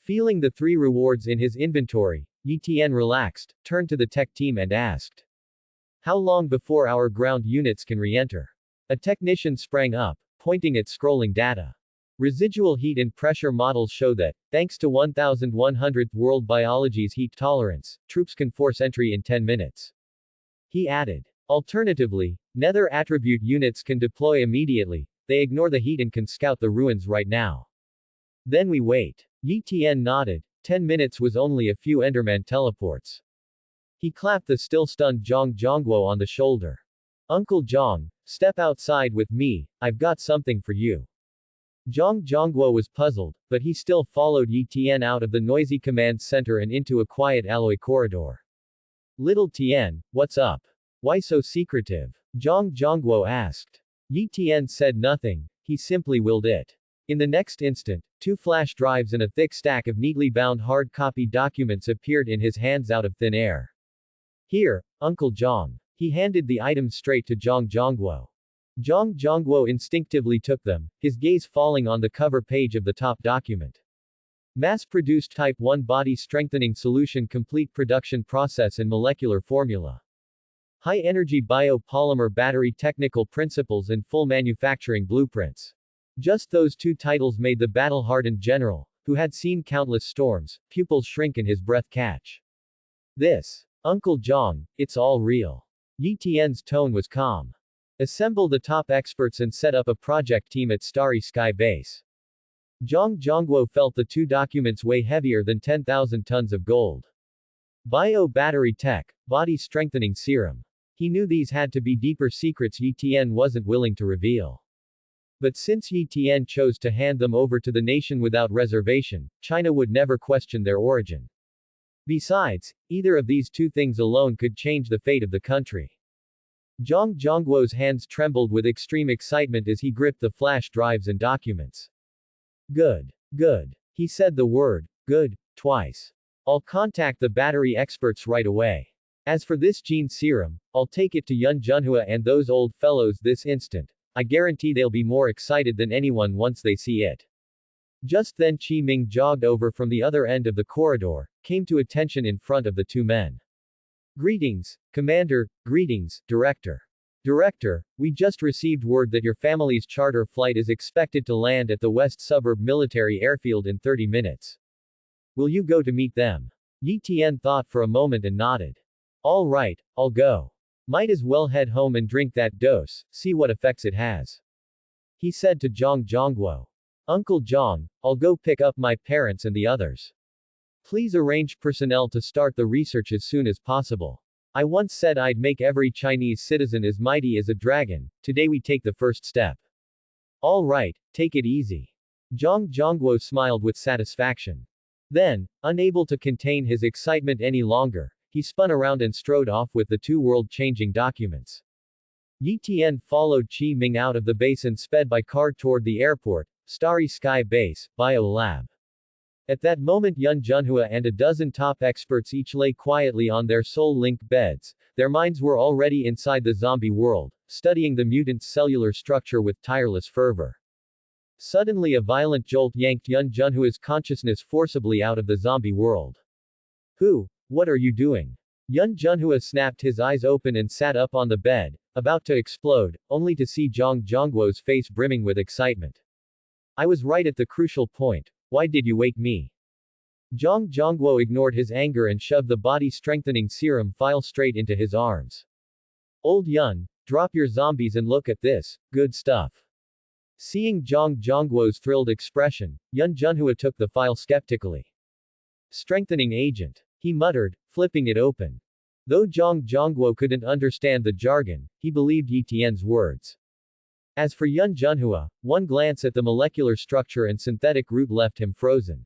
Feeling the 3 rewards in his inventory, Yi Tian relaxed, turned to the tech team and asked, "How long before our ground units can re-enter?" A technician sprang up, pointing at scrolling data. Residual heat and pressure models show that, thanks to 1100th World Biology's heat tolerance, troops can force entry in 10 minutes. He added. Alternatively, Nether attribute units can deploy immediately, they ignore the heat and can scout the ruins right now. Then we wait. Yi Tian nodded. 10 minutes was only a few Enderman teleports. He clapped the still-stunned Zhang Zhongguo on the shoulder. Uncle Zhang, step outside with me, I've got something for you. Zhang Zhongguo was puzzled, but he still followed Yi Tian out of the noisy command center and into a quiet alloy corridor. Little Tian, what's up? Why so secretive? Zhang Zhongguo asked. Yi Tian said nothing, he simply willed it. In the next instant, 2 flash drives and a thick stack of neatly bound hard copy documents appeared in his hands out of thin air. Here, Uncle Zhang. He handed the items straight to Zhang Zhongguo. Zhang Zhongguo instinctively took them, his gaze falling on the cover page of the top document. Mass-produced Type 1 Body Strengthening Solution Complete Production Process and Molecular Formula. High-Energy Biopolymer Battery Technical Principles and Full Manufacturing Blueprints. Just those 2 titles made the battle-hardened general, who had seen countless storms, pupils shrink and his breath catch. This. Uncle Zhang, it's all real. Yi Tian's tone was calm. Assemble the top experts and set up a project team at Starry Sky Base. Zhang Zhongguo felt the 2 documents weigh heavier than 10,000 tons of gold. Bio Battery Tech, Body Strengthening Serum. He knew these had to be deeper secrets Yi Tian wasn't willing to reveal. But since Yi Tian chose to hand them over to the nation without reservation, China would never question their origin. Besides, either of these two things alone could change the fate of the country. Zhang Zhongguo's hands trembled with extreme excitement as he gripped the flash drives and documents. Good. Good. He said the word, good, twice. I'll contact the battery experts right away. As for this gene serum, I'll take it to Yun Junhua and those old fellows this instant. I guarantee they'll be more excited than anyone once they see it. Just then Qi Ming jogged over from the other end of the corridor, came to attention in front of the two men. Greetings, Commander, greetings, Director. Director, we just received word that your family's charter flight is expected to land at the West Suburb Military Airfield in 30 minutes. Will you go to meet them? Yi Tian thought for a moment and nodded. All right, I'll go. Might as well head home and drink that dose, see what effects it has. He said to Zhang Zhongguo. Uncle Zhang, I'll go pick up my parents and the others. Please arrange personnel to start the research as soon as possible. I once said I'd make every Chinese citizen as mighty as a dragon, today we take the first step. All right, take it easy. Zhang Zhongguo smiled with satisfaction. Then, unable to contain his excitement any longer, he spun around and strode off with the two world-changing documents. Yi Tian followed Qi Ming out of the base and sped by car toward the airport, Starry Sky Base, Bio Lab. At that moment Yun Junhua and a dozen top experts each lay quietly on their soul-link beds, their minds were already inside the zombie world, studying the mutant's cellular structure with tireless fervor. Suddenly a violent jolt yanked Yun Junhua's consciousness forcibly out of the zombie world. Who? What are you doing? Yun Junhua snapped his eyes open and sat up on the bed, about to explode, only to see Zhang Zhongguo's face brimming with excitement. I was right at the crucial point. Why did you wake me? Zhang Zhongguo ignored his anger and shoved the body-strengthening serum vial straight into his arms. Old Yun, drop your zombies and look at this, good stuff. Seeing Zhang Zhongguo's thrilled expression, Yun Junhua took the vial skeptically. Strengthening agent. He muttered, flipping it open. Though Zhang Zhongguo couldn't understand the jargon, he believed Yi Tian's words. As for Yun Junhua, one glance at the molecular structure and synthetic root left him frozen.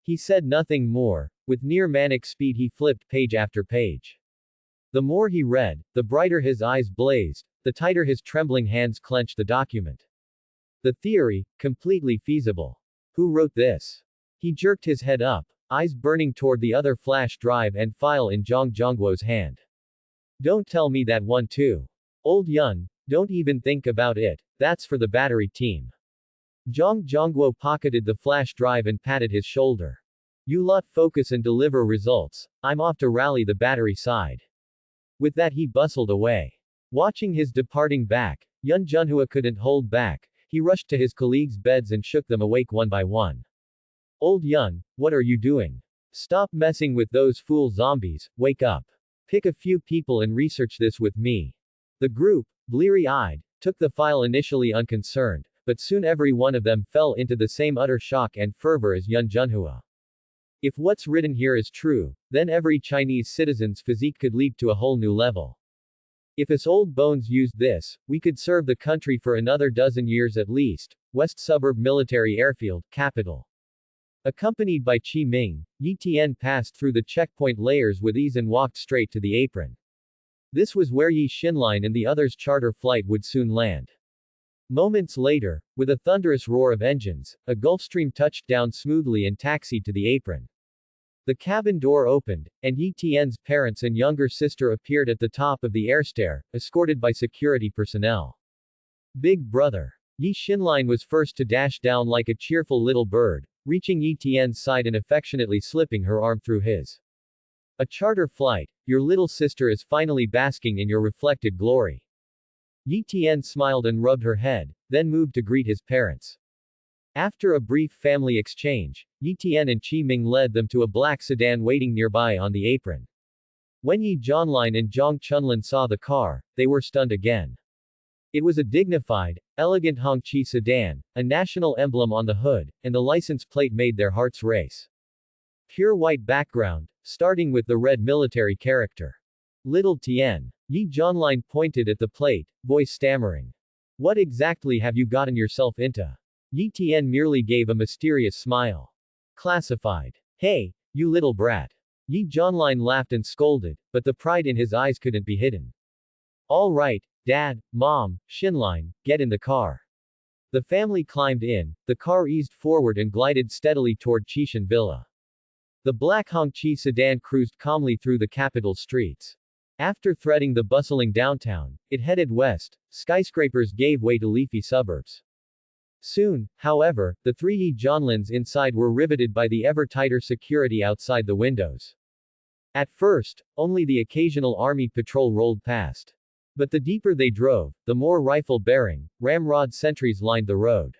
He said nothing more, with near-manic speed he flipped page after page. The more he read, the brighter his eyes blazed, the tighter his trembling hands clenched the document. The theory, completely feasible. Who wrote this? He jerked his head up, eyes burning toward the other flash drive and file in Zhang Zhongguo's hand. Don't tell me that one too. Old Yun, don't even think about it, that's for the battery team. Zhang Zhongguo pocketed the flash drive and patted his shoulder. You lot focus and deliver results, I'm off to rally the battery side. With that he bustled away. Watching his departing back, Yun Junhua couldn't hold back, he rushed to his colleagues' beds and shook them awake one by one. Old Yun, what are you doing? Stop messing with those fool zombies, wake up. Pick a few people and research this with me. The group, bleary-eyed, took the file initially unconcerned, but soon every one of them fell into the same utter shock and fervor as Yun Junhua. If what's written here is true, then every Chinese citizen's physique could leap to a whole new level. If us old bones used this, we could serve the country for another dozen years at least. West Suburb Military Airfield, capital. Accompanied by Qi Ming, Yi Tian passed through the checkpoint layers with ease and walked straight to the apron. This was where Yi Xinline and the others' charter flight would soon land. Moments later, with a thunderous roar of engines, a Gulfstream touched down smoothly and taxied to the apron. The cabin door opened, and Yi Tian's parents and younger sister appeared at the top of the airstair, escorted by security personnel. Big brother. Yi Xinline was first to dash down like a cheerful little bird, reaching Yi Tian's side and affectionately slipping her arm through his. A charter flight, your little sister is finally basking in your reflected glory. Yi Tian smiled and rubbed her head, then moved to greet his parents. After a brief family exchange, Yi Tian and Qi Ming led them to a black sedan waiting nearby on the apron. When Yi Zhanline and Zhang Chunlin saw the car, they were stunned again. It was a dignified, elegant Hongqi sedan, a national emblem on the hood, and the license plate made their hearts race. Pure white background, starting with the red military character. Little Tien. Yi Jianlin pointed at the plate, voice stammering. What exactly have you gotten yourself into? Yi Tian merely gave a mysterious smile. Classified. Hey, you little brat. Yi Jianlin laughed and scolded, but the pride in his eyes couldn't be hidden. All right, Dad, Mom, Xinlin, get in the car. The family climbed in, the car eased forward and glided steadily toward Qishan Villa. The black Hongqi sedan cruised calmly through the capital streets. After threading the bustling downtown, it headed west. Skyscrapers gave way to leafy suburbs. Soon, however, the three Yi Jianlins inside were riveted by the ever-tighter security outside the windows. At first, only the occasional army patrol rolled past. But the deeper they drove, the more rifle-bearing, ramrod sentries lined the road.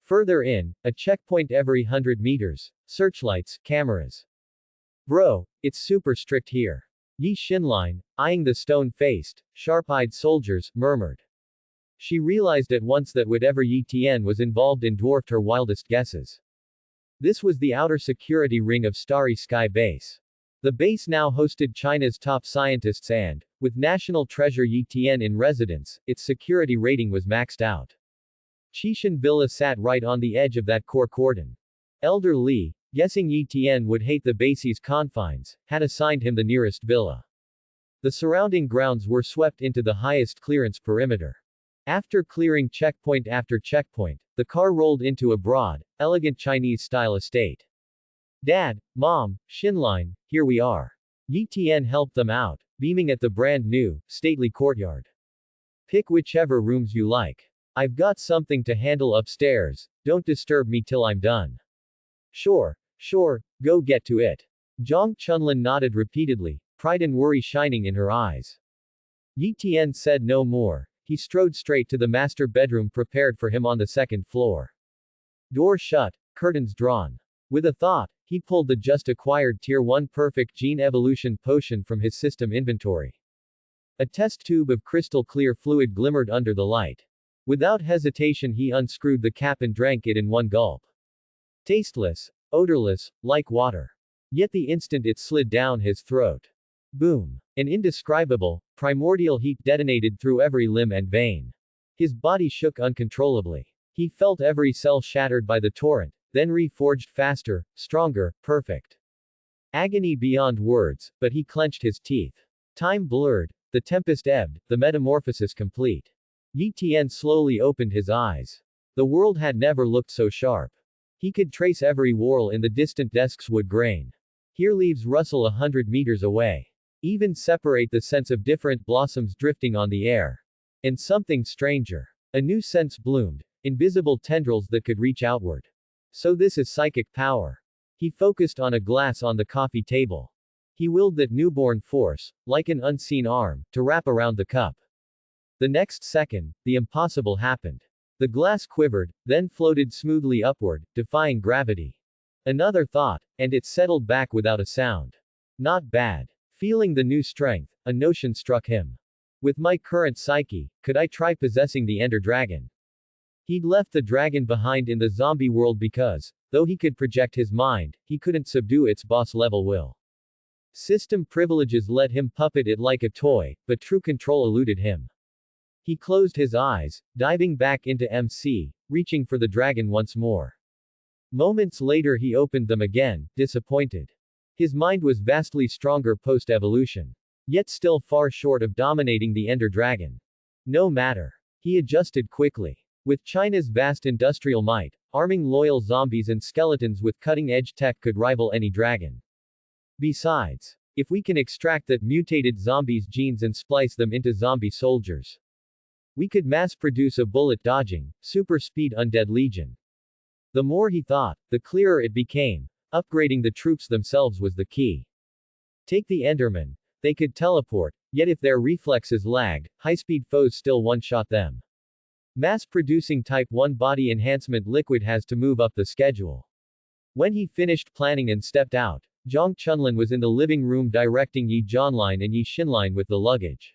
Further in, a checkpoint every 100 meters, searchlights, cameras. Bro, it's super strict here. Yi Xinlin, eyeing the stone-faced, sharp-eyed soldiers, murmured. She realized at once that whatever Yi Tian was involved in dwarfed her wildest guesses. This was the outer security ring of Starry Sky Base. The base now hosted China's top scientists and, with National Treasure Yi Tian in residence, its security rating was maxed out. Qishan Villa sat right on the edge of that core cordon. Elder Li, guessing Yi Tian would hate the base's confines, had assigned him the nearest villa. The surrounding grounds were swept into the highest clearance perimeter. After clearing checkpoint after checkpoint, the car rolled into a broad, elegant Chinese-style estate. Dad, Mom, Xinlin, here we are. Yi Tian helped them out, beaming at the brand-new, stately courtyard. Pick whichever rooms you like. I've got something to handle upstairs, don't disturb me till I'm done. Sure, go get to it. Zhang Chunlin nodded repeatedly, pride and worry shining in her eyes. Yi Tian said no more, he strode straight to the master bedroom prepared for him on the second floor. Door shut, curtains drawn. With a thought, he pulled the just-acquired Tier 1 Perfect Gene Evolution potion from his system inventory. A test tube of crystal-clear fluid glimmered under the light. Without hesitation he unscrewed the cap and drank it in one gulp. Tasteless, odorless, like water. Yet the instant it slid down his throat. Boom. An indescribable, primordial heat detonated through every limb and vein. His body shook uncontrollably. He felt every cell shattered by the torrent, then reforged faster, stronger, perfect. Agony beyond words, but he clenched his teeth. Time blurred, the tempest ebbed, the metamorphosis complete. Yi Tian slowly opened his eyes. The world had never looked so sharp. He could trace every whorl in the distant desk's wood grain. Hear leaves rustle 100 meters away. Even separate the scents of different blossoms drifting on the air. And something stranger. A new sense bloomed, invisible tendrils that could reach outward. So this is psychic power. He focused on a glass on the coffee table. He willed that newborn force, like an unseen arm, to wrap around the cup. The next second, the impossible happened. The glass quivered, then floated smoothly upward, defying gravity. Another thought, and it settled back without a sound. Not bad. Feeling the new strength, a notion struck him. With my current psyche, could I try possessing the Ender Dragon? He'd left the dragon behind in the zombie world because, though he could project his mind, he couldn't subdue its boss-level will. System privileges let him puppet it like a toy, but true control eluded him. He closed his eyes, diving back into MC, reaching for the dragon once more. Moments later he opened them again, disappointed. His mind was vastly stronger post-evolution. Yet still far short of dominating the Ender Dragon. No matter. He adjusted quickly. With China's vast industrial might, arming loyal zombies and skeletons with cutting-edge tech could rival any dragon. Besides, if we can extract that mutated zombies' genes and splice them into zombie soldiers, we could mass-produce a bullet-dodging, super-speed undead legion. The more he thought, the clearer it became. Upgrading the troops themselves was the key. Take the Endermen. They could teleport, yet if their reflexes lagged, high-speed foes still one-shot them. Mass-producing Type 1 body enhancement liquid has to move up the schedule. When he finished planning and stepped out, Zhang Chunlin was in the living room directing Yi Jianlin and Yi Xinlin with the luggage.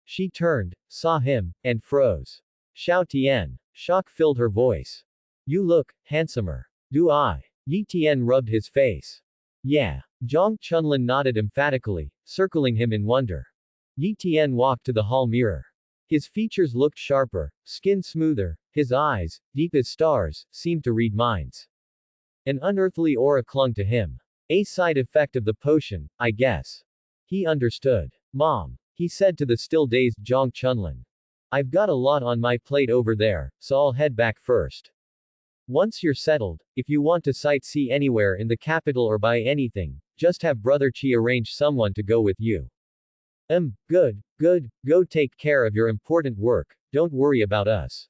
She turned, saw him, and froze. Xiao Tian. Shock filled her voice. You look handsomer. Do I? Yi Tian rubbed his face. Yeah. Zhang Chunlin nodded emphatically, circling him in wonder. Yi Tian walked to the hall mirror. His features looked sharper, skin smoother, his eyes, deep as stars, seemed to read minds. An unearthly aura clung to him. A side effect of the potion, I guess. He understood. Mom, he said to the still dazed Zhang Chunlin. I've got a lot on my plate over there, so I'll head back first. Once you're settled, if you want to sightsee anywhere in the capital or buy anything, just have Brother Qi arrange someone to go with you. Good, go take care of your important work, don't worry about us.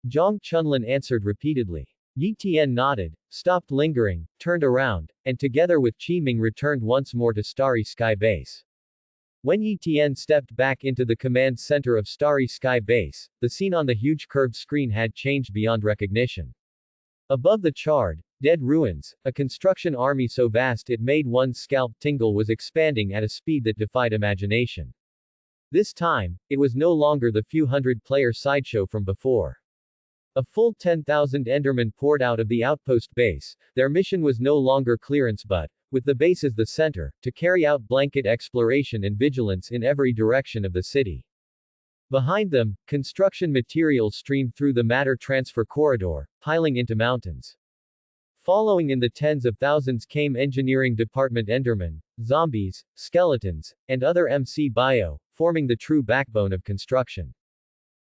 Zhang Chunlin answered repeatedly. Yi Tian nodded, stopped lingering, turned around, and together with Qi Ming returned once more to Starry Sky Base. When Yi Tian stepped back into the command center of Starry Sky Base, the scene on the huge curved screen had changed beyond recognition. Above the charred, dead ruins, a construction army so vast it made one's scalp tingle was expanding at a speed that defied imagination. This time, it was no longer the few hundred-player sideshow from before. A full 10,000 Endermen poured out of the outpost base. Their mission was no longer clearance but, with the base as the center, to carry out blanket exploration and vigilance in every direction of the city. Behind them, construction materials streamed through the matter transfer corridor, piling into mountains. Following in the tens of thousands came engineering department Endermen, zombies, skeletons, and other MC Bio, forming the true backbone of construction.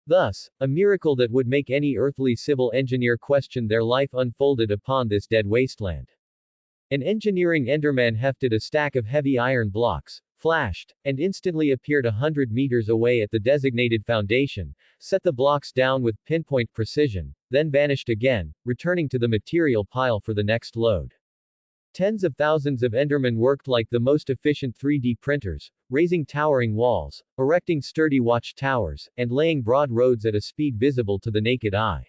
Thus, a miracle that would make any earthly civil engineer question their life unfolded upon this dead wasteland. An engineering Enderman hefted a stack of heavy iron blocks, flashed, and instantly appeared 100 meters away at the designated foundation, set the blocks down with pinpoint precision, then vanished again, returning to the material pile for the next load. Tens of thousands of Endermen worked like the most efficient 3D printers, raising towering walls, erecting sturdy watch towers, and laying broad roads at a speed visible to the naked eye.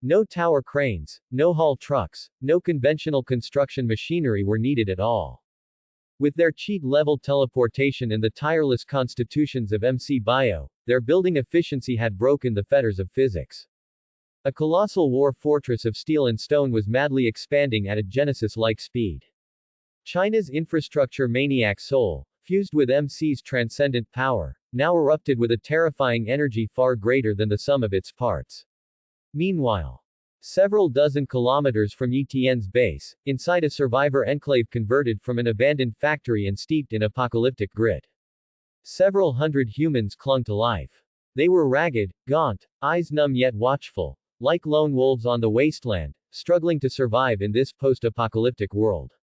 No tower cranes, no haul trucks, no conventional construction machinery were needed at all. With their cheat-level teleportation and the tireless constitutions of MC Bio, their building efficiency had broken the fetters of physics. A colossal war fortress of steel and stone was madly expanding at a Genesis-like speed. China's infrastructure maniac soul, fused with MC's transcendent power, now erupted with a terrifying energy far greater than the sum of its parts. Meanwhile, several dozen kilometers from Yi Tian's base, inside a survivor enclave converted from an abandoned factory and steeped in apocalyptic grit, several hundred humans clung to life. They were ragged, gaunt, eyes numb yet watchful, like lone wolves on the wasteland, struggling to survive in this post-apocalyptic world.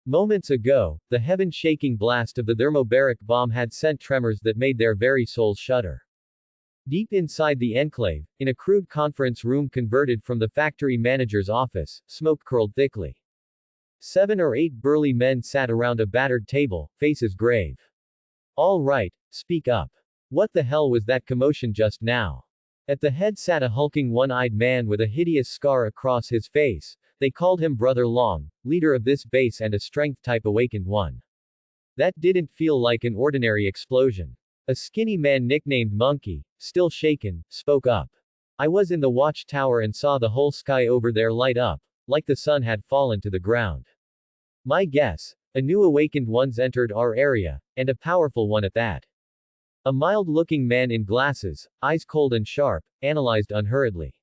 Moments ago, the heaven-shaking blast of the thermobaric bomb had sent tremors that made their very souls shudder. Deep inside the enclave, in a crude conference room converted from the factory manager's office, smoke curled thickly. 7 or 8 burly men sat around a battered table, faces grave. All right, speak up. What the hell was that commotion just now? At the head sat a hulking one-eyed man with a hideous scar across his face. They called him Brother Long, leader of this base and a strength-type awakened one. That didn't feel like an ordinary explosion. A skinny man nicknamed Monkey, still shaken, spoke up. I was in the watchtower and saw the whole sky over there light up, like the sun had fallen to the ground. My guess, a new awakened one's entered our area, and a powerful one at that. A mild-looking man in glasses, eyes cold and sharp, analyzed unhurriedly.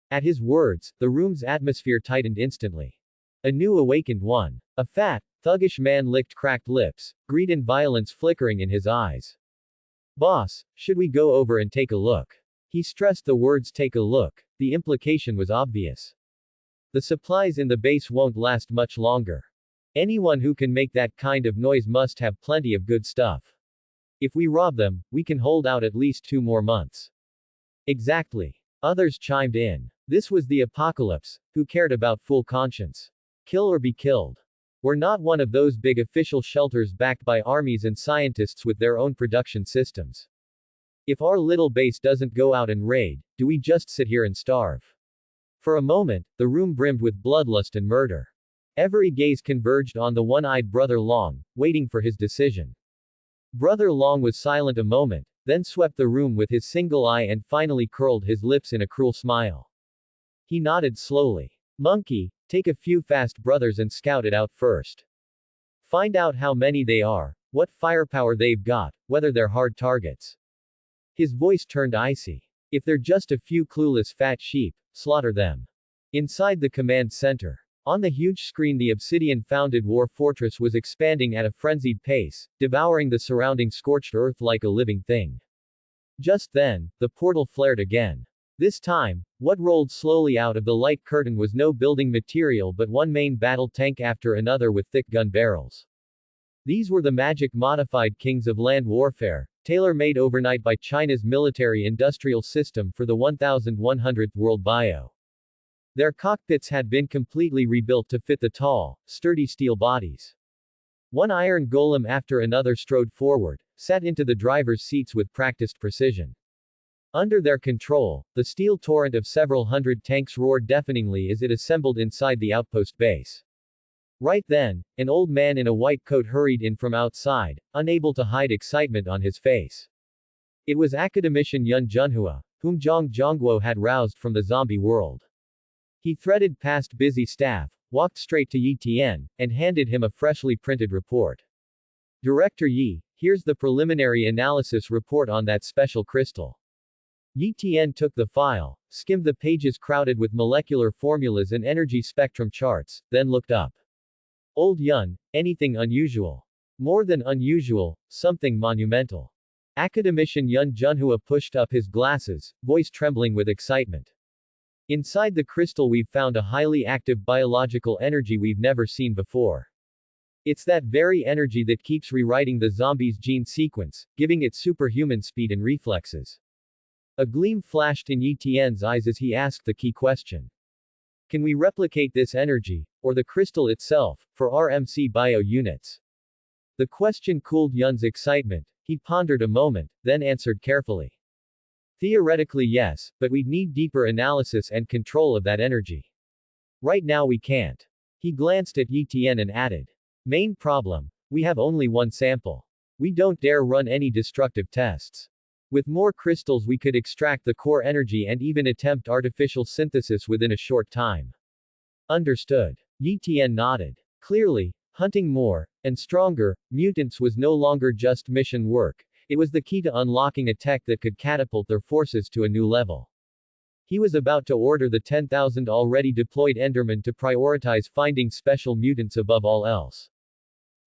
At his words, the room's atmosphere tightened instantly. A new awakened one. A fat, thuggish man licked cracked lips, greed and violence flickering in his eyes. Boss, should we go over and take a look? He stressed the words take a look. The implication was obvious. The supplies in the base won't last much longer. Anyone who can make that kind of noise must have plenty of good stuff. If we rob them, we can hold out at least 2 more months. Exactly. Others chimed in. This was the apocalypse. Who cared about full conscience? Kill or be killed. We're not one of those big official shelters backed by armies and scientists with their own production systems. If our little base doesn't go out and raid, do we just sit here and starve? For a moment, the room brimmed with bloodlust and murder. Every gaze converged on the one-eyed Brother Long, waiting for his decision. Brother Long was silent a moment, then swept the room with his single eye and finally curled his lips in a cruel smile. He nodded slowly. Monkey, take a few fast brothers and scout it out first. Find out how many they are, what firepower they've got, whether they're hard targets. His voice turned icy. If they're just a few clueless fat sheep, slaughter them. Inside the command center. On the huge screen, the obsidian-founded war fortress was expanding at a frenzied pace, devouring the surrounding scorched earth like a living thing. Just then, the portal flared again. This time, what rolled slowly out of the light curtain was no building material but one main battle tank after another with thick gun barrels. These were the magic-modified kings of land warfare, tailor-made overnight by China's military-industrial system for the 1100th World Bio. Their cockpits had been completely rebuilt to fit the tall, sturdy steel bodies. One iron golem after another strode forward, sat into the driver's seats with practiced precision. Under their control, the steel torrent of several hundred tanks roared deafeningly as it assembled inside the outpost base. Right then, an old man in a white coat hurried in from outside, unable to hide excitement on his face. It was Academician Yun Junhua, whom Zhang Zhongguo had roused from the zombie world. He threaded past busy staff, walked straight to Yi Tian, and handed him a freshly printed report. Director Yi, here's the preliminary analysis report on that special crystal. Yi Tian took the file, skimmed the pages crowded with molecular formulas and energy spectrum charts, then looked up. Old Yun, anything unusual? More than unusual, something monumental. Academician Yun Junhua pushed up his glasses, voice trembling with excitement. Inside the crystal we've found a highly active biological energy we've never seen before. It's that very energy that keeps rewriting the zombie's gene sequence, giving it superhuman speed and reflexes. A gleam flashed in Yi Tian's eyes as he asked the key question. Can we replicate this energy, or the crystal itself, for RMC bio units? The question cooled Yun's excitement. He pondered a moment, then answered carefully. Theoretically yes, but we'd need deeper analysis and control of that energy. Right now we can't. He glanced at Yi Tian and added. Main problem, we have only one sample. We don't dare run any destructive tests. With more crystals we could extract the core energy and even attempt artificial synthesis within a short time. Understood. Yi Tian nodded. Clearly, hunting more, and stronger, mutants was no longer just mission work, it was the key to unlocking a tech that could catapult their forces to a new level. He was about to order the 10,000 already deployed Endermen to prioritize finding special mutants above all else.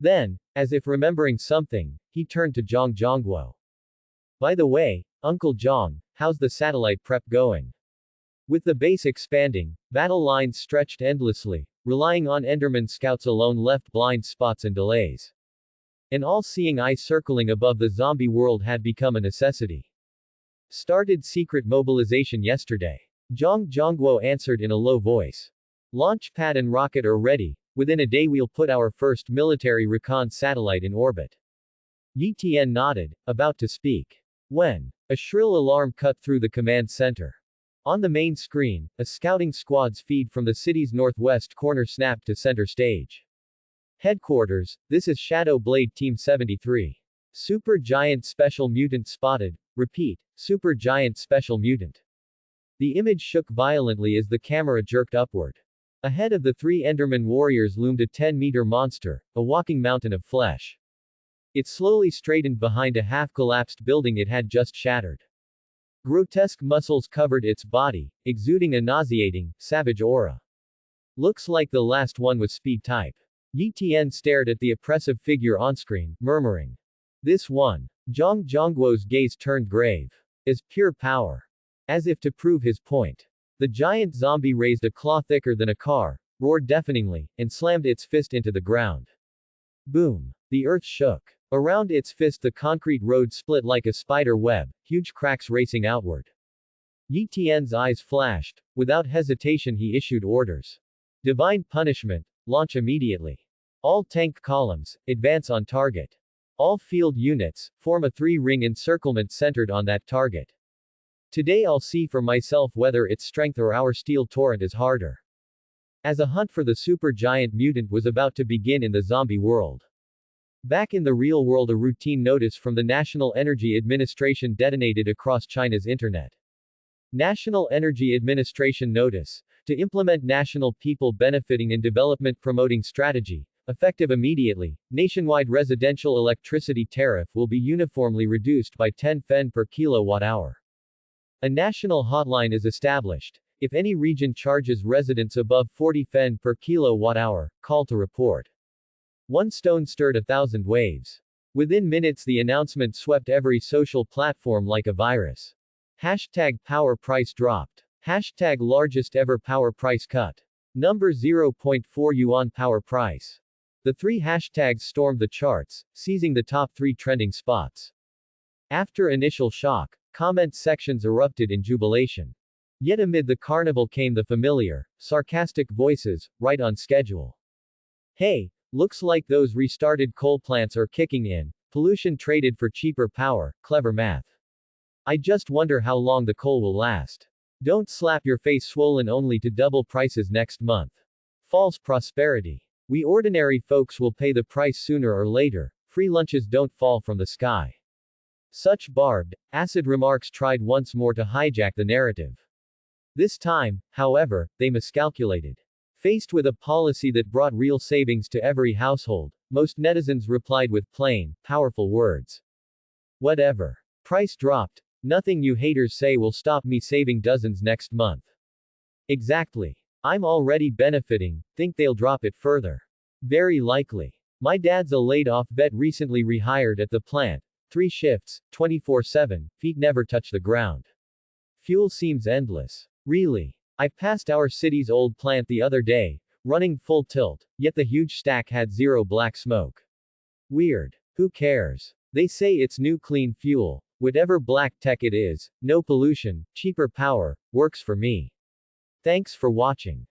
Then, as if remembering something, he turned to Zhang Zhongguo. By the way, Uncle Zhang, how's the satellite prep going? With the base expanding, battle lines stretched endlessly, relying on Enderman scouts alone left blind spots and delays. An all-seeing eye circling above the zombie world had become a necessity. Started secret mobilization yesterday. Zhang Zhongguo answered in a low voice. Launch pad and rocket are ready, within a day we'll put our first military recon satellite in orbit. Yi Tian nodded, about to speak. When a shrill alarm cut through the command center. On the main screen, a scouting squad's feed from the city's northwest corner snapped to center stage. Headquarters, this is Shadow Blade Team 73. Super Giant Special Mutant spotted. Repeat, Super Giant Special Mutant. The image shook violently as the camera jerked upward. Ahead of the three Enderman warriors loomed a 10-meter monster, a walking mountain of flesh. It slowly straightened behind a half-collapsed building it had just shattered. Grotesque muscles covered its body, exuding a nauseating, savage aura. Looks like the last one was speed type. Yi Tian stared at the oppressive figure onscreen, murmuring. This one. Zhang Zhongguo's gaze turned grave. Is pure power. As if to prove his point. The giant zombie raised a claw thicker than a car, roared deafeningly, and slammed its fist into the ground. Boom. The earth shook. Around its fist the concrete road split like a spider web, huge cracks racing outward. Yi Tian's eyes flashed. Without hesitation he issued orders. Divine punishment. Launch immediately. All tank columns, advance on target. All field units, form a 3-ring encirclement centered on that target. Today I'll see for myself whether its strength or our steel torrent is harder. As a hunt for the super giant mutant was about to begin in the zombie world. Back in the real world a routine notice from the National Energy Administration detonated across China's internet. National Energy Administration Notice. To implement National People Benefiting and Development Promoting Strategy, Effective immediately, nationwide residential electricity tariff will be uniformly reduced by 10 fen per kilowatt-hour. A national hotline is established. If any region charges residents above 40 fen per kilowatt-hour, call to report. One stone stirred 1,000 waves. Within minutes the announcement swept every social platform like a virus. Hashtag power price dropped. Hashtag largest ever power price cut. Number 0.4 yuan power price. The three hashtags stormed the charts, seizing the top 3 trending spots. After initial shock, comment sections erupted in jubilation. Yet amid the carnival came the familiar, sarcastic voices, right on schedule. Hey, looks like those restarted coal plants are kicking in, pollution traded for cheaper power, clever math. I just wonder how long the coal will last. Don't slap your face swollen only to double prices next month. False prosperity. We ordinary folks will pay the price sooner or later, free lunches don't fall from the sky. Such barbed, acid remarks tried once more to hijack the narrative. This time, however, they miscalculated. Faced with a policy that brought real savings to every household, most netizens replied with plain, powerful words. Whatever. Price dropped. Nothing you haters say will stop me saving dozens next month. Exactly. I'm already benefiting, think they'll drop it further. Very likely. My dad's a laid-off vet recently rehired at the plant. 3 shifts, 24/7, feet never touch the ground. Fuel seems endless. Really. I passed our city's old plant the other day, running full tilt, yet the huge stack had 0 black smoke. Weird. Who cares? They say it's new clean fuel. Whatever black tech it is, no pollution, cheaper power, works for me. Thanks for watching.